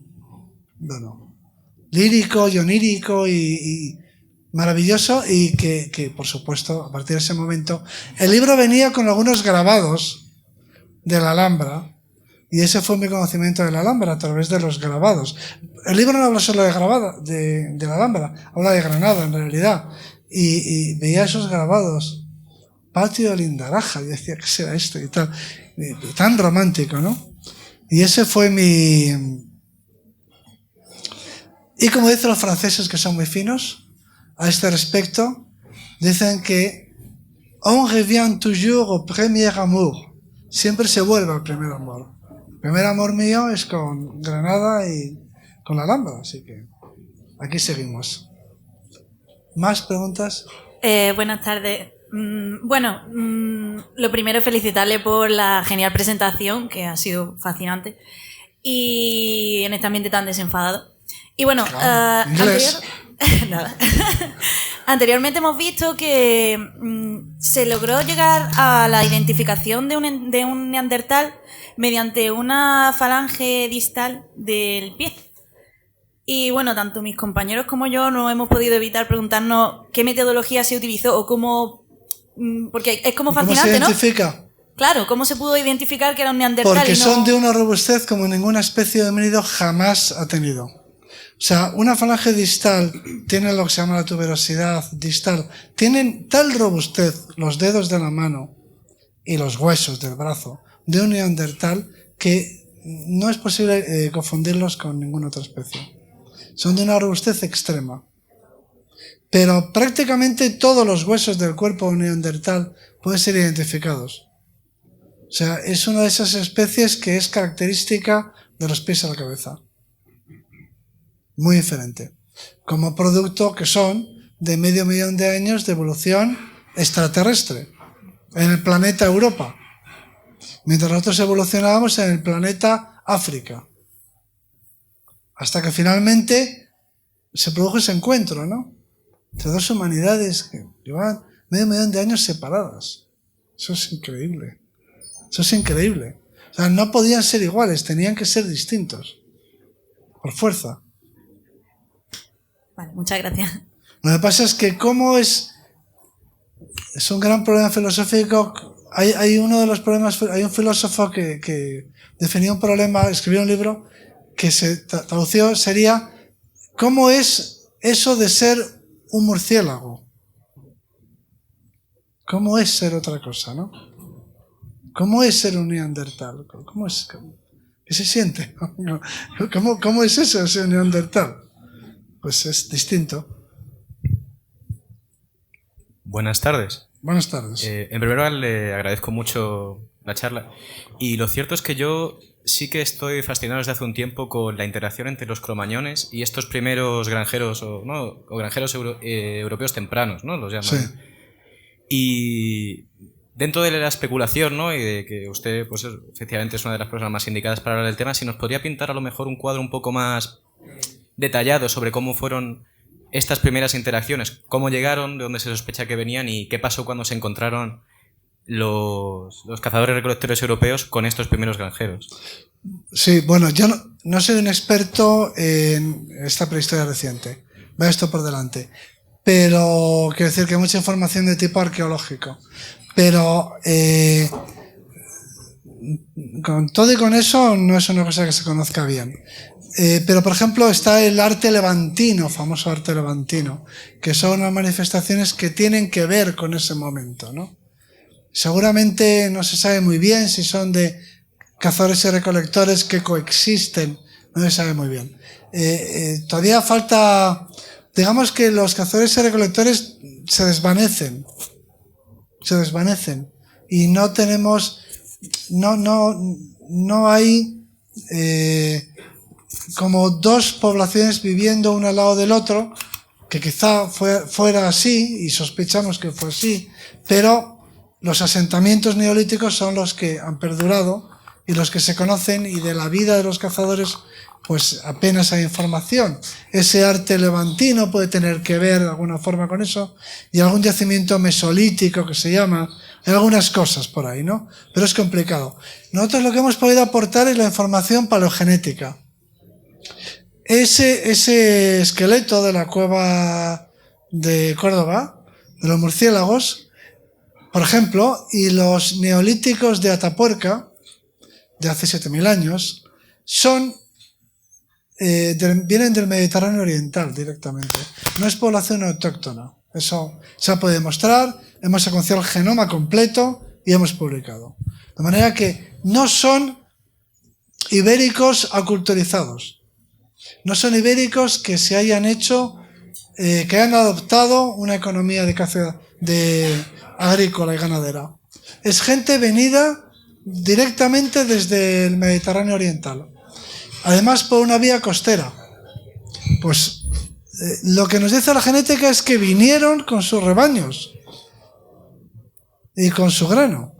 S2: bueno, lírico y onírico y maravilloso, y que, por supuesto, a partir de ese momento, el libro venía con algunos grabados de la Alhambra, y ese fue mi conocimiento de la Alhambra a través de los grabados. El libro no habla solo de la Alhambra, habla de Granada en realidad. Y veía esos grabados. Patio de Lindaraja, y decía, ¿qué será esto? Y tal. Y tan romántico, ¿no? Y ese fue mi... Y como dicen los franceses, que son muy finos, a este respecto, dicen que on revient toujours au premier amour. Siempre se vuelve al primer amor. El primer amor mío es con Granada y con la Alhambra, así que aquí seguimos. ¿Más preguntas?
S7: Buenas tardes. Lo primero, felicitarle por la genial presentación, que ha sido fascinante, y en este ambiente tan desenfadado. Y bueno, anteriormente hemos visto que se logró llegar a la identificación de un neandertal mediante una falange distal del pie. Y bueno, tanto mis compañeros como yo no hemos podido evitar preguntarnos qué metodología se utilizó o cómo... Porque es como fascinante, ¿no?
S2: ¿Cómo se identifica?
S7: Claro, ¿cómo se pudo identificar que era un neandertal?
S2: Porque
S7: y no...
S2: son de una robustez como ninguna especie de homínido jamás ha tenido. O sea, una falange distal tiene lo que se llama la tuberosidad distal. Tienen tal robustez los dedos de la mano y los huesos del brazo de un neandertal que no es posible confundirlos con ninguna otra especie. Son de una robustez extrema. Pero prácticamente todos los huesos del cuerpo neandertal pueden ser identificados. O sea, es una de esas especies que es característica de los pies a la cabeza. Muy diferente. Como producto que son de 500.000 de años de evolución extraterrestre en el planeta Europa. Mientras nosotros evolucionábamos en el planeta África. Hasta que finalmente se produjo ese encuentro, ¿no? Entre dos humanidades que llevaban 500.000 de años separadas. Eso es increíble. Eso es increíble. O sea, no podían ser iguales, tenían que ser distintos. Por fuerza.
S7: Vale, muchas gracias.
S2: Lo que pasa es que cómo es un gran problema filosófico. Hay uno de los problemas, hay un filósofo que definió un problema, escribió un libro que se tradució, sería ¿cómo es eso de ser un murciélago? ¿Cómo es ser otra cosa, no? ¿Cómo es ser un neandertal? ¿Cómo es? ¿Qué se siente? ¿Cómo es eso de ser un neandertal? Pues es distinto.
S8: Buenas tardes.
S2: Buenas tardes.
S8: En primer lugar, le agradezco mucho la charla. Y lo cierto es que yo sí que estoy fascinado desde hace un tiempo con la interacción entre los cromañones y estos primeros granjeros, o granjeros europeos tempranos, ¿no? Los llaman.
S2: Sí.
S8: Y dentro de la especulación, ¿no? Y de que usted, pues efectivamente es una de las personas más indicadas para hablar del tema, si nos podría pintar a lo mejor un cuadro un poco más detallado sobre cómo fueron estas primeras interacciones, cómo llegaron, de dónde se sospecha que venían y qué pasó cuando se encontraron los cazadores-recolectores europeos con estos primeros granjeros.
S2: Sí, bueno, yo no soy un experto en esta prehistoria reciente, va esto por delante, pero quiero decir que hay mucha información de tipo arqueológico, pero con todo y con eso no es una cosa que se conozca bien. Pero, por ejemplo, está el arte levantino, famoso arte levantino, que son unas manifestaciones que tienen que ver con ese momento, ¿no? Seguramente no se sabe muy bien si son de cazadores y recolectores que coexisten, no se sabe muy bien. Todavía falta, digamos que los cazadores y recolectores se desvanecen y no tenemos, no hay como dos poblaciones viviendo una al lado del otro, que quizá fuera así, y sospechamos que fue así, pero los asentamientos neolíticos son los que han perdurado y los que se conocen, y de la vida de los cazadores pues apenas hay información. Ese arte levantino puede tener que ver de alguna forma con eso, y algún yacimiento mesolítico que se llama, hay algunas cosas por ahí, ¿no? Pero es complicado. Nosotros lo que hemos podido aportar es la información paleogenética. Ese esqueleto de la cueva de Córdoba, de los murciélagos, por ejemplo, y los neolíticos de Atapuerca, de hace 7.000 años, vienen del Mediterráneo oriental directamente. No es población autóctona. Eso se ha podido demostrar, hemos secuenciado el genoma completo y hemos publicado. De manera que no son ibéricos aculturizados. No son ibéricos que se hayan hecho, que hayan adoptado una economía de agrícola y ganadera. Es gente venida directamente desde el Mediterráneo oriental. Además por una vía costera. Pues lo que nos dice la genética es que vinieron con sus rebaños y con su grano.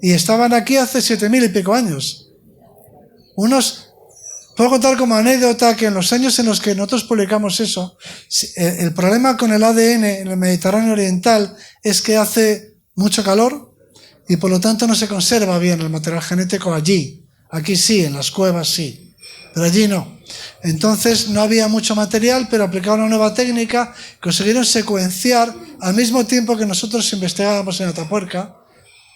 S2: Y estaban aquí hace 7.000 y pico años. Puedo contar como anécdota que en los años en los que nosotros publicamos eso, el problema con el ADN en el Mediterráneo oriental es que hace mucho calor y por lo tanto no se conserva bien el material genético allí. Aquí sí, en las cuevas sí, pero allí no. Entonces no había mucho material, pero aplicaron una nueva técnica, consiguieron secuenciar al mismo tiempo que nosotros investigábamos en Atapuerca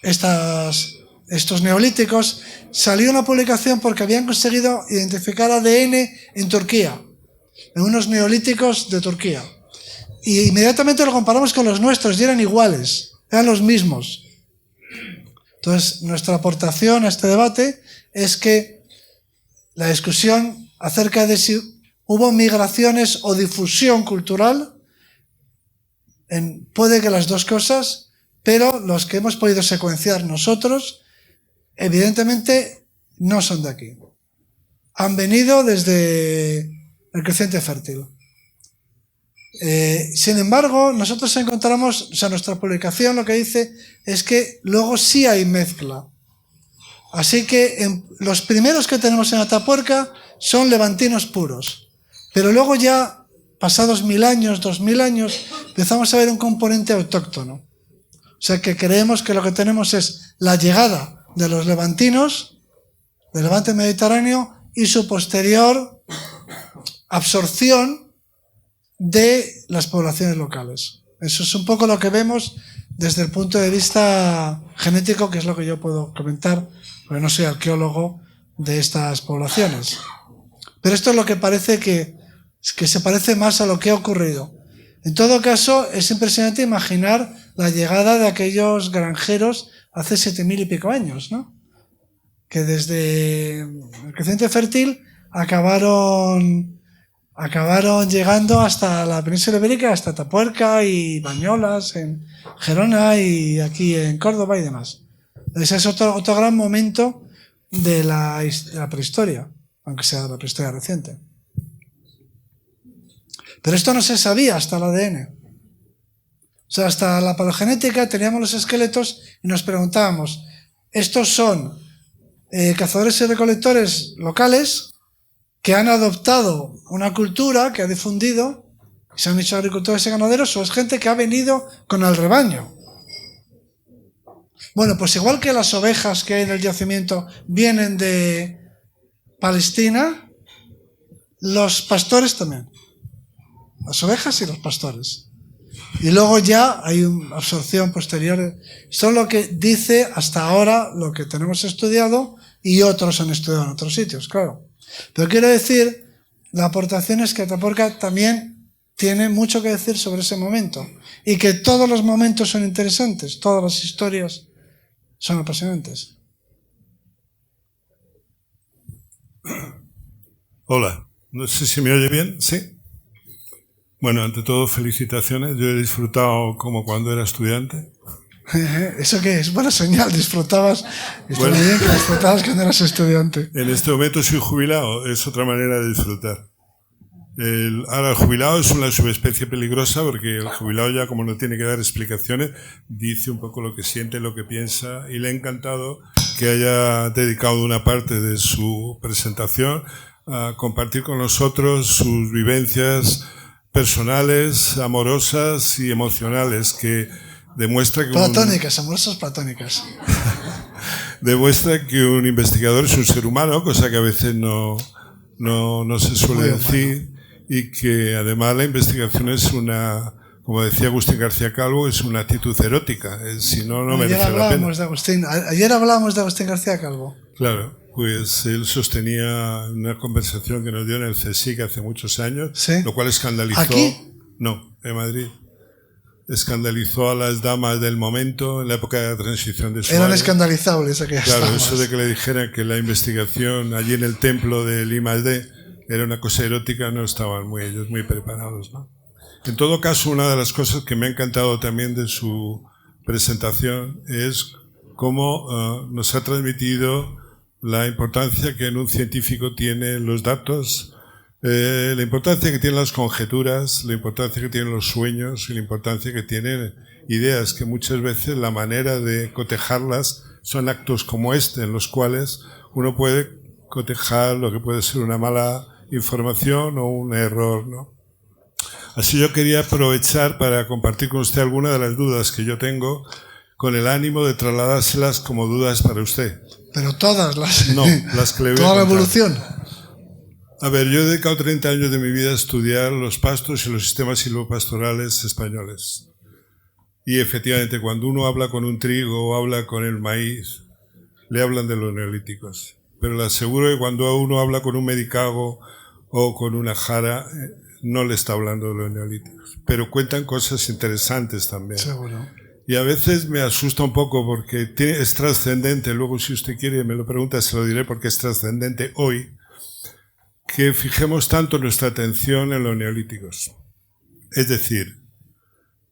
S2: estos neolíticos. Salió una publicación porque habían conseguido identificar ADN en Turquía, en unos neolíticos de Turquía. Y inmediatamente lo comparamos con los nuestros y eran iguales, eran los mismos. Entonces, nuestra aportación a este debate es que la discusión acerca de si hubo migraciones o difusión cultural, puede que las dos cosas, pero los que hemos podido secuenciar nosotros, evidentemente no son de aquí. Han venido desde el Creciente Fértil. Sin embargo, nosotros encontramos, o sea, nuestra publicación lo que dice es que luego sí hay mezcla. Así que los primeros que tenemos en Atapuerca son levantinos puros. Pero luego ya, pasados 1000 años, 2000 años, empezamos a ver un componente autóctono. O sea que creemos que lo que tenemos es la llegada de los levantinos, del Levante Mediterráneo, y su posterior absorción de las poblaciones locales. Eso es un poco lo que vemos desde el punto de vista genético, que es lo que yo puedo comentar, porque no soy arqueólogo de estas poblaciones. Pero esto es lo que parece que se parece más a lo que ha ocurrido. En todo caso, es impresionante imaginar la llegada de aquellos granjeros hace 7000 y pico años, ¿no? Que desde el Creciente Fértil acabaron llegando hasta la península ibérica, hasta Atapuerca y Bañolas, en Gerona y aquí en Córdoba y demás. Ese es otro gran momento de la prehistoria, aunque sea la prehistoria reciente. Pero esto no se sabía hasta el ADN. O sea, hasta la paleogenética teníamos los esqueletos y nos preguntábamos, ¿estos son cazadores y recolectores locales que han adoptado una cultura que ha difundido y se han hecho agricultores y ganaderos, o es gente que ha venido con el rebaño? Bueno, pues igual que las ovejas que hay en el yacimiento vienen de Palestina, los pastores también. Las ovejas y los pastores. Y luego ya hay una absorción posterior. Esto es lo que dice hasta ahora lo que tenemos estudiado y otros han estudiado en otros sitios, claro. Pero quiero decir, la aportación es que Atapuerca también tiene mucho que decir sobre ese momento y que todos los momentos son interesantes, todas las historias son apasionantes.
S9: Hola, no sé si me oye bien, ¿sí? Bueno, ante todo, felicitaciones. Yo he disfrutado como cuando era estudiante.
S2: ¿Eso qué es? Buena señal, disfrutabas. Está
S9: Bueno,
S2: muy bien que disfrutabas cuando eras estudiante.
S9: En este momento soy jubilado, es otra manera de disfrutar. Ahora, el jubilado es una subespecie peligrosa porque el jubilado ya, como no tiene que dar explicaciones, dice un poco lo que siente, lo que piensa, y le ha encantado que haya dedicado una parte de su presentación a compartir con nosotros sus vivencias personales, amorosas y emocionales, que demuestra que
S2: platónicas, amorosas platónicas.
S9: Demuestra que un investigador es un ser humano, cosa que a veces no se suele decir, y que además la investigación es una, como decía Agustín García Calvo, es una actitud erótica. Si no, no merece la pena.
S2: Ayer hablábamos de Agustín García Calvo.
S9: Claro, pues él sostenía una conversación que nos dio en el CSIC hace muchos años,
S2: ¿sí?
S9: Lo cual escandalizó.
S2: ¿Aquí?
S9: No, en Madrid. Escandalizó a las damas del momento en la época de la transición de Suárez.
S2: Eran escandalizables aquellas
S9: Claro,
S2: damas.
S9: eso de que le dijeran que la investigación allí en el templo del I+D era una cosa erótica, no estaban ellos muy preparados, ¿no? En todo caso, una de las cosas que me ha encantado también de su presentación es cómo nos ha transmitido la importancia que en un científico tienen los datos, la importancia que tienen las conjeturas, la importancia que tienen los sueños y la importancia que tienen ideas, que muchas veces la manera de cotejarlas son actos como este, en los cuales uno puede cotejar lo que puede ser una mala información o un error, ¿no? Así yo quería aprovechar para compartir con usted algunas de las dudas que yo tengo, con el ánimo de trasladárselas como dudas para usted.
S2: Pero todas las...
S9: No, las que le voy a
S2: toda la
S9: contar.
S2: evolución.
S9: A ver, yo he dedicado 30 años de mi vida a estudiar los pastos y los sistemas silvopastorales españoles. Y efectivamente, cuando uno habla con un trigo o habla con el maíz, le hablan de los neolíticos. Pero le aseguro que cuando uno habla con un medicago o con una jara, no le está hablando de los neolíticos. Pero cuentan cosas interesantes también.
S2: Seguro.
S9: Y a veces me asusta un poco porque es trascendente. Luego, si usted quiere, me lo pregunta, se lo diré porque es trascendente hoy, que fijemos tanto nuestra atención en los neolíticos. Es decir,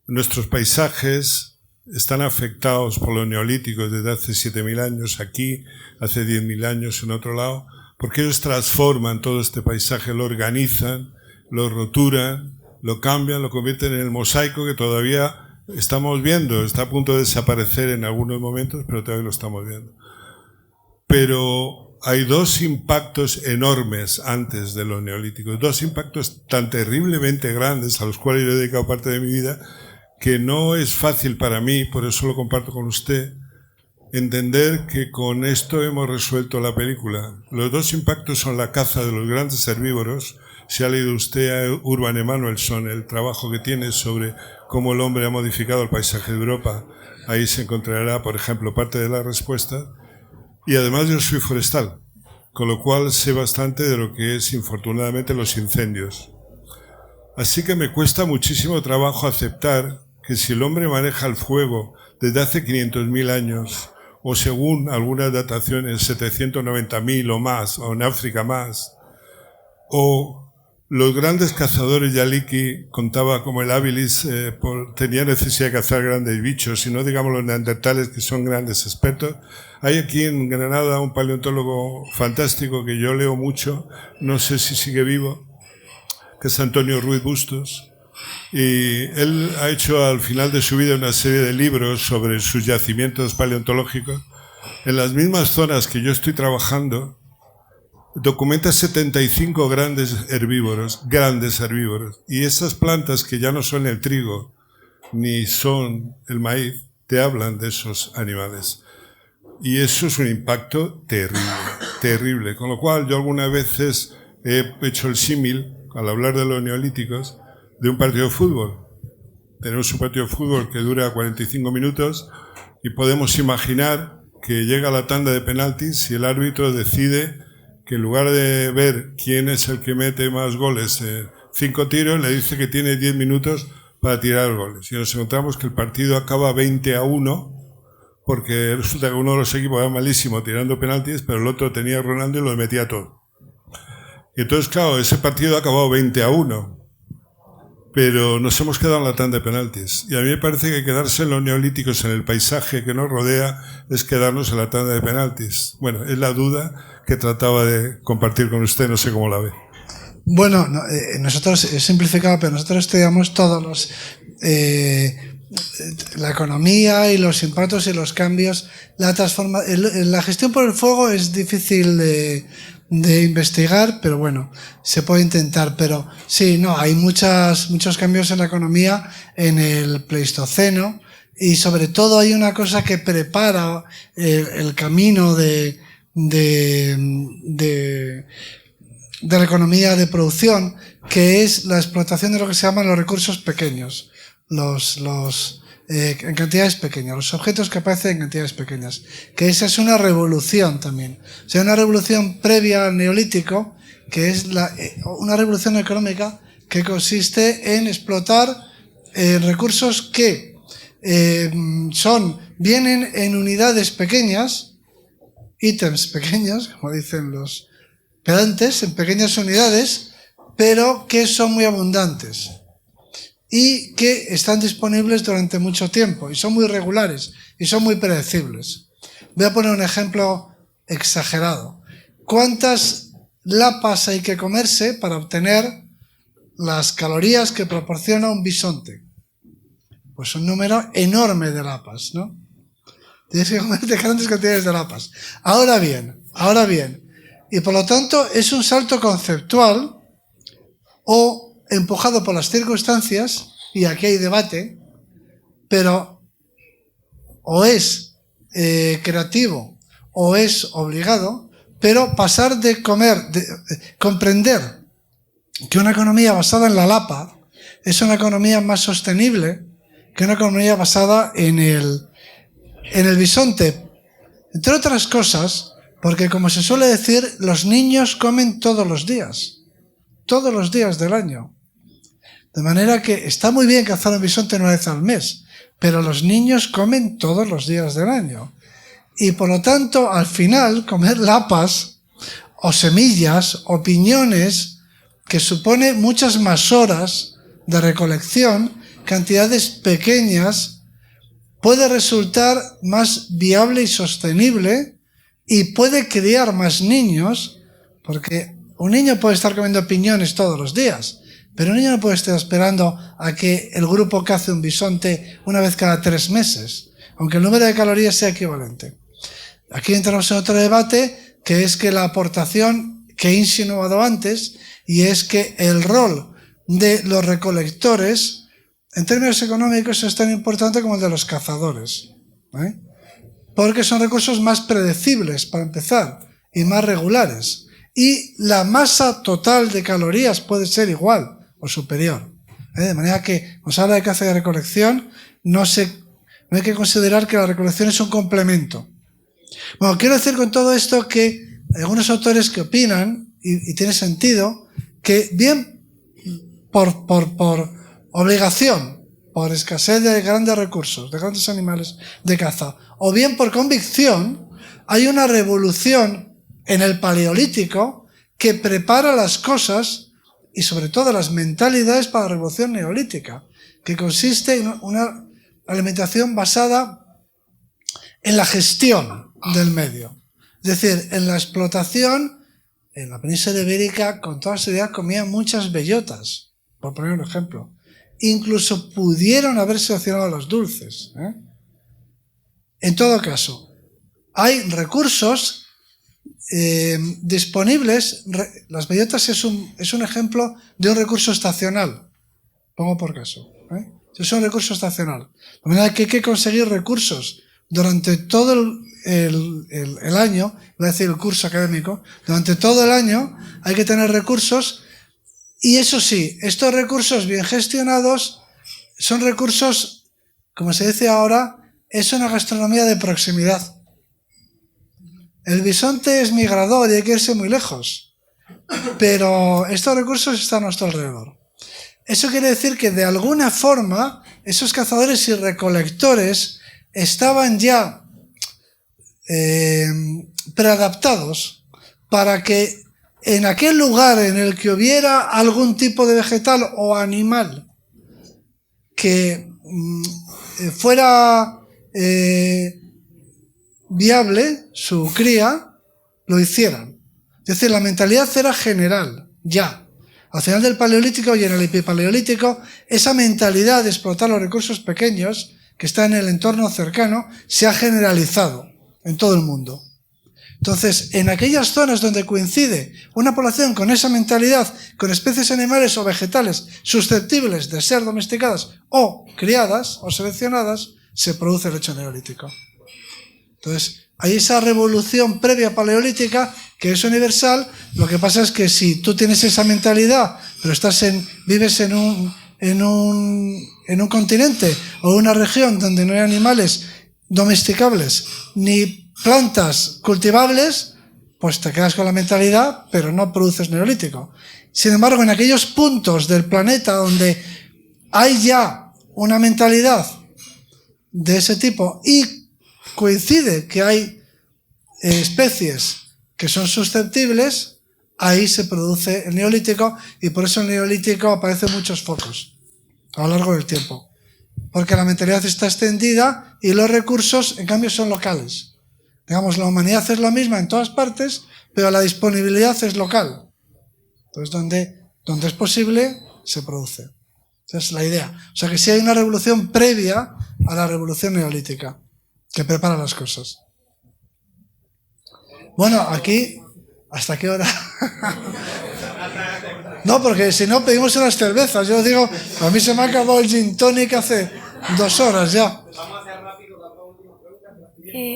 S9: nuestros paisajes están afectados por los neolíticos desde hace 7.000 años aquí, hace 10.000 años en otro lado, porque ellos transforman todo este paisaje, lo organizan, lo roturan, lo cambian, lo convierten en el mosaico que todavía estamos viendo. Está a punto de desaparecer en algunos momentos, pero todavía lo estamos viendo. Pero hay dos impactos enormes antes de los neolíticos, dos impactos tan terriblemente grandes a los cuales yo he dedicado parte de mi vida, que no es fácil para mí, por eso lo comparto con usted, entender que con esto hemos resuelto la película. Los dos impactos son la caza de los grandes herbívoros. Si ha leído usted a Urban Emanuelson, el trabajo que tiene sobre cómo el hombre ha modificado el paisaje de Europa, ahí se encontrará, por ejemplo, parte de la respuesta. Y además yo soy forestal, con lo cual sé bastante de lo que es, infortunadamente, los incendios. Así que me cuesta muchísimo trabajo aceptar que si el hombre maneja el fuego desde hace 500.000 años, o según algunas dataciones 790.000 o más, o en África más, o los grandes cazadores, Yaliki contaba como el habilis tenía necesidad de cazar grandes bichos, y no digamos los neandertales, que son grandes expertos. Hay aquí en Granada un paleontólogo fantástico que yo leo mucho, no sé si sigue vivo, que es Antonio Ruiz Bustos, y él ha hecho al final de su vida una serie de libros sobre sus yacimientos paleontológicos. En las mismas zonas que yo estoy trabajando, documenta 75 grandes herbívoros, y esas plantas que ya no son el trigo, ni son el maíz, te hablan de esos animales. Y eso es un impacto terrible, terrible. Con lo cual yo algunas veces he hecho el símil, al hablar de los neolíticos, de un partido de fútbol. Tenemos un partido de fútbol que dura 45 minutos y podemos imaginar que llega la tanda de penaltis y el árbitro decide que en lugar de ver quién es el que mete más goles, 5 tiros, le dice que tiene 10 minutos para tirar goles. Y nos encontramos que el partido acaba 20-1, porque resulta que uno de los equipos era malísimo tirando penaltis, pero el otro tenía a Ronaldo y lo metía todo. Y entonces, claro, ese partido ha acabado 20-1, pero nos hemos quedado en la tanda de penaltis. Y a mí me parece que quedarse en los neolíticos, en el paisaje que nos rodea, es quedarnos en la tanda de penaltis. Bueno, es la duda que trataba de compartir con usted, no sé cómo la ve.
S2: Bueno, no, nosotros, es simplificado, pero nosotros estudiamos todos los... la economía y los impactos y los cambios, la gestión por el fuego es difícil de investigar, pero bueno, se puede intentar. Pero sí, no, hay muchos cambios en la economía en el Pleistoceno, y sobre todo hay una cosa que prepara el camino de la economía de producción, que es la explotación de lo que se llaman los recursos pequeños. En cantidades pequeñas, los objetos que aparecen en cantidades pequeñas, que esa es una revolución también, o sea, una revolución previa al neolítico, que es una revolución económica que consiste en explotar recursos que vienen en unidades pequeñas, ítems pequeños, como dicen los pedantes, en pequeñas unidades, pero que son muy abundantes y que están disponibles durante mucho tiempo, y son muy regulares y son muy predecibles. Voy a poner un ejemplo exagerado. ¿Cuántas lapas hay que comerse para obtener las calorías que proporciona un bisonte? Pues un número enorme de lapas, ¿no? Tienes que comerte grandes cantidades de lapas. Ahora bien, y por lo tanto es un salto conceptual o empujado por las circunstancias, y aquí hay debate, pero o es creativo o es obligado, pero pasar de comprender que una economía basada en la lapa es una economía más sostenible que una economía basada en el bisonte, entre otras cosas, porque como se suele decir, los niños comen todos los días del año. De manera que está muy bien cazar un bisonte una vez al mes, pero los niños comen todos los días del año. Y por lo tanto, al final, comer lapas o semillas o piñones, que supone muchas más horas de recolección, cantidades pequeñas, puede resultar más viable y sostenible y puede criar más niños, porque un niño puede estar comiendo piñones todos los días, pero un niño no puede estar esperando a que el grupo cace un bisonte una vez cada 3 meses, aunque el número de calorías sea equivalente. Aquí entramos en otro debate, que es que la aportación que he insinuado antes, y es que el rol de los recolectores, en términos económicos, es tan importante como el de los cazadores, ¿eh? Porque son recursos más predecibles, para empezar, y más regulares. Y la masa total de calorías puede ser igual o superior, ¿eh? De manera que, cuando se habla de caza y de recolección, no hay que considerar que la recolección es un complemento. Bueno, quiero decir con todo esto que hay algunos autores que opinan, y tiene sentido, que bien por obligación, por escasez de grandes recursos, de grandes animales de caza, o bien por convicción, hay una revolución en el Paleolítico que prepara las cosas y sobre todo las mentalidades para la revolución neolítica, que consiste en una alimentación basada en la gestión del medio. Es decir, en la explotación. En la península ibérica, con toda seguridad, comían muchas bellotas, por poner un ejemplo. Incluso pudieron haber seleccionado los dulces, ¿eh? En todo caso, hay recursos disponibles. Las bellotas es un ejemplo de un recurso estacional, pongo por caso, ¿eh? Es un recurso estacional. De manera que hay que conseguir recursos durante todo el año, voy a decir el curso académico, durante todo el año hay que tener recursos, y eso sí, estos recursos bien gestionados son recursos, como se dice ahora, es una gastronomía de proximidad. El bisonte es migrador y hay que irse muy lejos, pero estos recursos están a nuestro alrededor. Eso quiere decir que de alguna forma esos cazadores y recolectores estaban ya preadaptados para que en aquel lugar en el que hubiera algún tipo de vegetal o animal que fuera viable su cría, lo hicieran. Es decir, la mentalidad era general, ya. Al final del Paleolítico y en el Epipaleolítico, esa mentalidad de explotar los recursos pequeños que está en el entorno cercano se ha generalizado en todo el mundo. Entonces, en aquellas zonas donde coincide una población con esa mentalidad, con especies animales o vegetales susceptibles de ser domesticadas o criadas o seleccionadas, se produce el hecho neolítico. Entonces, hay esa revolución previa paleolítica que es universal. Lo que pasa es que si tú tienes esa mentalidad, pero vives en un continente o una región donde no hay animales domesticables ni plantas cultivables, pues te quedas con la mentalidad, pero no produces neolítico. Sin embargo, en aquellos puntos del planeta donde hay ya una mentalidad de ese tipo y coincide que hay especies que son susceptibles, ahí se produce el neolítico, y por eso en el neolítico aparecen muchos focos a lo largo del tiempo. Porque la mentalidad está extendida y los recursos, en cambio, son locales. Digamos, la humanidad es la misma en todas partes, pero la disponibilidad es local. Entonces, donde es posible, se produce. Esa es la idea. O sea que sí hay una revolución previa a la revolución neolítica, que prepara las cosas. Bueno, aquí, ¿hasta qué hora? No, porque si no pedimos unas cervezas. Yo digo, a mí se me ha acabado el gin tonic hace 2 horas ya.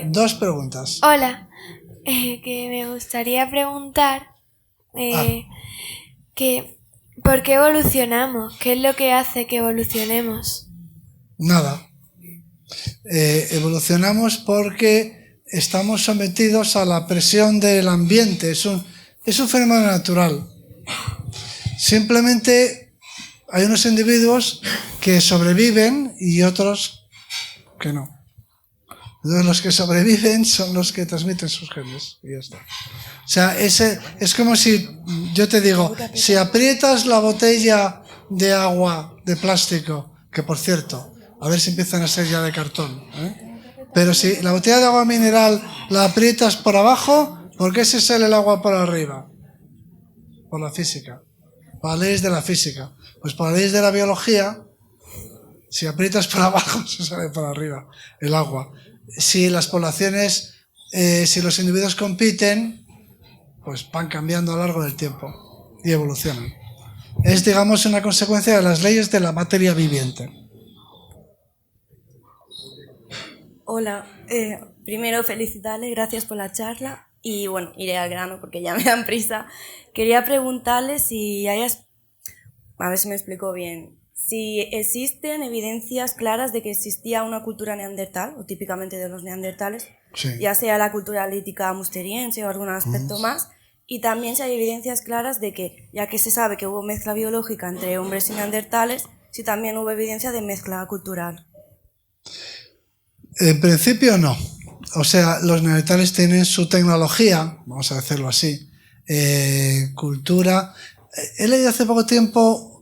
S2: 2 preguntas.
S10: Hola, que me gustaría preguntar que ¿por qué evolucionamos? ¿Qué es lo que hace que evolucionemos?
S2: Nada. Evolucionamos porque estamos sometidos a la presión del ambiente. Es un fenómeno natural. Simplemente hay unos individuos que sobreviven y otros que no. Entonces, los que sobreviven son los que transmiten sus genes y ya está. O sea, es como si yo te digo, si aprietas la botella de agua de plástico, que por cierto, A ver si empiezan a ser ya de cartón, ¿eh? Pero si la botella de agua mineral la aprietas por abajo, ¿por qué se sale el agua por arriba? Por la física. Por las leyes de la física. Pues por las leyes de la biología, si aprietas por abajo, se sale por arriba el agua. Si las poblaciones, si los individuos compiten, pues van cambiando a lo largo del tiempo y evolucionan. Es, digamos, una consecuencia de las leyes de la materia viviente.
S11: Hola, primero felicitarles, gracias por la charla y bueno, iré al grano porque ya me dan prisa. Quería preguntarles si a ver si me explico bien, si existen evidencias claras de que existía una cultura neandertal, o típicamente de los neandertales,
S2: Sí.
S11: ya sea la cultura lítica musteriense o algún aspecto más, y también si hay evidencias claras de que, ya que se sabe que hubo mezcla biológica entre hombres y neandertales, si también hubo evidencia de mezcla cultural.
S2: En principio no. O sea, los neandertales tienen su tecnología, vamos a decirlo así, cultura. He leído hace poco tiempo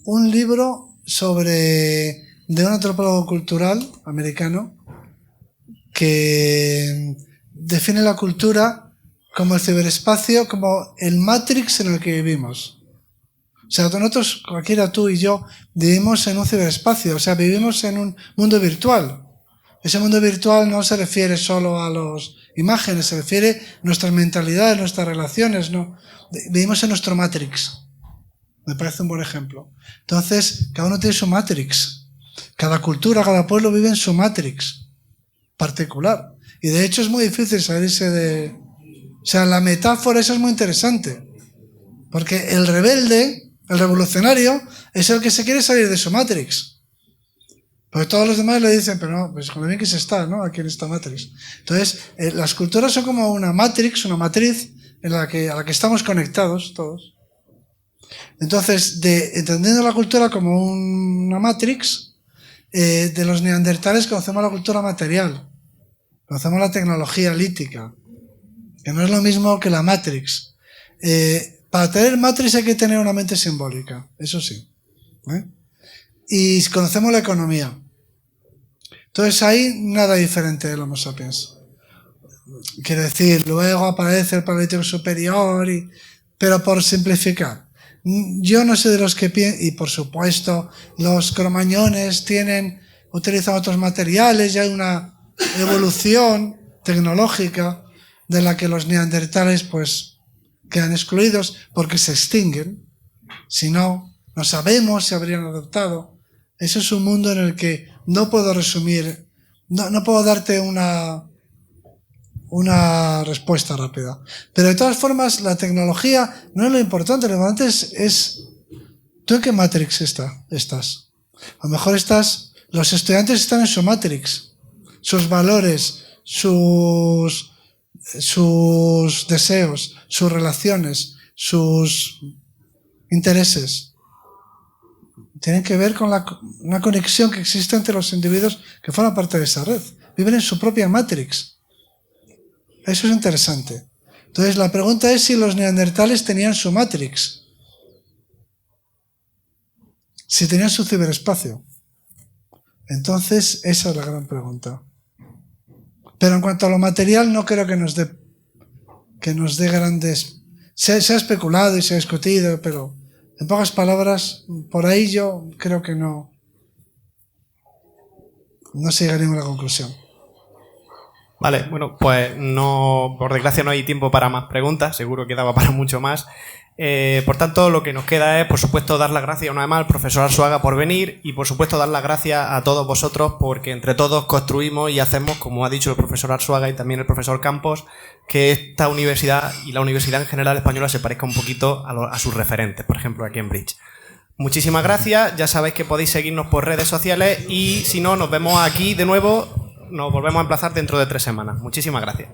S2: un libro de un antropólogo cultural americano que define la cultura como el ciberespacio, como el Matrix en el que vivimos. O sea, nosotros, cualquiera, tú y yo, vivimos en un ciberespacio, o sea, vivimos en un mundo virtual. Ese mundo virtual no se refiere solo a las imágenes, se refiere a nuestras mentalidades, nuestras relaciones, ¿no? Vivimos en nuestro Matrix. Me parece un buen ejemplo. Entonces, cada uno tiene su Matrix. Cada cultura, cada pueblo vive en su Matrix particular. Y de hecho es muy difícil salirse de... O sea, la metáfora esa es muy interesante. Porque el rebelde, el revolucionario, es el que se quiere salir de su Matrix. Porque todos los demás le dicen, pero no, pues con lo bien que se está, ¿no? Aquí en esta Matrix. Entonces, las culturas son como una Matrix, una matriz a la que estamos conectados todos. Entonces, entendiendo la cultura como una Matrix, de los neandertales conocemos la cultura material, conocemos la tecnología lítica, que no es lo mismo que la Matrix. Para tener Matrix hay que tener una mente simbólica, eso sí. Y conocemos la economía. Entonces ahí nada diferente del Homo sapiens. Quiero decir, luego aparece el Paleolítico superior, pero por simplificar. Yo no sé de los que piensan, y por supuesto los cromañones utilizan otros materiales, y hay una evolución tecnológica de la que los neandertales pues quedan excluidos porque se extinguen. Si no, no sabemos si habrían adoptado. Eso es un mundo en el que no puedo resumir, no puedo darte una respuesta rápida. Pero de todas formas, la tecnología no es lo importante es ¿tú en qué Matrix estás? A lo mejor los estudiantes están en su Matrix, sus valores, sus deseos, sus relaciones, sus intereses. Tienen que ver con una conexión que existe entre los individuos que forman parte de esa red. Viven en su propia Matrix. Eso es interesante. Entonces la pregunta es si los neandertales tenían su Matrix. Si tenían su ciberespacio. Entonces esa es la gran pregunta. Pero en cuanto a lo material no creo que nos dé grandes... Se ha especulado y se ha discutido, pero en pocas palabras, por ahí yo creo que no se llega a ninguna conclusión.
S1: Vale, bueno, pues por desgracia no hay tiempo para más preguntas, seguro que daba para mucho más. Por tanto, lo que nos queda es, por supuesto, dar las gracias una vez más al profesor Arzuaga por venir y, por supuesto, dar las gracias a todos vosotros porque entre todos construimos y hacemos, como ha dicho el profesor Arzuaga y también el profesor Campos, que esta universidad y la universidad en general española se parezca un poquito a sus referentes, por ejemplo, a Cambridge. Muchísimas gracias, ya sabéis que podéis seguirnos por redes sociales y si no, nos vemos aquí de nuevo, nos volvemos a emplazar dentro de 3 semanas. Muchísimas gracias.